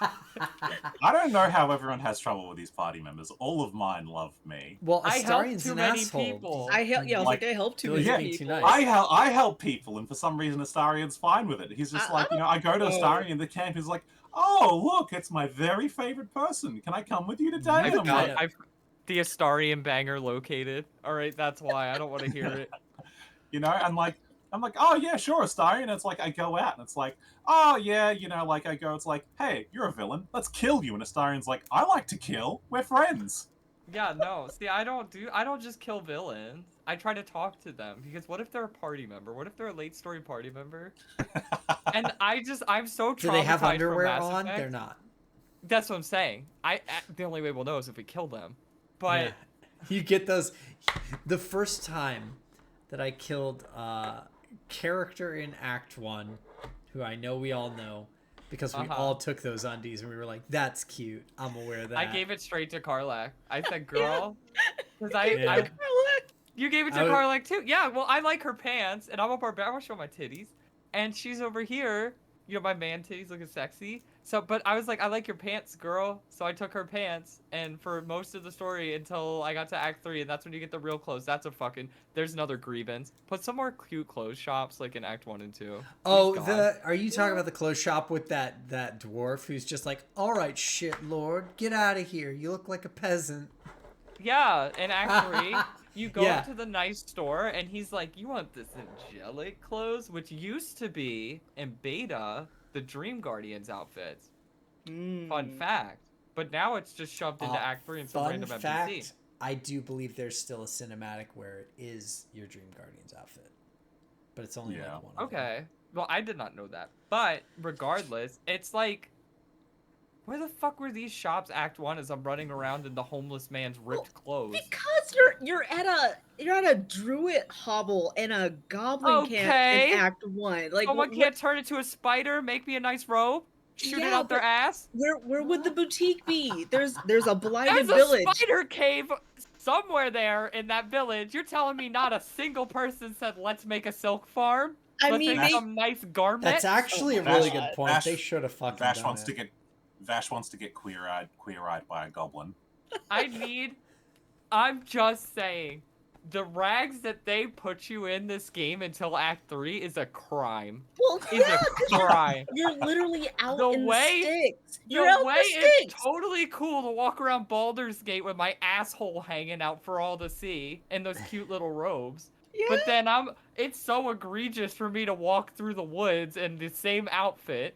I don't know how everyone has trouble with these party members. All of mine love me. Well, I helped Astarion's too an many asshole. people. I help. Yeah, I was Like, like, I help too those many are being too people. nice. I help people, and for some reason Astarion's fine with it. He's just like, I go to Astarion in the camp. He's like, oh look, it's my very favorite person. Can I come with you today? I've And I'm got like, it. I've the Astarion banger located. All right, that's why I don't want to hear it. I'm like, oh yeah, sure, Astarion. It's like I go out, and it's like, oh yeah, like I go. It's like, hey, you're a villain. Let's kill you. And Astarion's like, I like to kill. We're friends. Yeah, no. See, I don't just kill villains. I try to talk to them because what if they're a party member? What if they're a late story party member? And I'm so traumatized Do they have from underwear Mass on? Effect. They're not. That's what I'm saying. The only way we'll know is if we kill them. But Yeah. You get those. The first time that I killed a character in Act 1, who I know we all know, because we all took those undies and we were like, that's cute. I'm aware of that. I gave it straight to Karlak. I said, girl. Because Yeah. you gave it to I would- Karlak too. Yeah, well, I like her pants, and I'm a barbarian. I want to show my titties. And she's over here, my man titties looking sexy. So, but I was like, I like your pants, girl. So I took her pants, and for most of the story until I got to Act 3, and that's when you get the real clothes. There's another grievance. Put some more cute clothes shops, like in Act 1 and 2. Oh, Please, God. are you talking about the clothes shop with that dwarf who's just like, all right, shit, Lord, get out of here. You look like a peasant. Yeah, in Act 3, you go Yeah. to the nice store, and he's like, you want this angelic clothes? Which used to be, in beta, the Dream Guardians outfits. Fun fact. But now it's just shoved into Act 3 and some Fun random fact, NPC. I do believe there's still a cinematic where it is your Dream Guardians outfit. But it's only Yeah. like one of them. Okay. Well, I did not know that. But, regardless, it's like... Where the fuck were these shops Act 1 as I'm running around in the homeless man's ripped clothes? Because you're at a druid hobble and a goblin camp Okay. in Act 1. Like Someone can't turn into a spider, make me a nice robe, shoot it Yeah, out their but ass? where would the boutique be? There's a blighted There's a village. spider cave somewhere there in that village. You're telling me not a single person said, let's make a silk farm? I Let's mean, make they, some nice garment? That's actually a Vash- really good point. Vash- They should have fucking Vash done wants it. to get queer-eyed by a goblin. I'm just saying, the rags that they put you in this game until Act 3 is a crime. well, Is yeah, a 'cause crime. you're literally out The in way- the sticks. The You're out way in the it's sticks. totally cool to walk around Baldur's Gate with my asshole hanging out for all to see in those cute little robes. Yeah. But then it's so egregious for me to walk through the woods in the same outfit.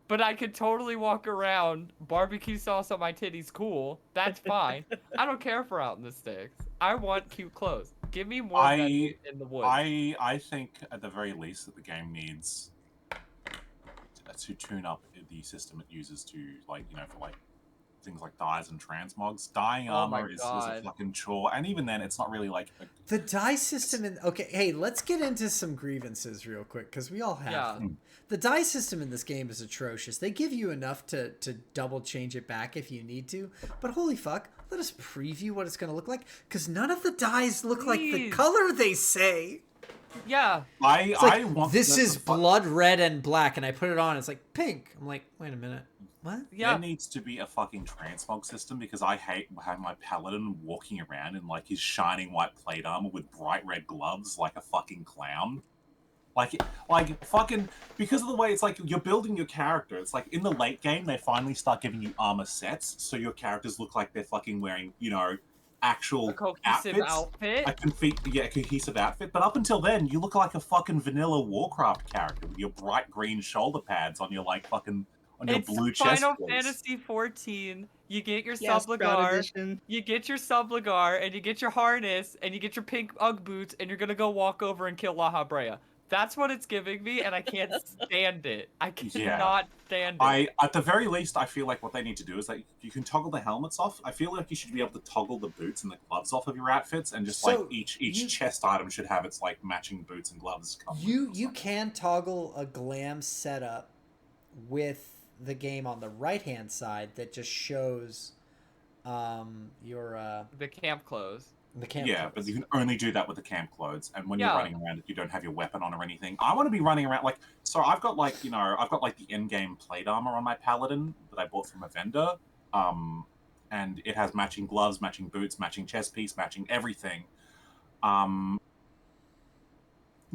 But I could totally walk around, barbecue sauce on my titties, cool. That's fine. I don't care if we're out in the sticks. I want cute clothes. Give me more of that in the woods. I think at the very least that the game needs to tune up the system it uses to for things like dyes and transmogs. Dyeing Oh my armor is a God. fucking chore, and even then, it's not really like. The dye system in hey, let's get into some grievances real quick because we all have Yeah. them. The dye system in this game is atrocious. They give you enough to double change it back if you need to, but holy fuck, let us preview what it's going to look like because none of the dyes look like the Please. color they say. Yeah. It's like, I want this the is blood red and black, and I put it on, it's like pink. I'm like, wait a minute, what? Yeah. There needs to be a fucking transmog system because I hate having my paladin walking around in like his shining white plate armor with bright red gloves like a fucking clown. Like fucking because of the way it's like you're building your character. It's like in the late game they finally start giving you armor sets, so your characters look like they're fucking wearing, you know, actual A cohesive outfits. outfit. A cohesive outfit. But up until then, you look like a fucking vanilla Warcraft character with your bright green shoulder pads on your like fucking on your It's blue chest Final plates. Fantasy 14. You get your Yes, Proud Subligar. Edition. You get your Subligar, and you get your harness, and you get your pink Ugg boots, and you're gonna go walk over and kill La Habrea. That's what it's giving me, and I can't stand it. I cannot stand it. At the very least, I feel like what they need to do is that you can toggle the helmets off. I feel like you should be able to toggle the boots and the gloves off of your outfits, and just like each chest item should have its like matching boots and gloves. You can toggle a glam setup with the game on the right hand side that just shows your The camp clothes. the camp Yeah, clothes. but you can only do that with the camp clothes, and when you're Yeah. running around, you don't have your weapon on or anything. I want to be running around like so. I've got like I've got like the end game plate armor on my paladin that I bought from a vendor, and it has matching gloves, matching boots, matching chest piece, matching everything. You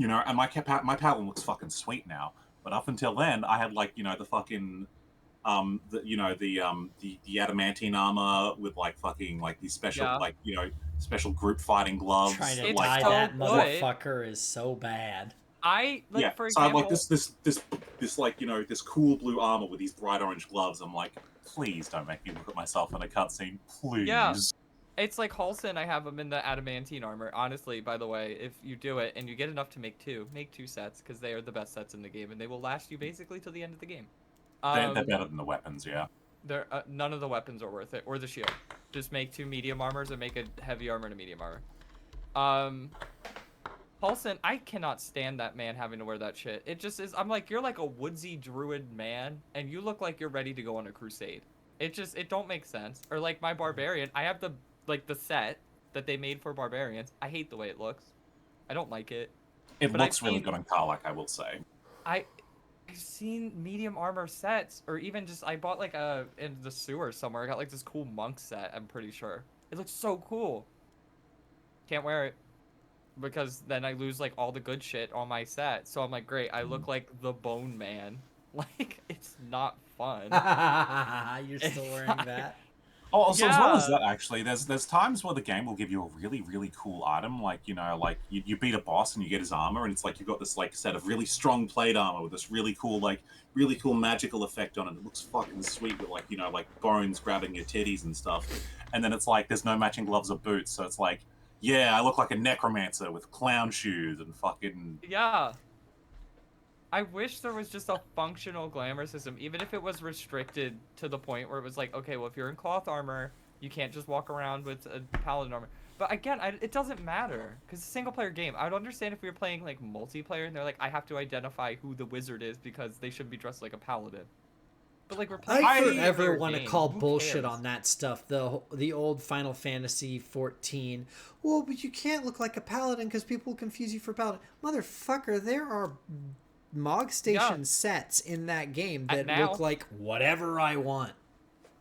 know, and my paladin looks fucking sweet now. But up until then, I had like the fucking the adamantine armor with like fucking like these special special group fighting gloves. Trying to It's die so that good. motherfucker is so bad. For so I example, like this like this cool blue armor with these bright orange gloves. I'm like, please don't make me look at myself in a cutscene, please. Yeah. It's like Halson, I have him in the adamantine armor. Honestly, by the way, if you do it and you get enough to make two sets, because they are the best sets in the game, and they will last you basically till the end of the game. They're better than the weapons, yeah. They're none of the weapons are worth it, or the shield. Just make two medium armors and make a heavy armor and a medium armor. Paulson, I cannot stand that man having to wear that shit. It just is. I'm like, you're like a woodsy druid man, and you look like you're ready to go on a crusade. It don't make sense. Or like my barbarian, I have the set that they made for barbarians. I hate the way it looks. I don't like it. It looks really good on Karlach, I will say. I've seen medium armor sets, or even just I bought like in the sewer somewhere. I got like this cool monk set. I'm pretty sure it looks so cool. Can't wear it because then I lose like all the good shit on my set. So I'm like, great, I look like the Bone Man. Like it's not fun. You're still wearing that? Oh, so as well as Yeah. that, actually, there's times where the game will give you a really, really cool item, like, like you beat a boss and you get his armor, and it's like you've got this like set of really strong plate armor with this really cool magical effect on it. It looks fucking sweet with like, like bones grabbing your titties and stuff. And then it's like there's no matching gloves or boots, so it's like, yeah, I look like a necromancer with clown shoes and fucking... Yeah. I wish there was just a functional glamour system, even if it was restricted to the point where it was like, okay, well, if you're in cloth armor, you can't just walk around with a paladin armor. But again, it doesn't matter, because it's a single-player game. I would understand if we were playing, like, multiplayer, and they're like, I have to identify who the wizard is because they should be dressed like a paladin. But, like, we're playing I a forever single-player want to game. call Who bullshit cares? on that stuff. The old Final Fantasy 14. Well, but you can't look like a paladin because people will confuse you for paladin. Motherfucker, there are Mog Station sets in that game that Now. look like whatever I want.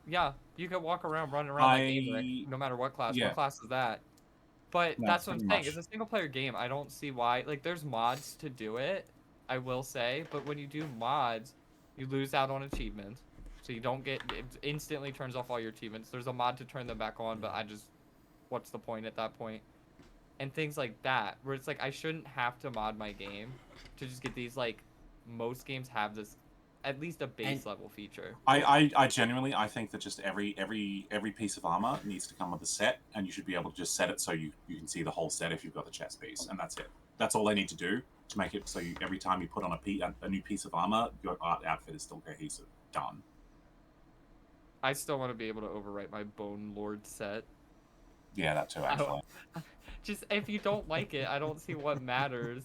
Yeah, you could walk around, running around like Aimric, no matter what class. Yeah. What class is that? But No, that's what I'm pretty saying. much. It's a single-player game. I don't see why. Like, there's mods to do it, I will say. But when you do mods, you lose out on achievements. So you don't get... It instantly turns off all your achievements. There's a mod to turn them back on, but what's the point at that point? And things like that, where it's like, I shouldn't have to mod my game to just get these, like... Most games have this... At least a base level feature. I genuinely think that just every piece of armor needs to come with a set, and you should be able to just set it so you can see the whole set if you've got the chest piece, and that's it. That's all they need to do to make it so every time you put on a new piece of armor, your outfit is still cohesive. Done. I still want to be able to overwrite my Bone Lord set. Yeah, that too, actually. Just, if you don't like it, I don't see what matters.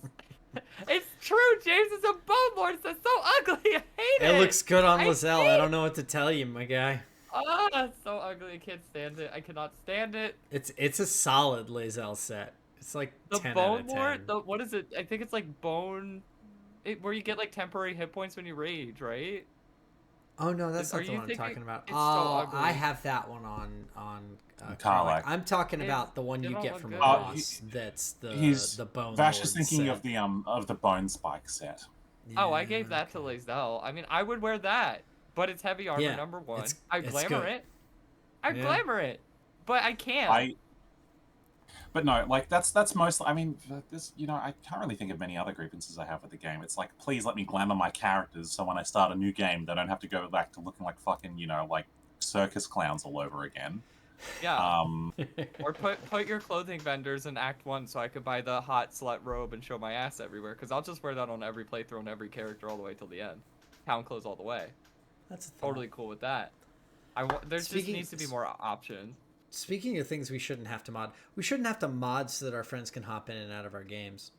It's true, James is a Bone Lord. It's so ugly. I hate it. It looks good on I Lizelle. hate I don't know what to tell you, my guy. Ah, it's so ugly. I can't stand it. I cannot stand it. It's a solid Lizelle set. It's like The 10 out bone of ward. 10. The what is it? I think it's like bone. Where you get like temporary hit points when you rage, right? Oh no, that's Are not the you one I'm thinking? talking about. It's so Oh, I ugly. have that one on Karlach. I'm talking It's- about the one they you don't get look from a good. boss. That's He's the bone. Vash is Lord thinking set. of the bone spike set. Oh, I Yeah, gave that to okay. Lae'zel. I mean, I would wear that, but it's heavy armor Yeah, number 1. it's- I it's glamour good. it. I Yeah. glamour it, but I can't. But no, like that's mostly. I mean, this I can't really think of many other grievances I have with the game. It's like, please let me glamour my characters, so when I start a new game, they don't have to go back to looking like fucking like circus clowns all over again. Yeah. Um, Or put your clothing vendors in Act 1 so I could buy the hot slut robe and show my ass everywhere. Because I'll just wear that on every playthrough on every character all the way till the end. Town clothes all the way. That's a thought. Totally cool with that. There just needs to be more options. Speaking of things we shouldn't have to mod, we shouldn't have to mod so that our friends can hop in and out of our games.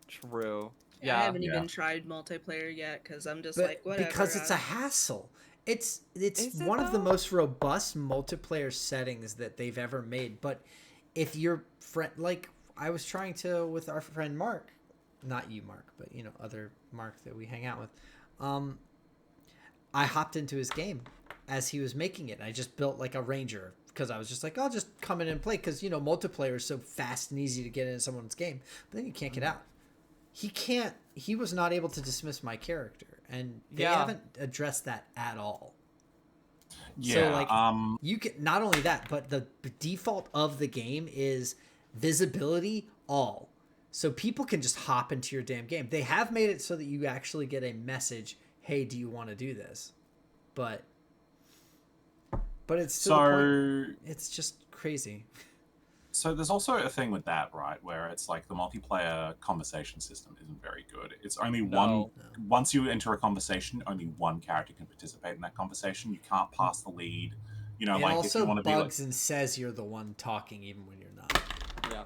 True. I Yeah. haven't even tried multiplayer yet because I'm just But like, whatever. because it's a hassle. It's Is it one of the though? most robust multiplayer settings that they've ever made. But if your friend, like I was trying to with our friend Mark, not you Mark, but other Mark that we hang out with, I hopped into his game as he was making it. I just built like a ranger because I was just like, I'll just come in and play because multiplayer is so fast and easy to get into someone's game. But then you can't get out. He was not able to dismiss my character, and they haven't addressed that at all. yeah. So like you can not only that, but the default of the game is visibility all. So people can just hop into your damn game. They have made it so that you actually get a message, "Hey, do you want to do this?" But it's still it's just crazy. So there's also a thing with that, right, where it's like the multiplayer conversation system isn't very good. It's only one. Once you enter a conversation, only one character can participate in that conversation. You can't pass the lead. It like if also you want to bugs be like, and says you're the one talking even when you're not. Yeah.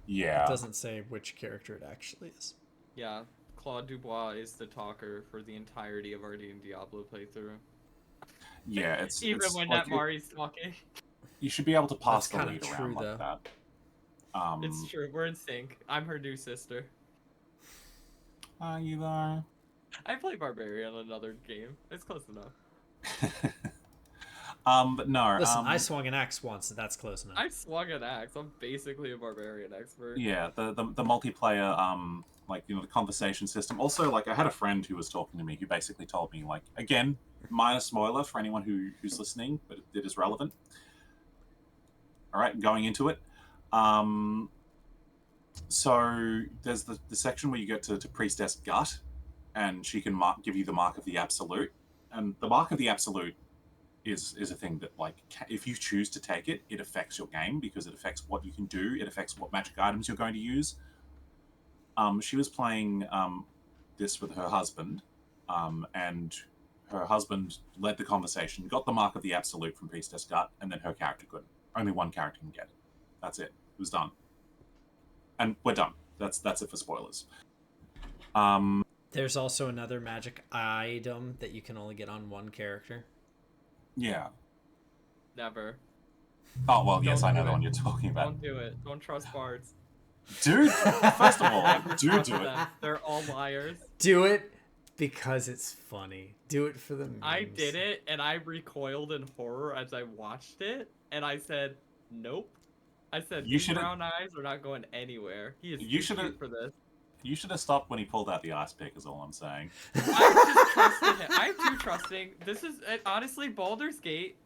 yeah, It doesn't say which character it actually is. Yeah. Claude Dubois is the talker for the entirety of our Diablo playthrough. yeah, it's Even it's when like Mari's talking. you should be able to pass That's the kinda lead true, around like though. that. It's true. We're in sync. I'm her new sister. Are you there? I play Barbarian on another game. It's close enough. But no. Listen, I swung an axe once, so that's close enough. I swung an axe. I'm basically a Barbarian expert. Yeah, the multiplayer, like the conversation system. Also, like I had a friend who was talking to me who basically told me, like, again, minor spoiler for anyone who's listening, but it is relevant. All right, going into it. So there's the section where you get to Priestess Gut, and she can give you the Mark of the Absolute, and the Mark of the Absolute is a thing that, like, if you choose to take it, it affects your game because it affects what you can do, it affects what magic items you're going to use. She was playing this with her husband, and her husband led the conversation, got the Mark of the Absolute from Priestess Gut, and then her character couldn't. Only one character can get it. That's it. It was done. And we're done. That's it for spoilers. There's also another magic item that you can only get on one character. Yeah. Never. Oh, well, yes, Don't I know do the it. one you're talking about. Don't do it. Don't trust bards. Dude, first of all, Never do trust it. them. They're all liars. Do it because it's funny. Do it for the memes. I did it, and I recoiled in horror as I watched it, and I said, "Nope." I said, "These brown eyes are not going anywhere. He is too cute for this." You should have stopped when he pulled out the ice pick, is all I'm saying. I'm just trusting him. I'm too trusting. This is honestly, Baldur's Gate,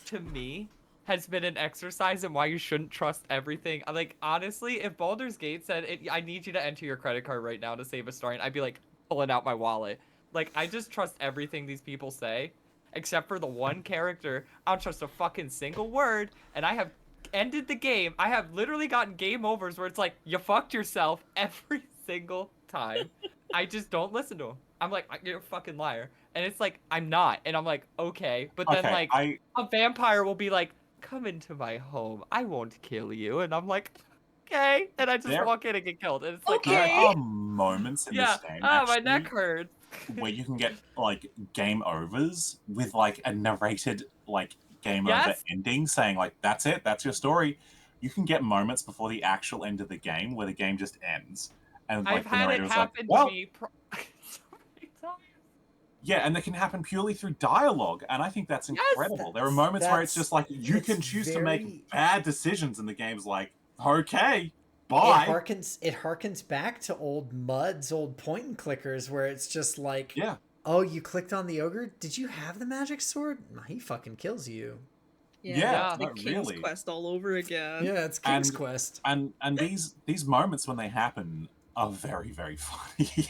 to me, has been an exercise in why you shouldn't trust everything. Like, honestly, if Baldur's Gate said, "I need you to enter your credit card right now to save a story," I'd be like pulling out my wallet. Like, I just trust everything these people say, except for the one character. I don't trust a fucking single word, and I have ended the game. I have literally gotten game overs where it's like, you fucked yourself every single time. I just don't listen to him. I'm like, you're a fucking liar. And it's like, I'm not. And I'm like, okay. But then, like, a vampire will be like, come into my home. I won't kill you. And I'm like, okay. And I just walk in and get killed. And it's like, There are moments in this game, my neck hurts. where you can get, like, game overs with, like, a narrated, like, game over ending saying, like, that's it, that's your story. you can get moments before the actual end of the game where the game just ends, and like I've the had it narrator is happen like, "Well, to me so many times. yeah," and that can happen purely through dialogue, and I think that's Yes, incredible. There are moments where it's just like you it's can choose to very- make bad decisions, and the game's like, "Okay, It bye." harkens back to old MUDs, old point and clickers, where it's just like, Yeah, oh, you clicked on the ogre? Did you have the magic sword? He fucking kills you. yeah, The no, King's really. Quest all over again. Yeah, it's King's And- Quest. And these moments when they happen are very, very funny.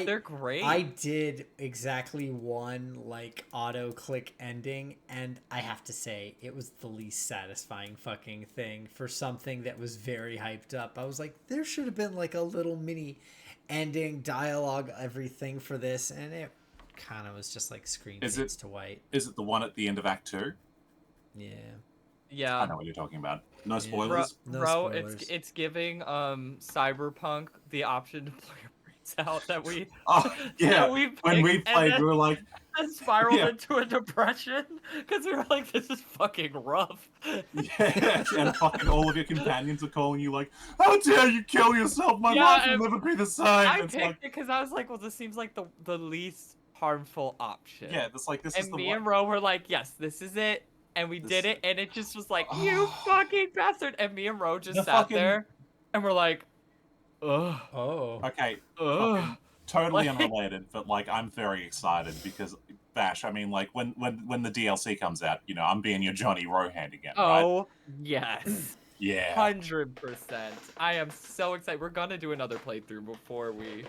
They're great. I did exactly one like auto click ending, and I have to say it was the least satisfying fucking thing for something that was very hyped up. I was like, there should have been like a little mini ending dialogue, everything for this, and it kind of was just like screen Is fades it- to white. Is it the one at the end of Act 2? Yeah. I Yeah. know what you're talking about. No Yeah. spoilers. No Bro, spoilers. it's giving Cyberpunk the option to play a brains out that we Oh, yeah. that we When we picked, and played, then we were like, spiraled Yeah. into a depression because we were like, this is fucking rough. yeah, and fucking all of your companions are calling you like, "How dare you kill yourself? My Yeah, life and will never be the same." I It's picked like, it because I was like, well, this seems like the least harmful option. yeah, it's like this is And the me one. and Ro were like, yes, this is it. And we This- did it, and it just was like, you fucking bastard. And me and Ro just The sat fucking- there, and we're like, ugh, Oh. Okay, ugh. fucking totally Like- unrelated, but like I'm very excited because Bash. I mean, like when the DLC comes out, you know, I'm being your Johnny Rohan again, right? Oh, yes. Yeah. 100%. I am so excited. We're gonna do another playthrough before we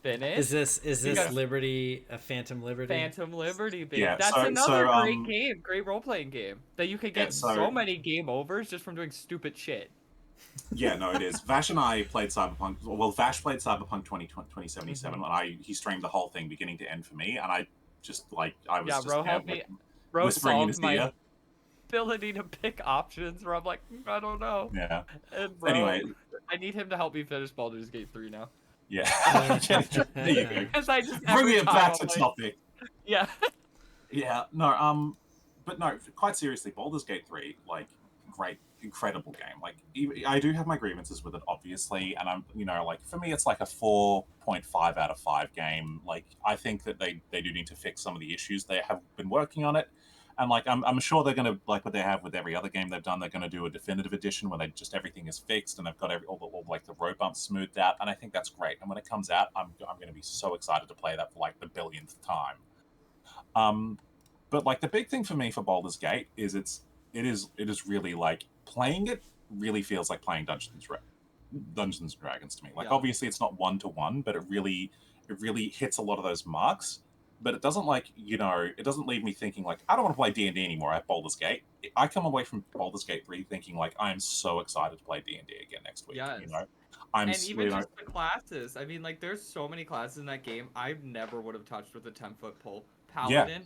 finish. Is this Because- Liberty a Phantom Liberty? Phantom Liberty, baby. Yeah, That's so- another so, great game, great role-playing game that you could Yeah, get so- so many game overs just from doing stupid shit. Yeah, no, it is. Vash and I played Cyberpunk. Well, Vash played Cyberpunk 2077, and he streamed the whole thing beginning to end for me, and I just like I was Yeah, just Ro there, helped like, me. Ro whispering in solved his my ear. ability to pick options where I'm like, I don't know. Yeah. And Ro, Anyway, I need him to help me finish Baldur's Gate 3 now. yeah. There you go. Because I just Bring every it time back I'm to like, topic. Yeah. Yeah, no, but no, quite seriously, Baldur's Gate 3, like, great, incredible game. Like, I do have my grievances with it, obviously, and I'm, you know, like, for me, it's like a 4.5 out of 5 game. Like, I think that they do need to fix some of the issues. They have been working on it, and, like, I'm sure they're going to, like what they have with every other game they've done, they're going to do a definitive edition where everything is fixed, and they've got all like, the road bumps smoothed out, and I think that's great. And when it comes out, I'm going to be so excited to play that for, like, the billionth time. But like the big thing for me for Baldur's Gate is it is really like playing it really feels like playing Dungeons and Dragons to me. Like Yeah. obviously it's not 1-to-1, but it really hits a lot of those marks. But it doesn't like, you know, it doesn't leave me thinking like I don't want to play D&D anymore at Baldur's Gate. I come away from Baldur's Gate 3 thinking like I am so excited to play D&D again next week. Yes. You know, And even just the classes. I mean, like, there's so many classes in that game I never would have touched with a 10-foot pole. Paladin,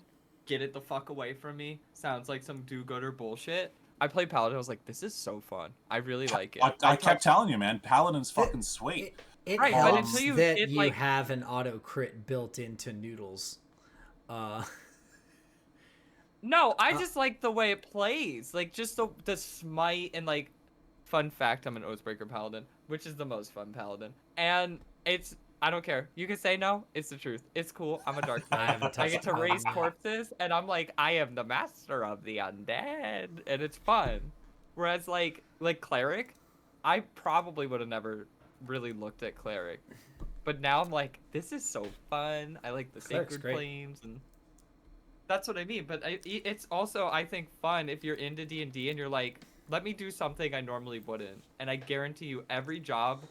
get it the fuck away from me. Sounds like some do-gooder bullshit. I played Paladin. I was like, this is so fun. I really like it. I kept telling you, man, Paladin's fucking sweet. It Right, but helps until you that hit, you like- have an auto crit built into Noodles. No, I just like the way it plays. Like, just the smite and, like, fun fact, I'm an Oathbreaker Paladin, which is the most fun Paladin. And I don't care. You can say no. It's the truth. It's cool. I'm a dark I knight. haven't I touched get to the raise Paladin yet. corpses, and I'm like, I am the master of the undead, and it's fun. Whereas, like Cleric, I probably would have never really looked at Cleric. But now I'm like, this is so fun. I like the Cleric's Sacred great. Flames, and that's what I mean. But it's also, I think, fun if you're into D&D and you're like, let me do something I normally wouldn't. And I guarantee you, every job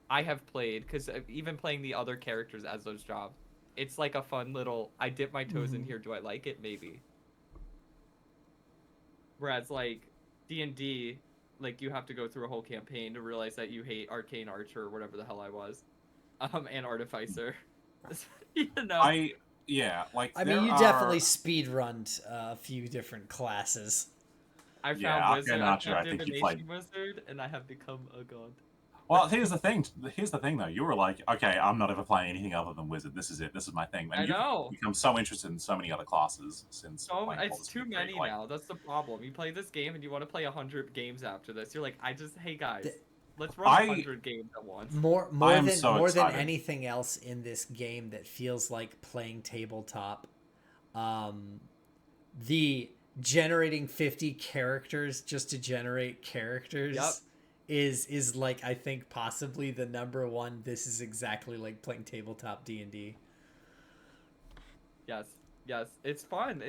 I have played, because even playing the other characters as those jobs, it's like a fun little, I dip my toes in here, do I like it? Maybe. Whereas, like, D&D, like, you have to go through a whole campaign to realize that you hate Arcane Archer, or whatever the hell I was. And Artificer. You know? Yeah, like I there mean, you are- definitely speedrunned a few different classes. I found Yeah, Wizard, Arcane I Archer, found I think you Divination played- Wizard, and I have become a god. Well, here's the thing. Here's the thing, though. You were like, okay, I'm not ever playing anything other than Wizard. This is it. This is my thing. And I you've know. become so interested in so many other classes since So playing it's Baldur's too Gate 3. many Like, now. That's the problem. You play this game and you want to play 100 games after this. You're like, hey guys, let's run 100 games at once. More am than so more than excited. anything else in this game that feels like playing tabletop, the generating 50 characters just to generate characters is like, I think possibly the number one. This is exactly like playing tabletop D&D. Yes, it's fun.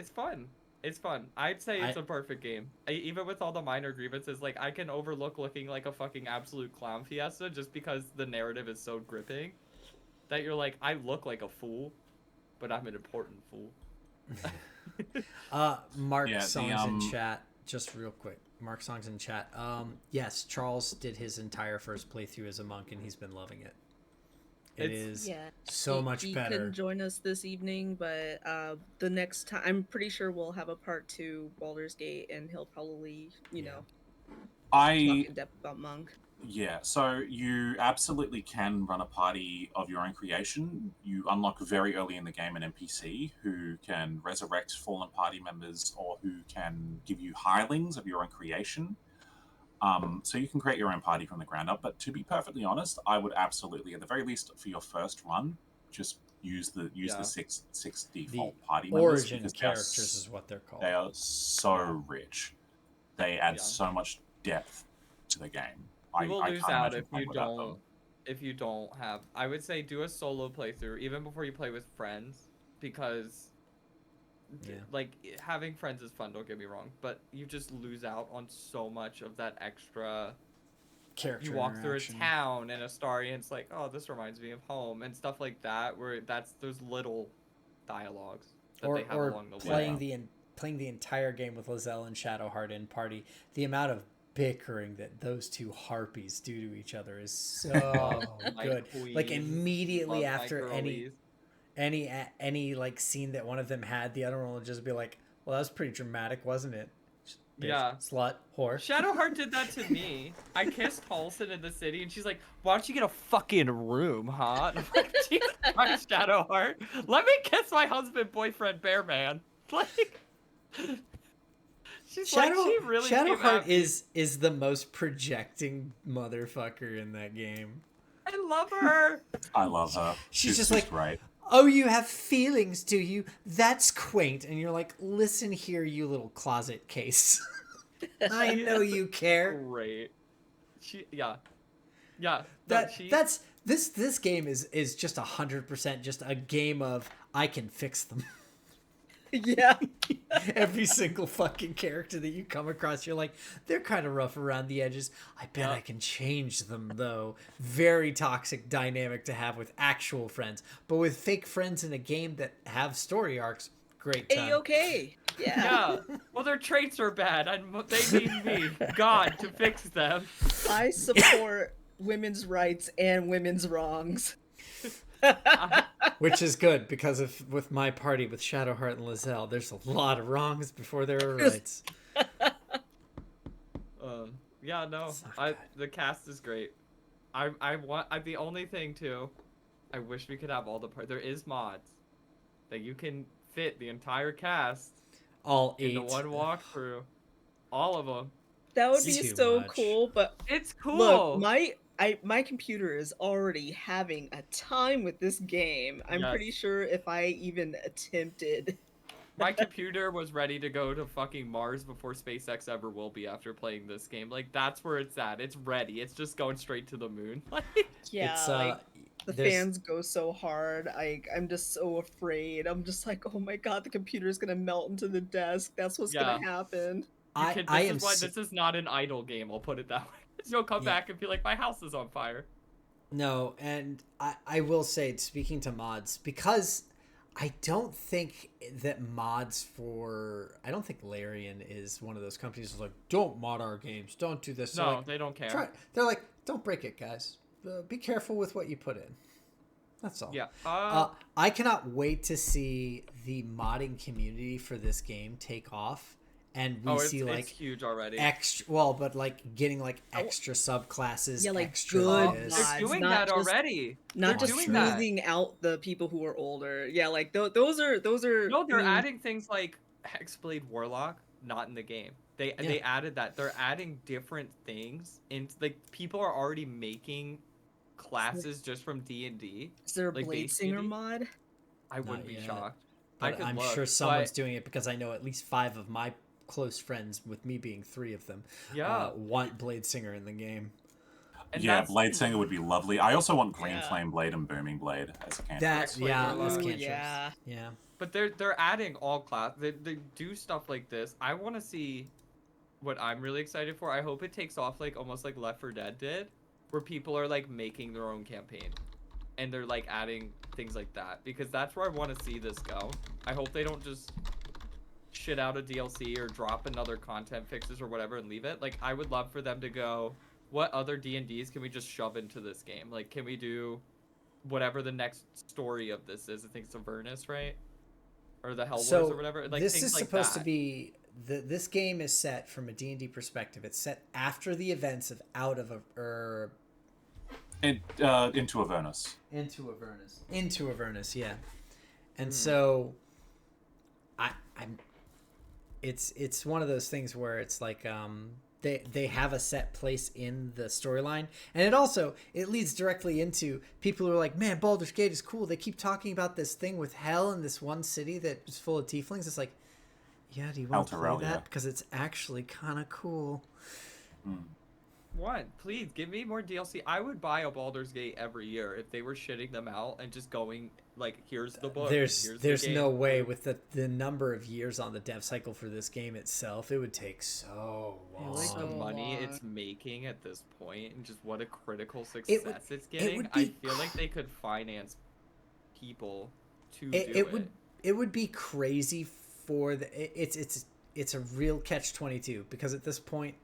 I'd say it's a perfect game. Even with all the minor grievances, like I can overlook looking like a fucking absolute clown fiesta just because the narrative is so gripping that you're like, I look like a fool, but I'm an important fool. Mark Songs in chat, just real quick. Mark Songs in chat. Yes, Charles did his entire first playthrough as a monk, and he's been loving it. It is so much better. He couldn't join us this evening, but the next time, I'm pretty sure we'll have a part 2 Baldur's Gate, and he'll probably, talk in depth about Monk. Yeah, so you absolutely can run a party of your own creation. You unlock very early in the game an NPC who can resurrect fallen party members or who can give you hirelings of your own creation. So you can create your own party from the ground up. But to be perfectly honest, I would absolutely, at the very least, for your first run, just use the six default party members. Origin characters is what they're called. They are so rich. They add so much depth to the game. You will lose out if you don't have. I would say do a solo playthrough even before you play with friends, because like having friends is fun, don't get me wrong, but you just lose out on so much of that extra character. You walk through a town in Astoria and it's like, oh, this reminds me of home, and stuff like that, where there's little dialogues that they have along the way. Playing the entire game with Lizelle and Shadowheart in party, the amount of bickering that those two harpies do to each other is so good. Like immediately after any like scene that one of them had, the other one will just be like, well, that was pretty dramatic, wasn't it? Bitch, slut, whore. Shadowheart did that to me. I kissed Halson in the city, and she's like, why don't you get a fucking room, huh? And I'm like, Jesus Christ, Shadowheart. Let me kiss my husband, boyfriend, bear man. Like, Shadowheart is the most projecting motherfucker in that game. I love her. I love her. She's just like, right. Oh, you have feelings, do you? That's quaint. And you're like, listen here, you little closet case. I know you care. Great. This game is just 100% just a game of I can fix them. Yeah. Every single fucking character that you come across, you're like, they're kind of rough around the edges. I bet I can change them, though. Very toxic dynamic to have with actual friends. But with fake friends in a game that have story arcs, great time. A-okay. Yeah. Well, their traits are bad. They need me, God, to fix them. I support women's rights and women's wrongs. Which is good, because with my party with Shadowheart and Lizelle, there's a lot of wrongs before there are rights. The cast is great. I'm the only thing too. I wish we could have all the there is mods that you can fit the entire cast all 8 into one walkthrough, all of them. That would be so cool, but it's cool. Look, my computer is already having a time with this game. I'm pretty sure if I even attempted. My computer was ready to go to fucking Mars before SpaceX ever will be after playing this game. Like, that's where it's at. It's ready. It's just going straight to the moon. The fans go so hard. I'm just so afraid. I'm just like, oh my god, the computer's gonna melt into the desk. That's what's gonna happen. This is not an idle game, I'll put it that way. You'll come back and be like, my house is on fire. No, and I will say, speaking to mods, because I don't think that I don't think Larian is one of those companies who's like, don't mod our games, don't do this. No, they don't care. They're like, don't break it, guys. Be careful with what you put in. That's all. Yeah. I cannot wait to see the modding community for this game take off and we see it's like huge already. extra, but like getting like extra subclasses, Yeah, like extra good this. mods. They're doing not that just- already. Not They're just doing that. smoothing out the people who are older. Yeah, like those are No, they're I mean, adding things like Hexblade Warlock, not in the game. They added that. They're adding different things, and like people are already making classes just from D&D. is there a like Blade base Singer D&D? mod? I wouldn't be yet. shocked. I But could I'm look, sure someone's but, doing it because I know at least 5 of my close friends, with me being 3 of them, yeah. want Blade Singer in the game. And Yeah, that's- Blade Singer would be lovely. I also want Green Yeah. Flame Blade and Booming Blade as a cantrip. That's Hexblade yeah, Warlock. that's Ooh, cantrips. yeah. Yeah. But they're adding all class. They do stuff like this. I want to see what I'm really excited for. I hope it takes off like almost like Left 4 Dead did, where people are like making their own campaign, and they're like adding things like that, because that's where I want to see this go. I hope they don't just shit out a DLC or drop another content fixes or whatever and leave it. Like, I would love for them to go, what other D&Ds can we just shove into this game? Like, can we do whatever the next story of this is? I think it's Avernus, right? Or the Hell Wars So or whatever. Like, this things is like supposed that. to be this game is set from a D&D perspective. It's set after the events of Into Avernus. Into Avernus, yeah. And so it's one of those things where it's like they have a set place in the storyline, and it leads directly into people who are like, man, Baldur's Gate is cool. They keep talking about this thing with hell in this one city that is full of tieflings. It's like, yeah, do you want to play Alterel, that? yeah. Because it's actually kind of cool. What? Please give me more DLC. I would buy a Baldur's Gate every year if they were shitting them out and just going like, here's the book. There's here's the no game. way with the number of years on the dev cycle for this game itself. It would take so long. Like the So money long. it's making at this point, and just what a critical success It would- it's getting. would I be feel like they could finance people to it do would it would be crazy for it's a real catch-22, because at this point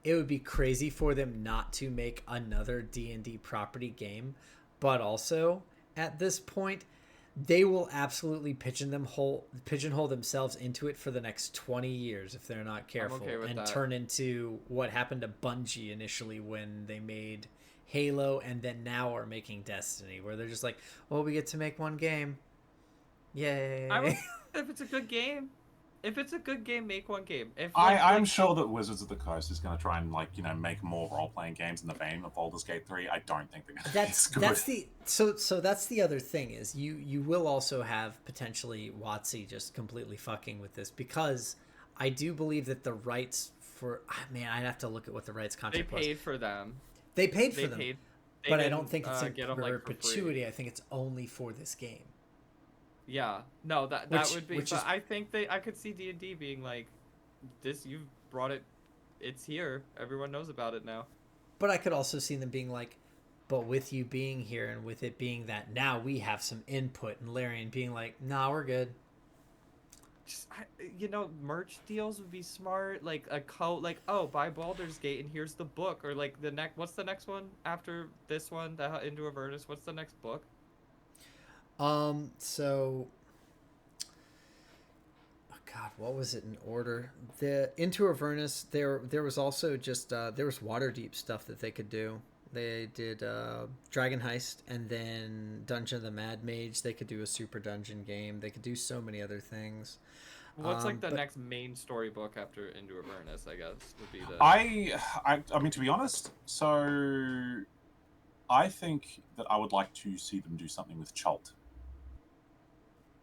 it would be crazy for them not to make another D&D property game, but at this point they will absolutely pigeonhole themselves into it for the next 20 years if they're not careful, okay with and that. turn into what happened to Bungie initially when they made Halo, and then now are making Destiny, where they're just like, well, we get to make one game. Yay. if it's a good game. If it's a good game, make one game. If I'm sure that Wizards of the Coast is going to try and make more role-playing games in the vein of Baldur's Gate 3. I don't think they're going to be as good. That's the other thing, is you will also have potentially WotC just completely fucking with this, because I do believe that the rights for I'd have to look at what the rights they contract was. paid for them. They paid for They them, paid. but I don't think it's in get 'em, like, for free. perpetuity. I think it's only for this game. Yeah, no, that would be. which But is- I think I could see D&D being like, this. You've brought it. It's here. Everyone knows about it now. But I could also see them being like, but with you being here and with it being that now we have some input, and Larian being like, nah, we're good. Just, merch deals would be smart. Like a buy Baldur's Gate and here's the book, or like what's the next one after this one? The Into Avernus. What's the next book? So, oh God, what was it in order? The Into Avernus, there was also just there was Waterdeep stuff that they could do. They did Dragon Heist, and then Dungeon of the Mad Mage. They could do a super dungeon game. They could do so many other things. What's like the but- next main storybook after Into Avernus? I guess would be the. I mean, to be honest, so I think that I would like to see them do something with Chult.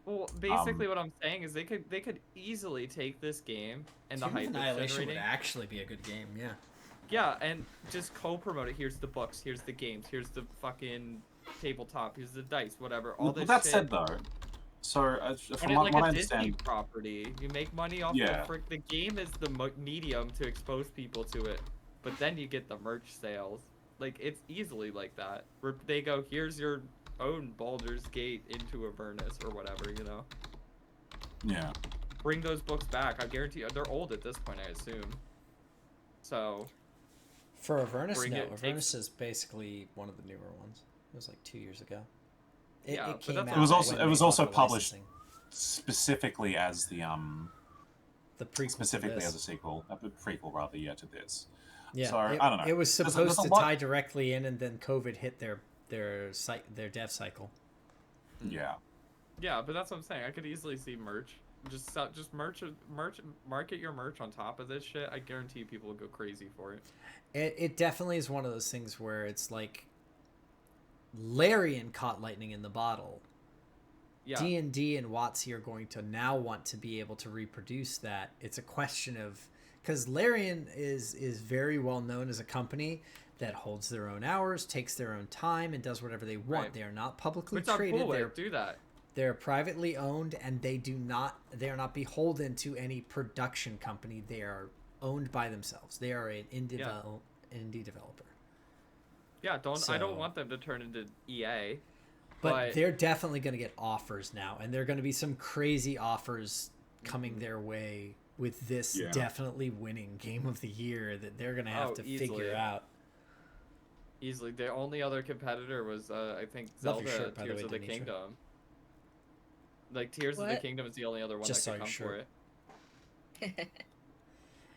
Well, basically, what I'm saying is they could easily take this game and the Tomb of hype it's Annihilation would generating. actually be a good game. Yeah. Yeah, and just co-promote it. Here's the books. Here's the games. Here's the fucking tabletop. Here's the dice. Whatever. All Well, this that shit. said, though, so Run from it what like I a Disney understand, property. You make money off Yeah. the game is the medium to expose people to it, but then you get the merch sales. Like, it's easily like that, where they go, here's your own Baldur's Gate Into Avernus or whatever, yeah. Bring those books back. I guarantee you, they're old at this point, I assume. So, For Avernus, Bring no. it, take- Avernus is basically one of the newer ones. It was like 2 years ago. Yeah, It but came that's out It was also- when it they was bought also the published licensing. Specifically as the The prequel specifically to as a this. sequel, a prequel rather, to this. Yeah, So I don't know. it was There's supposed a to lot- tie directly in, and then COVID hit their dev cycle. Yeah. Yeah, but that's what I'm saying. I could easily see merch. Just market your merch on top of this shit. I guarantee people will go crazy for it. It definitely is one of those things where it's like Larian caught lightning in the bottle. Yeah. D&D and WotC are going to now want to be able to reproduce that. It's a question of, because Larian is very well known as a company that holds their own hours, takes their own time, and does whatever they want. Right. They are not publicly Which I'm traded. cool with. Do that. They're privately owned, and they are not beholden to any production company. They are owned by themselves. They are an indie developer. Yeah, I don't So- want them to turn into EA. But they're definitely going to get offers now, and there are going to be some crazy offers coming their way with this Yeah. definitely winning Game of the Year that they're going to have to easily. figure out. Easily. The only other competitor was, I think, Love your Zelda shirt, by the Tears way, of the Denisha. Kingdom. Like, Tears of the What? Kingdom is the only other one Just that saw could your come for shirt. it.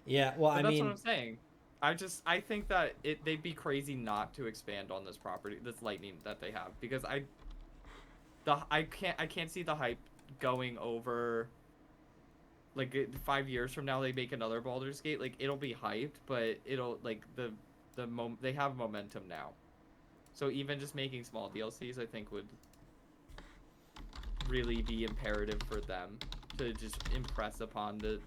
Yeah, well, But I that's mean, what I'm saying. I think that they'd be crazy not to expand on this property, this lightning that they have, because I can't see the hype going over. Like 5 years from now, they make another Baldur's Gate. Like it'll be hyped, but it'll like they have momentum now. So even just making small DLCs, I think would really be imperative for them to just impress upon the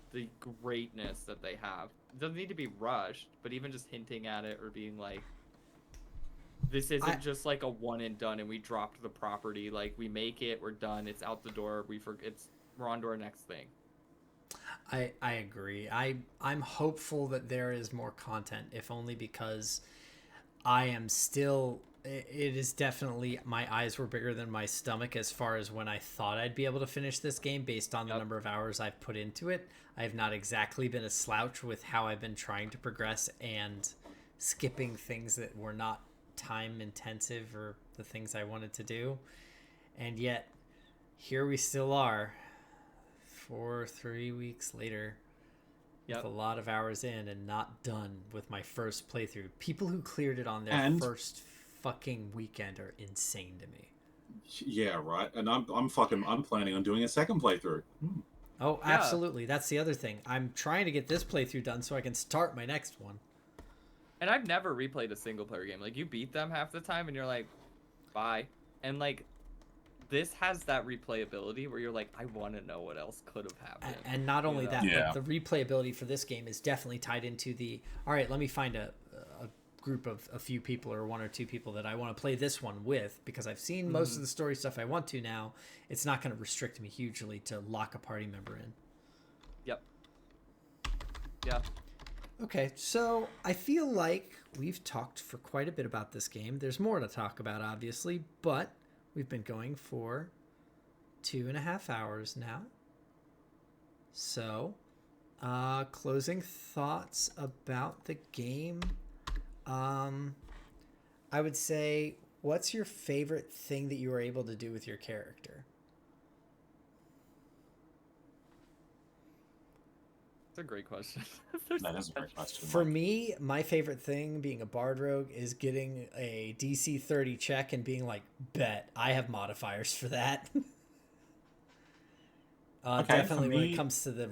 greatness that they have. It doesn't need to be rushed, but even just hinting at it or being like, this isn't just like a one and done and we dropped the property. Like we make it, we're done, it's out the door, we're on to our next thing. I agree. I'm hopeful that there is more content, if only because I am still. It is definitely, my eyes were bigger than my stomach as far as when I thought I'd be able to finish this game based on the number of hours I've put into it. I have not exactly been a slouch with how I've been trying to progress and skipping things that were not time intensive or the things I wanted to do. And yet, here we still are, 3 weeks later, with a lot of hours in and not done with my first playthrough. People who cleared it on their first fucking weekend are insane to me. Yeah, right. And I'm planning on doing a second playthrough. Oh, absolutely. That's the other thing. I'm trying to get this playthrough done so I can start my next one. And I've never replayed a single player game. Like you beat them half the time and you're like, bye. And like this has that replayability where you're like, I want to know what else could have happened. And not only that, Yeah. but the replayability for this game is definitely tied into the, all right, let me find a group of a few people or one or two people that I want to play this one with, because I've seen most of the story stuff I want to now. It's not going to restrict me hugely to lock a party member in. Yep. Yeah. Okay, so I feel like we've talked for quite a bit about this game. There's more to talk about, obviously, but we've been going for 2.5 hours now. So, closing thoughts about the game. I would say, what's your favorite thing that you were able to do with your character? That's a great question. That is a great question. For me, my favorite thing being a bard rogue is getting a DC 30 check and being like, bet, I have modifiers for that. Definitely when it comes to the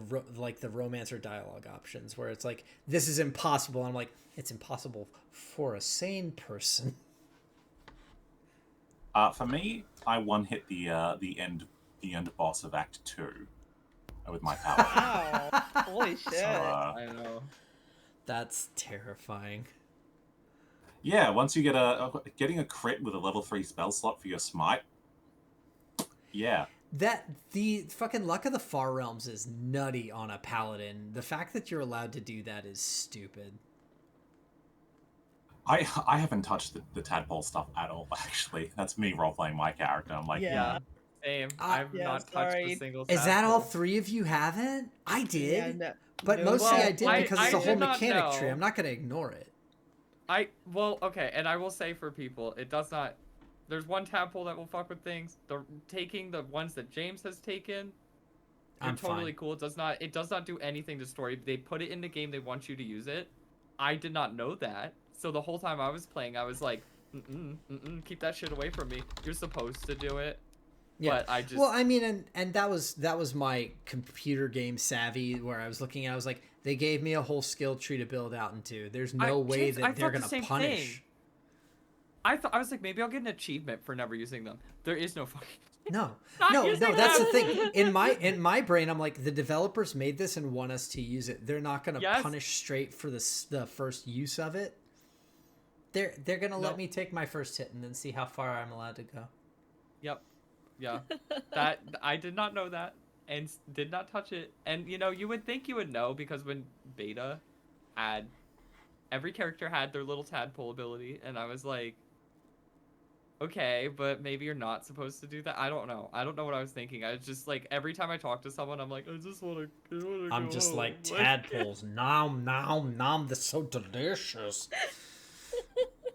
romance or dialogue options, where it's like, this is impossible. And I'm like, it's impossible for a sane person. For me, I one-hit the end boss of Act 2 with my power. Wow. Holy shit. So, I know. That's terrifying. yeah, once you get getting a crit with a level 3 spell slot for your smite, yeah. The fucking luck of the Far Realms is nutty on a paladin. The fact that you're allowed to do that is stupid. I haven't touched the tadpole stuff at all, actually. That's me role-playing my character. I'm like, Yeah. Same. I've yeah, not touched sorry. a single Is that all tadpole. three of you haven't? I did. Yeah, no- But no- mostly Well, I did I- because I it's a whole did not mechanic tree. know. I'm not going to ignore it. Okay, and I will say for people, it does not. There's one tadpole that will fuck with things. Taking the ones that James has taken, You're I'm totally fine. cool. It does not do anything to story. They put it in the game. They want you to use it. I did not know that. So the whole time I was playing, I was like, keep that shit away from me. You're supposed to do it. Yeah. But I just Well, I mean, and that was my computer game savvy where I was looking at. I was like, they gave me a whole skill tree to build out into. There's no way James, I that they're thought the gonna same punish. thing. I was like, maybe I'll get an achievement for never using them. There is no fucking No, not no, using that's the them. thing. In my brain, I'm like, the developers made this and want us to use it. They're not gonna Yes. punish straight for the first use of it. They're gonna let No. me take my first hit and then see how far I'm allowed to go. Yep. Yeah. That I did not know that and did not touch it. And you would think you would know because when beta had every character had their little tadpole ability and I was like, okay, but maybe you're not supposed to do that. I don't know. I don't know what I was thinking. I was just like every time I talk to someone, I'm like, I just want to I'm just like tadpoles. Nom nom nom. They're so delicious.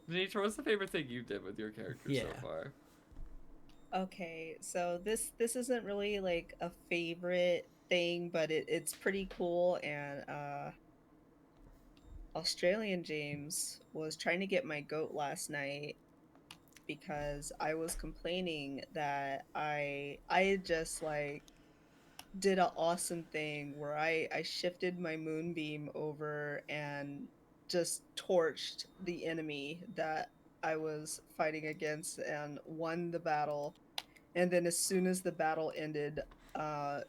Nature, what's the favorite thing you did with your character so far? Okay, so this isn't really like a favorite thing, but it's pretty cool. And Australian James was trying to get my goat last night because I was complaining that I just like did an awesome thing where I shifted my moonbeam over and just torched the enemy that I was fighting against and won the battle. And then as soon as the battle ended,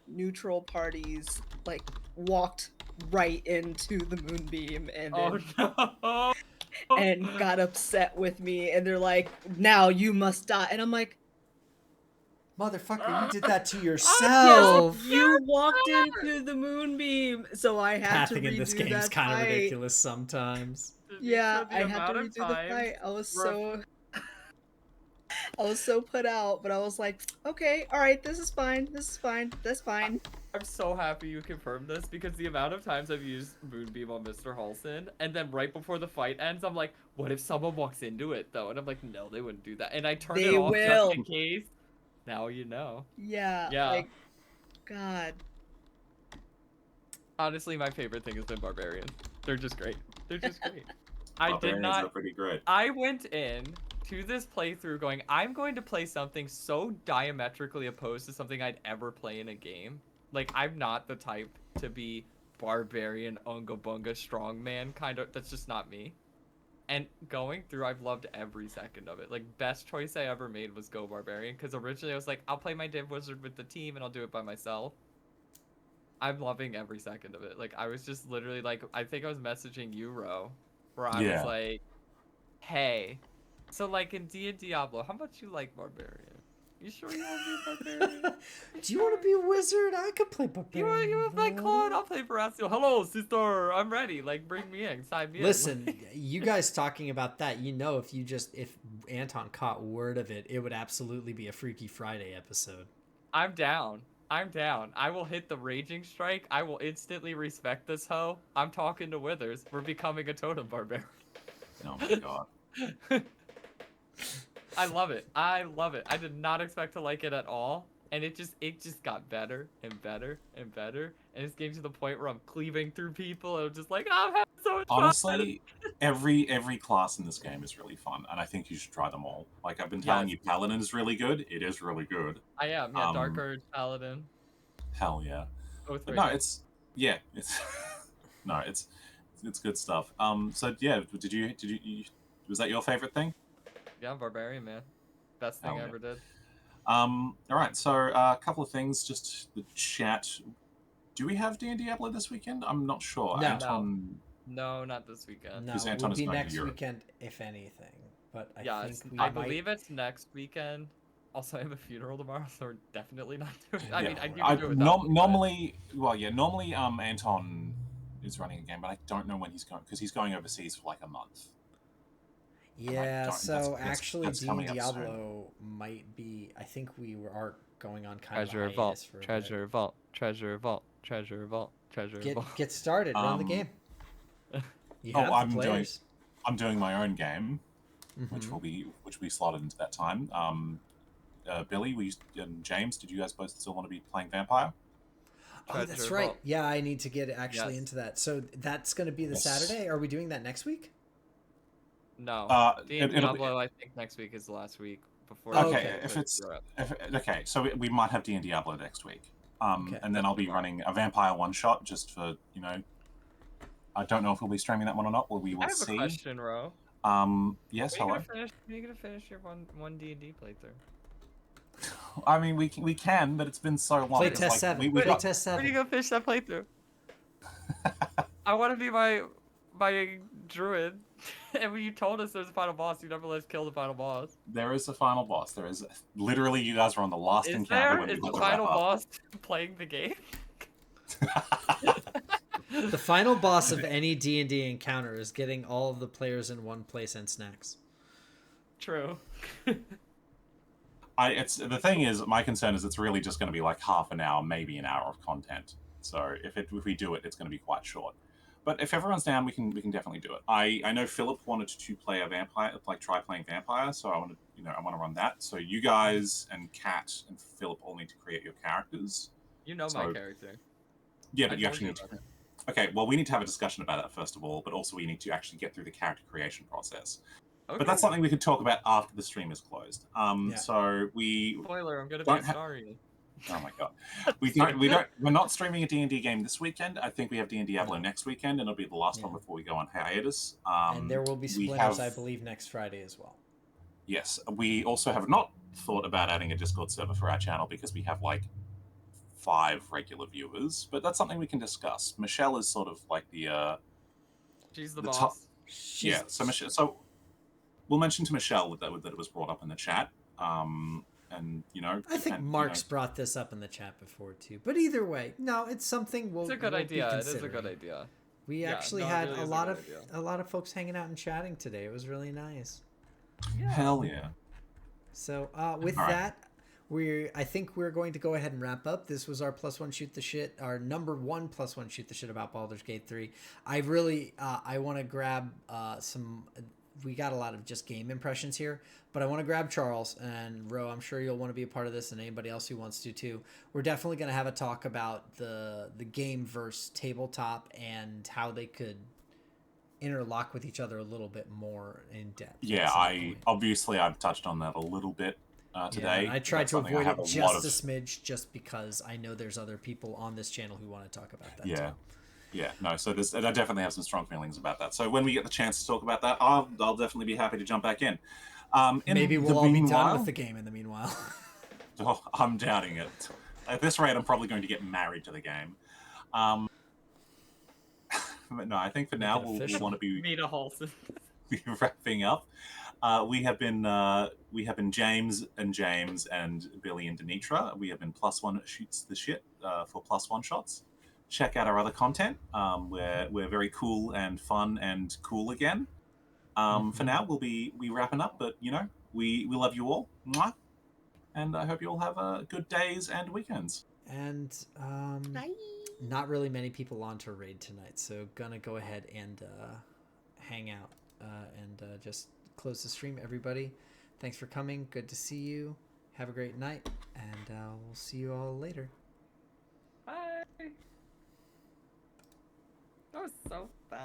neutral parties like walked right into the moonbeam and then Oh no! and got upset with me, and they're like, now you must die. And I'm like, Motherfucker, you did that to yes, yourself. you walked into the moonbeam, so I had to Pathing in this redo game is that kind of fight. ridiculous sometimes. Yeah, The I had to amount of redo the fight. times I was so put out, but I was like, okay, all right, this is fine. This is fine. That's fine. I'm so happy you confirmed this because the amount of times I've used Moonbeam on Mr. Halson, and then right before the fight ends, I'm like, what if someone walks into it though? And I'm like, no, they wouldn't do that. And I turn it They off will. just in case. Now you know. Yeah, Yeah. like, God. Honestly, my favorite thing has been Barbarian. They're just great. They're just great. I did Barbarians not. are pretty great. I went in to this playthrough going, I'm going to play something so diametrically opposed to something I'd ever play in a game. Like, I'm not the type to be barbarian, unga bunga, strongman kind of. That's just not me. And going through, I've loved every second of it. Like, best choice I ever made was go barbarian. Because originally I was like, I'll play my div wizard with the team and I'll do it by myself. I'm loving every second of it. Like, I was just literally like, I think I was messaging you, Ro, where I was like, hey, so like in Diablo, how much you like barbarian? You sure you want to be a barbarian? Do you want to be a wizard? I could play barbarian. You want to play Claude? I'll play Horacio. Hello, sister. I'm ready. Like, bring me in. Sign me in. Listen, you guys talking about that, if Anton caught word of it, it would absolutely be a Freaky Friday episode. I'm down. I'm down. I will hit the raging strike. I will instantly respect this hoe. I'm talking to Withers. We're becoming a totem barbarian. Oh my god. I love it. I love it. I did not expect to like it at all. And it just got better and better and better. And it's getting to the point where I'm cleaving through people and I'm just like, oh, I'm having so much fun. Honestly, every class in this game is really fun, and I think you should try them all. Like I've been telling you, Paladin is really good. It is really good. I am, yeah, Dark Urge, Paladin. Hell yeah. Both But great. no, it's no, it's good stuff. So yeah, did you was that your favorite thing? Yeah, Barbarian, man. Best thing I ever did. All right, so a couple of things, just the chat. Do we have D&D Diablo this weekend? I'm not sure. No. Anton. No, not this weekend. No, Because it Anton would is be going to next Europe. weekend, if anything. But Yeah, I I believe it's next weekend. Also, I have a funeral tomorrow, so we're definitely not doing it. I mean, you can do it. Normally, Anton is running a game, but I don't know when he's going, because he's going overseas for like a month. Yeah, so that's actually, coming up soon. Diablo might be. I think we are going on kind Treasure of a vault, hiatus for a treasure bit. vault, treasure vault, treasure vault, treasure vault. Get started. Run the game. You have I'm the players. I'm doing my own game, Mm-hmm. which will be slotted into that time. Billy, and James, did you guys both still want to be playing Vampire? Oh, that's Treasure right. Vault. Yeah, I need to get actually Yes. into that. So that's going to be the Yes. Saturday. Are we doing that next week? No. It'll be- Diablo, I think next week is the last week before. Oh, we Okay, okay. put if it's Europe. okay, so we might have D and Diablo next week. Okay. And then I'll be running a vampire one shot just for I don't know if we'll be streaming that one or not. Well, we I will have a see. question, Ro. Yes, When are you hello. gonna finish? When are you gonna finish your one D&D playthrough? I mean, we can, but it's been so long. Playtest It's 7. we got, Playtest When are 7. you gonna finish that playthrough? I want to be my druid, and when you told us there's a final boss, you never let us kill the final boss. there is a final boss. There is literally you guys were on the last Is encounter there? when we Is got the to wrap final up. boss playing the game? The final boss of any D&D encounter is getting all of the players in one place and snacks. True. It's the thing is, my concern is it's really just going to be like half an hour, maybe an hour of content. So if we do it, it's going to be quite short. But if everyone's down, we can definitely do it. I know Philip wanted to play a vampire, like try playing vampire. So I want to run that. So you guys and Kat and Philip all need to create your characters. You know my character. Yeah, I but you told actually you need to. about it. Okay, well, we need to have a discussion about that first of all, but also we need to actually get through the character creation process. Okay. But that's something we could talk about after the stream is closed. Yeah. So we Spoiler, I'm gonna be don't a have. starry. Oh my god, we're not streaming a D&D game this weekend. I think we have D&D Diablo next weekend, and it'll be the last one before we go on hiatus. And there will be we Splinters, have- I believe, next Friday as well. Yes, we also have not thought about adding a Discord server for our channel because we have like 5 regular viewers, but that's something we can discuss. Michelle is sort of like the She's the the boss. top- yeah. So Michelle, so we'll mention to Michelle that it was brought up in the chat. And I think Mark's brought this up in the chat before too. But either way, no, it's something we'll. It's a good we'll idea. Be It is a considering. good idea. We Yeah, actually no, it had really a is a lot good of idea. a lot of folks hanging out and chatting today. It was really nice. Hell yeah. So with All right. that, I think we're going to go ahead and wrap up. This was our +1 shoot the shit, our number 1 +1 shoot the shit about Baldur's Gate 3. I really I want to grab some. We got a lot of just game impressions here, but I want to grab Charles and Ro. I'm sure you'll want to be a part of this, and anybody else who wants to too. We're definitely going to have a talk about the game versus tabletop and how they could interlock with each other a little bit more in depth. Yeah, I've touched on that a little bit today. Yeah, I tried That's to something I avoid have it a just lot of- a smidge, just because I know there's other people on this channel who want to talk about that. Yeah. too. Yeah, no, so I definitely have some strong feelings about that. So when we get the chance to talk about that, I'll definitely be happy to jump back in. Maybe we'll all be done with the game in the meanwhile. Oh, I'm doubting it. At this rate, I'm probably going to get married to the game. But no, I think for now it we'll official. want to be Mina Halson. wrapping up. We have been James and Billy and Denitra. We have been +1 shoots the shit for +1 shots. Check out our other content. We're very cool and fun and cool again. For now, we'll be wrapping up, but we love you all. Mwah. And I hope you all have good days and weekends. And Bye. not really many people on to raid tonight, so gonna go ahead and hang out and just close the stream. Everybody, thanks for coming. Good to see you. Have a great night, and we'll see you all later. Bye. That was so fun.